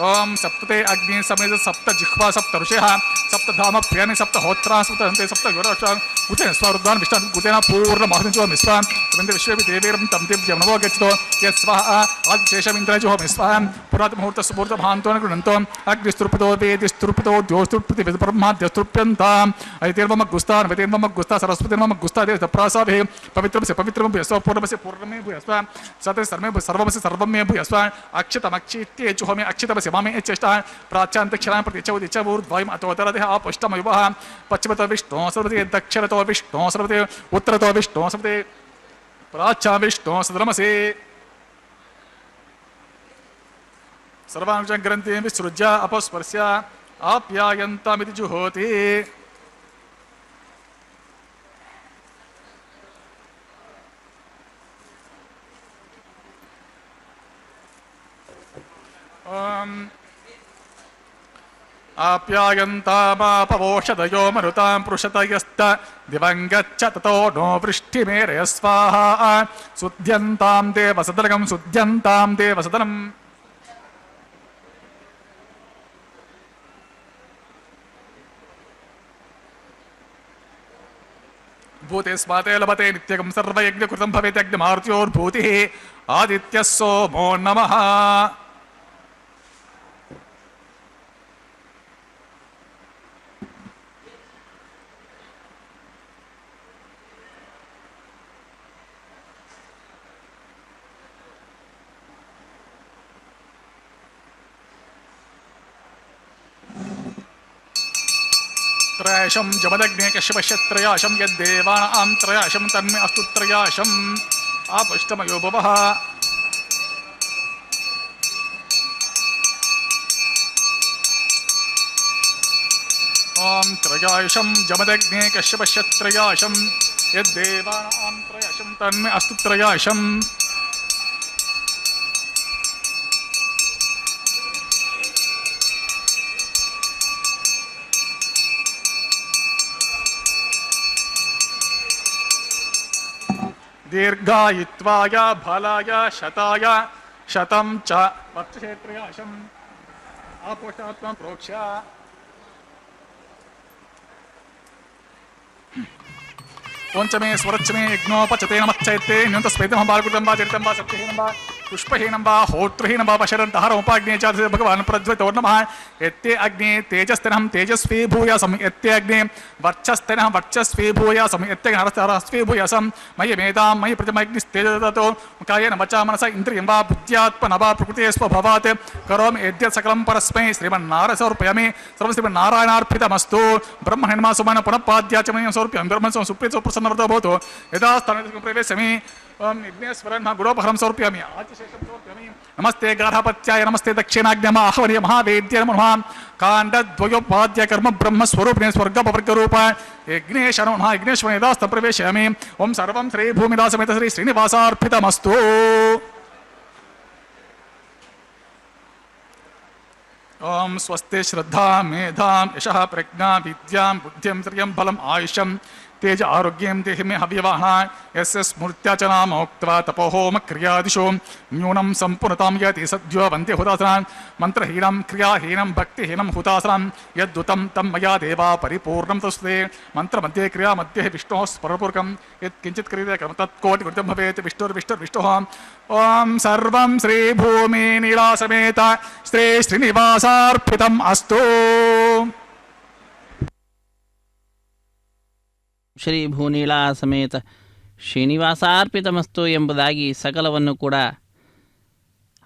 ओम सप्तते अग्नि समेत सप्त जिह्वा सप्त ऋषयः सप्त धाम प्रियाणि सप्त होत्राः सप्त हन्ते सप्त योराश्वाः कुतेन स्वारुद्धान् विष्टान् कुतेन पूर्णमहर्निजो मिस्वाः तमेन्द्र विश्वेपि देवेरं तं दिव्यं नमो गच्छतो यत् स्वाहा आदिशेषमिन्द्रजो मिस्वाः पुरातमुहूर्तसुमुहूर्तभान्तो न गृह्णन्तो अग्निस्तृप्तो वेदिस्तृप्तो द्योस्तृप्ति ब्रह्माद्यस्तृप्यन्ताम् ऐतेर्वम गुस्तान् वैतेर्वम गुस्ता सरस्वतीर्वम गुस्ता देव प्रसाभे पवित्रं से पवित्रं भूयस्व पूर्णमस्य पूर्णमे भूयस्व सते सर्वे ಸರ್ವಮಸಿ ಸರ್ವಮೇ ಭೂಯಸ್ವ ಅಕ್ಷತಮಕ್ಷಿತ್ಯೇಚುಹಮೆ ಅಕ್ಷತಮಸಿ ಮಾಮೆ ಚೇಷ್ಟ ಪ್ರಾಚ್ಯಾಂತಕ್ಷರಾಂ ಪ್ರತಿ ಚೌದಿಚೂರ್ದ್ವಯಂ ಅಥೋತರದೆ ಆಪುಷ್ಟಮಯುವಃ ಪಶ್ಚಿಮತೋ ವಿಷ್ಣು ಸರ್ವತೆ ದಕ್ಷಿಣತೋ ವಿಷ್ಣು ಸರ್ವತೆ ಉತ್ತರತೋ ವಿಷ್ಣು ಸರ್ವತೆ ಪ್ರಾಚ್ಯ ವಿಷ್ಣು ಸದ್ರಮಸಿ ಸರ್ವಾಂಶ ಗ್ರಂಥಿ ವಿಸೃಜ್ಯ ಅಪಸ್ಪರ್ಶ್ಯ ಆಪ್ಯಾಯಂತಮಿತಿ ಜುಹೋತಿ ಆಪ್ಯಾಯಂತಾಮಾಪವೋಷಧಯೋ ಮರುತಾಂ ಪೃಷತಯಸ್ತ ದಿವಂಗಚ್ಚ ತತೋ ನೋ ವೃಷ್ಟಿಮೇರಯ ಸ್ವಾಹಾ ಸುಧ್ಯಂತಾಂ ದೇವಸದನಂ ಸುಧ್ಯಂತಾಂ ದೇವಸದನಂ ಭೂತೆ ಸ್ಮಾತೆ ಲಭತೆ ನಿತ್ಯಗಂ ಸರ್ವಯಜ್ಞಕೃತಂ ಭವೇತ್ ಯಜ್ಞಮಾರುತ್ಯೋರ್ಭೂತಿಃ ಆದಿತ್ಯಃ ಸೋಮೋ ನಮಃ त्रयाशं जमदग्ने कश्यपश्यत्रयाशं यद्देवानां त्रयाशं तन्मे अस्तु त्रयाशम् आपष्टमयो भवः ॐ त्रयाशं जमदग्ने कश्यपश्यत्रयाशं यद्देवानां त्रयाशं तन्मे अस्तु त्रयाशम् दीर्घायित्वाय फलाय शताय शतं च वर्षक्षेत्रयाशम् आपोष्टात्मं प्रोक्ष्य पंचमे स्वरच्चमे यज्ञोपचते नमश्चैते न्यूनतस्मैतं बालकृतं वा चरितं वा सत्यहीनं वा पुष्पहीनं वा होत्रहीनं वा पशरन्तहरमुपाग्ने च भगवान् प्रज्वलितो नमः यत्ते अग्ने तेजस्तेनहं तेजस्वी भूयासं यत्ते अग्ने वर्चस्तेनः वर्चस्वी भूयासं यत्ते नरस्वी भूयासं मयि मेधां मयि प्रतिमग्निस्तेजदतो कायेन वचा मनसा इन्द्रियं वा बुद्ध्यात्मना वा प्रकृते स्वभावात् करोमि यद्यत् सकलं परस्मै श्रीमन्नारायण समर्पयामि सर्वं श्रीमन्नारायणार्पितमस्तु ब्रह्मणेन सुमन पुनःपाद्याचमयं समर्पयामि ब्रह्मणः सुप्रीतो प्रसन्नव्रतो भवतु यदा स्थाने प्रवेशयामि विघ्नेश्वरन् गुडोपहरं समर्पयामि आदिशेषं समर्पयामि नमस्ते गार्हपत्याय नमस्ते दक्षिणाग्न्यमा आहवनीय महावेद्य नमः काण्डद्वयोपाद्य कर्म ब्रह्मस्वरूपिणे स्वर्गपवर्गरूप यज्ञेश नमः यज्ञेश्वर यदास्तं प्रवेशयामि ओं सर्वं श्री भूमिदासमेत श्री श्रीनिवासार्पितमस्तु ओं स्वस्ति श्रद्धा मेधां यशः प्रज्ञा विद्यां बुद्धिं श्रियं बलम् आयुष्यं तेज आरोग्यं देहि मे हव्यवाहा यस्य स्मृत्या च नाम उक्त्वा तपोहोम क्रियादिषु न्यूनं सम्पूर्णतां यति सद्यो वन्दे हुतासनान् मन्त्रहीनं क्रियाहीनं भक्तिहीनं हुतासनान् यद्दुतं तं मया देवा परिपूर्णं तस्ते मन्त्रमध्ये क्रियामध्ये विष्णोः स्मरणपूर्वकं यत्किञ्चित् क्रियते तत्कोटिकृतं भवेत् विष्णुर्विष्णुर्विष्णुः ॐ सर्वं श्रीभूमिनीलासमेत श्री श्रीनिवासार्पितम् अस्तु ಶ್ರೀ ಭೂನೀಳಾ ಸಮೇತ ಶ್ರೀನಿವಾಸಾರ್ಪಿತಮಸ್ತು ಎಂಬುದಾಗಿ ಸಕಲವನ್ನು ಕೂಡ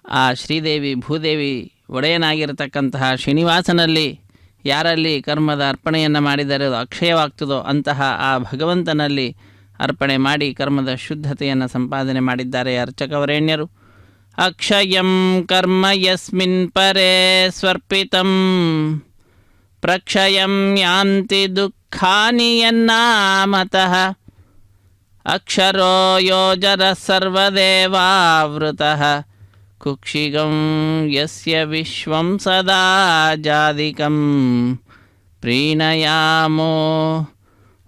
ಆ ಶ್ರೀದೇವಿ ಭೂದೇವಿ ಒಡೆಯನಾಗಿರತಕ್ಕಂತಹ ಶ್ರೀನಿವಾಸನಲ್ಲಿ ಯಾರಲ್ಲಿ ಕರ್ಮದ ಅರ್ಪಣೆಯನ್ನು ಮಾಡಿದರೆ ಅದು ಅಕ್ಷಯವಾಗ್ತದೋ ಅಂತಹ ಆ ಭಗವಂತನಲ್ಲಿ ಅರ್ಪಣೆ ಮಾಡಿ ಕರ್ಮದ ಶುದ್ಧತೆಯನ್ನು ಸಂಪಾದನೆ ಮಾಡಿದ್ದಾರೆ ಅರ್ಚಕವರೇಣ್ಯರು. ಅಕ್ಷಯಂ ಕರ್ಮ ಯಸ್ಮಿನ್ ಪರೇ ಸ್ವರ್ಪಿತಂ ಪ್ರಕ್ಷಯಂ ಯಾಂತಿ ದುಃಖಾನಿ ಯನ್ನಾಮತಃ ಅಕ್ಷರೋ ಯೋಜರ ಸರ್ವದೇವಾವೃತಃ ಕುಕ್ಷಿಗಂ ಯಸ್ಯ ವಿಶ್ವಂ ಸದಾ ಜಾದಿಕಂ ಪ್ರೀಣಯಾಮೋ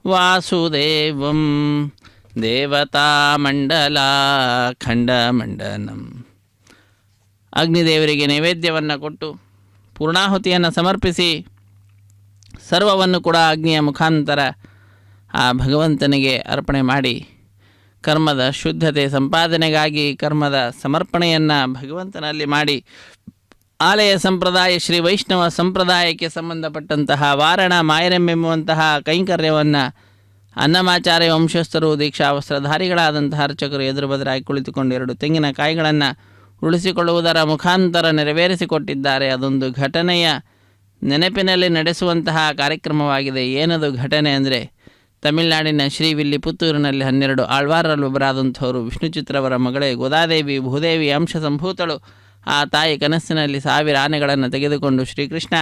ವಾಸುದೇವಂ ದೇವತಾಮಂಡಲ ಖಂಡಮಂಡನಂ. ಅಗ್ನಿದೇವರಿಗೆ ನೈವೇದ್ಯವನ್ನು ಕೊಟ್ಟು ಪೂರ್ಣಾಹುತಿಯನ್ನು ಸಮರ್ಪಿಸಿ ಸರ್ವವನ್ನು ಕೂಡ ಅಗ್ನಿಯ ಮುಖಾಂತರ ಆ ಭಗವಂತನಿಗೆ ಅರ್ಪಣೆ ಮಾಡಿ ಕರ್ಮದ ಶುದ್ಧತೆ ಸಂಪಾದನೆಗಾಗಿ ಕರ್ಮದ ಸಮರ್ಪಣೆಯನ್ನು ಭಗವಂತನಲ್ಲಿ ಮಾಡಿ ಆಲಯ ಸಂಪ್ರದಾಯ ಶ್ರೀ ವೈಷ್ಣವ ಸಂಪ್ರದಾಯಕ್ಕೆ ಸಂಬಂಧಪಟ್ಟಂತಹ ವಾರಣ ಮಾಯರಂ ಎಂಬುವಂತಹ ಕೈಂಕರ್ಯವನ್ನು ಅನ್ನಮಾಚಾರ್ಯ ವಂಶಸ್ಥರು ದೀಕ್ಷಾ ವಸ್ತ್ರಧಾರಿಗಳಾದಂತಹ ಅರ್ಚಕರು ಎದುರು ಬದರಾಗಿ ಕುಳಿತುಕೊಂಡು 2 ತೆಂಗಿನಕಾಯಿಗಳನ್ನು ಉಳಿಸಿಕೊಳ್ಳುವುದರ ಮುಖಾಂತರ ನೆರವೇರಿಸಿಕೊಟ್ಟಿದ್ದಾರೆ. ಅದೊಂದು ಘಟನೆಯ ನೆನಪಿನಲ್ಲಿ ನಡೆಸುವಂತಹ ಕಾರ್ಯಕ್ರಮವಾಗಿದೆ. ಏನದು ಘಟನೆ ಅಂದರೆ, ತಮಿಳುನಾಡಿನ ಶ್ರೀವಿಲ್ಲಿಪುತ್ತೂರಿನಲ್ಲಿ 12 ಆಳ್ವಾರರಲ್ಲೊಬ್ಬರಾದಂಥವರು ವಿಷ್ಣುಚಿತ್ರವರ ಮಗಳೇ ಗೋದಾದೇವಿ ಭೂದೇವಿ ಅಂಶ ಸಂಭೂತಳು. ಆ ತಾಯಿ ಕನಸಿನಲ್ಲಿ 1000 ಆನೆಗಳನ್ನು ತೆಗೆದುಕೊಂಡು ಶ್ರೀಕೃಷ್ಣ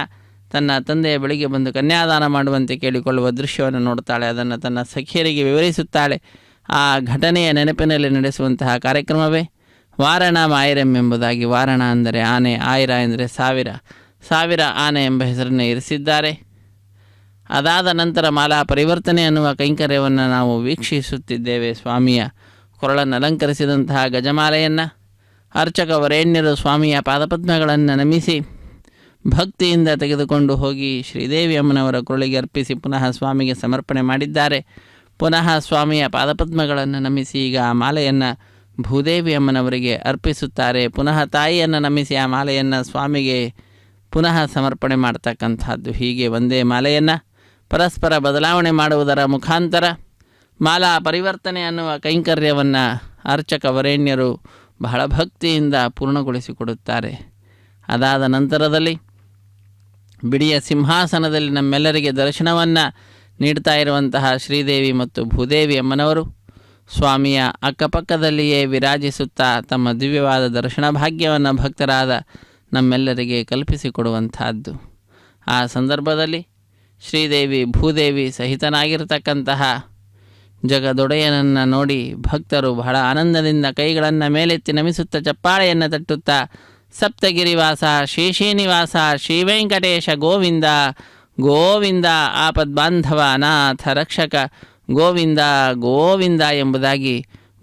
ತನ್ನ ತಂದೆಯ ಬಳಿಗೆ ಬಂದು ಕನ್ಯಾದಾನ ಮಾಡುವಂತೆ ಕೇಳಿಕೊಳ್ಳುವ ದೃಶ್ಯವನ್ನು ನೋಡುತ್ತಾಳೆ. ಅದನ್ನು ತನ್ನ ಸಖಿಯರಿಗೆ ವಿವರಿಸುತ್ತಾಳೆ. ಆ ಘಟನೆಯ ನೆನಪಿನಲ್ಲಿ ನಡೆಸುವಂತಹ ಕಾರ್ಯಕ್ರಮವೇ ವಾರಣ ಮಾಯಿರಂ ಎಂಬುದಾಗಿ. ವಾರಣ ಅಂದರೆ ಆನೆ, ಆಯಿರ ಎಂದರೆ 1000 ಆನೆ ಎಂಬ ಹೆಸರನ್ನು ಇರಿಸಿದ್ದಾರೆ. ಅದಾದ ನಂತರ ಮಾಲಾ ಪರಿವರ್ತನೆ ಅನ್ನುವ ಕೈಂಕರ್ಯವನ್ನು ನಾವು ವೀಕ್ಷಿಸುತ್ತಿದ್ದೇವೆ. ಸ್ವಾಮಿಯ ಕೊರಳನ್ನು ಅಲಂಕರಿಸಿದಂತಹ ಗಜಮಾಲೆಯನ್ನು ಅರ್ಚಕ ವರೇಣ್ಯರು ಸ್ವಾಮಿಯ ಪಾದಪದ್ಮಗಳನ್ನು ನಮಿಸಿ ಭಕ್ತಿಯಿಂದ ತೆಗೆದುಕೊಂಡು ಹೋಗಿ ಶ್ರೀದೇವಿ ಅಮ್ಮನವರ ಕೊರಳಿಗೆ ಅರ್ಪಿಸಿ ಪುನಃ ಸ್ವಾಮಿಗೆ ಸಮರ್ಪಣೆ ಮಾಡಿದ್ದಾರೆ. ಪುನಃ ಸ್ವಾಮಿಯ ಪಾದಪದ್ಮಗಳನ್ನು ನಮಿಸಿ ಈಗ ಆ ಮಾಲೆಯನ್ನು ಭೂದೇವಿ ಅಮ್ಮನವರಿಗೆ ಅರ್ಪಿಸುತ್ತಾರೆ. ಪುನಃ ತಾಯಿಯನ್ನು ನಮಿಸಿ ಆ ಮಾಲೆಯನ್ನು ಸ್ವಾಮಿಗೆ ಪುನಃ ಸಮರ್ಪಣೆ ಮಾಡ್ತಕ್ಕಂಥದ್ದು. ಹೀಗೆ ಒಂದೇ ಮಾಲೆಯನ್ನು ಪರಸ್ಪರ ಬದಲಾವಣೆ ಮಾಡುವುದರ ಮುಖಾಂತರ ಮಾಲಾ ಪರಿವರ್ತನೆ ಅನ್ನುವ ಕೈಂಕರ್ಯವನ್ನು ಅರ್ಚಕ ವರೇಣ್ಯರು ಬಹಳ ಭಕ್ತಿಯಿಂದ ಪೂರ್ಣಗೊಳಿಸಿಕೊಡುತ್ತಾರೆ. ಅದಾದ ನಂತರದಲ್ಲಿ ಬಿಡಿಯ ಸಿಂಹಾಸನದಲ್ಲಿ ನಮ್ಮೆಲ್ಲರಿಗೆ ದರ್ಶನವನ್ನು ನೀಡ್ತಾ ಇರುವಂತಹ ಶ್ರೀದೇವಿ ಮತ್ತು ಭೂದೇವಿ ಅಮ್ಮನವರು ಸ್ವಾಮಿಯ ಅಕ್ಕಪಕ್ಕದಲ್ಲಿಯೇ ವಿರಾಜಿಸುತ್ತಾ ತಮ್ಮ ದಿವ್ಯವಾದ ದರ್ಶನ ಭಾಗ್ಯವನ್ನು ಭಕ್ತರಾದ ನಮ್ಮೆಲ್ಲರಿಗೆ ಕಲ್ಪಿಸಿಕೊಡುವಂತಹದ್ದು. ಆ ಸಂದರ್ಭದಲ್ಲಿ ಶ್ರೀದೇವಿ ಭೂದೇವಿ ಸಹಿತನಾಗಿರತಕ್ಕಂತಹ ಜಗದೊಡೆಯನನ್ನು ನೋಡಿ ಭಕ್ತರು ಬಹಳ ಆನಂದದಿಂದ ಕೈಗಳನ್ನು ಮೇಲೆತ್ತಿ ನಮಿಸುತ್ತಾ ಚಪ್ಪಾಳೆಯನ್ನು ತಟ್ಟುತ್ತಾ ಸಪ್ತಗಿರಿವಾಸ ಶೇಷೀನಿವಾಸ ಶ್ರೀವೆಂಕಟೇಶ ಗೋವಿಂದ ಗೋವಿಂದ ಆಪದ್ಬಾಂಧವ ಅನಾಥ ರಕ್ಷಕ ಗೋವಿಂದ ಗೋವಿಂದ ಎಂಬುದಾಗಿ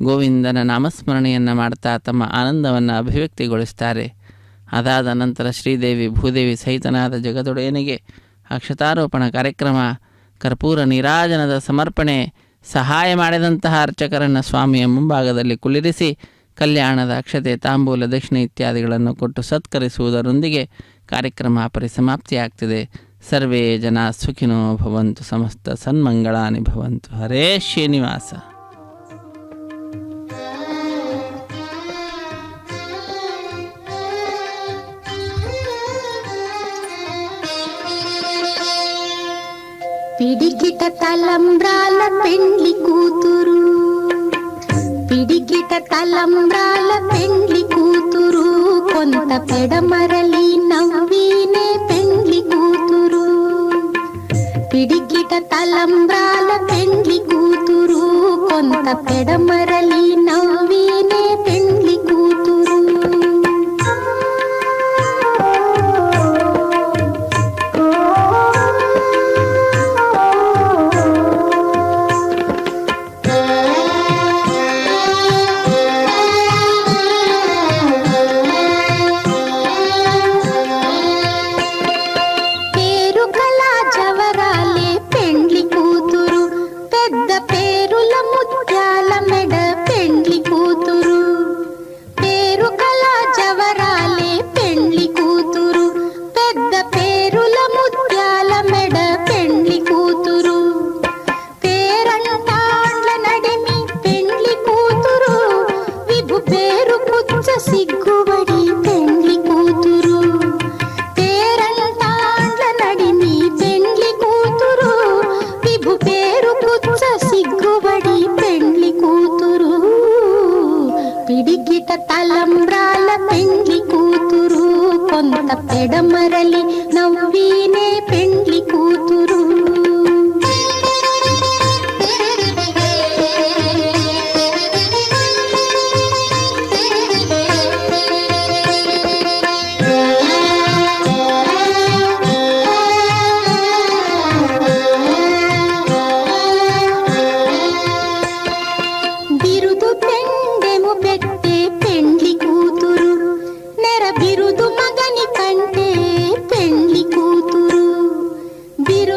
ಗೋವಿಂದನ ನಾಮಸ್ಮರಣೆಯನ್ನು ಮಾಡ್ತಾ ತಮ್ಮ ಆನಂದವನ್ನು ಅಭಿವ್ಯಕ್ತಿಗೊಳಿಸ್ತಾರೆ. ಅದಾದ ನಂತರ ಶ್ರೀದೇವಿ ಭೂದೇವಿ ಸಹಿತನಾದ ಜಗದೊಡೆಯನಿಗೆ ಅಕ್ಷತಾರೋಪಣ ಕಾರ್ಯಕ್ರಮ, ಕರ್ಪೂರ ನೀರಾಜನದ ಸಮರ್ಪಣೆ, ಸಹಾಯ ಮಾಡಿದಂತಹ ಅರ್ಚಕರನ್ನು ಸ್ವಾಮಿಯ ಮುಂಭಾಗದಲ್ಲಿ ಕುಳ್ಳಿರಿಸಿ ಕಲ್ಯಾಣದ ಅಕ್ಷತೆ ತಾಂಬೂಲ ದಕ್ಷಿಣೆ ಇತ್ಯಾದಿಗಳನ್ನು ಕೊಟ್ಟು ಸತ್ಕರಿಸುವುದರೊಂದಿಗೆ ಕಾರ್ಯಕ್ರಮ ಪರಿಸಮಾಪ್ತಿಯಾಗ್ತಿದೆ. ಸರ್ವೇ ಜನ ಸುಖಿನೋ ಭವಂತು, ಸಮಸ್ತ ಸನ್ಮಂಗಳಾನಿ ಭವಂತು. ಹರೇ ಶ್ರೀನಿವಾಸ. పిడికిట తలంబ్రాల పెండ్లి కూతురు, పిడికిట తలంబ్రాల పెండ్లి కూతురు, కొంత పెడమరలి నవ్వినే పెండ్లి కూతురు. పిడికిట తలంబ్రాల పెండ్లి కూతురు, కొంత పెడమరలి నవ్వినే పెండ్లి కూతురు. తలంబ్రాల పెండ్లి కూతురు, కొంత పెడమరలి నవ్వినే పెండ్లి కూతురు. బిరుదు పెండెము పెట్టే పెండ్లి కూతురు, నెర బిరుదు మగని కంటే పెండ్లి కూతురు. బిరు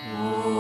ॐ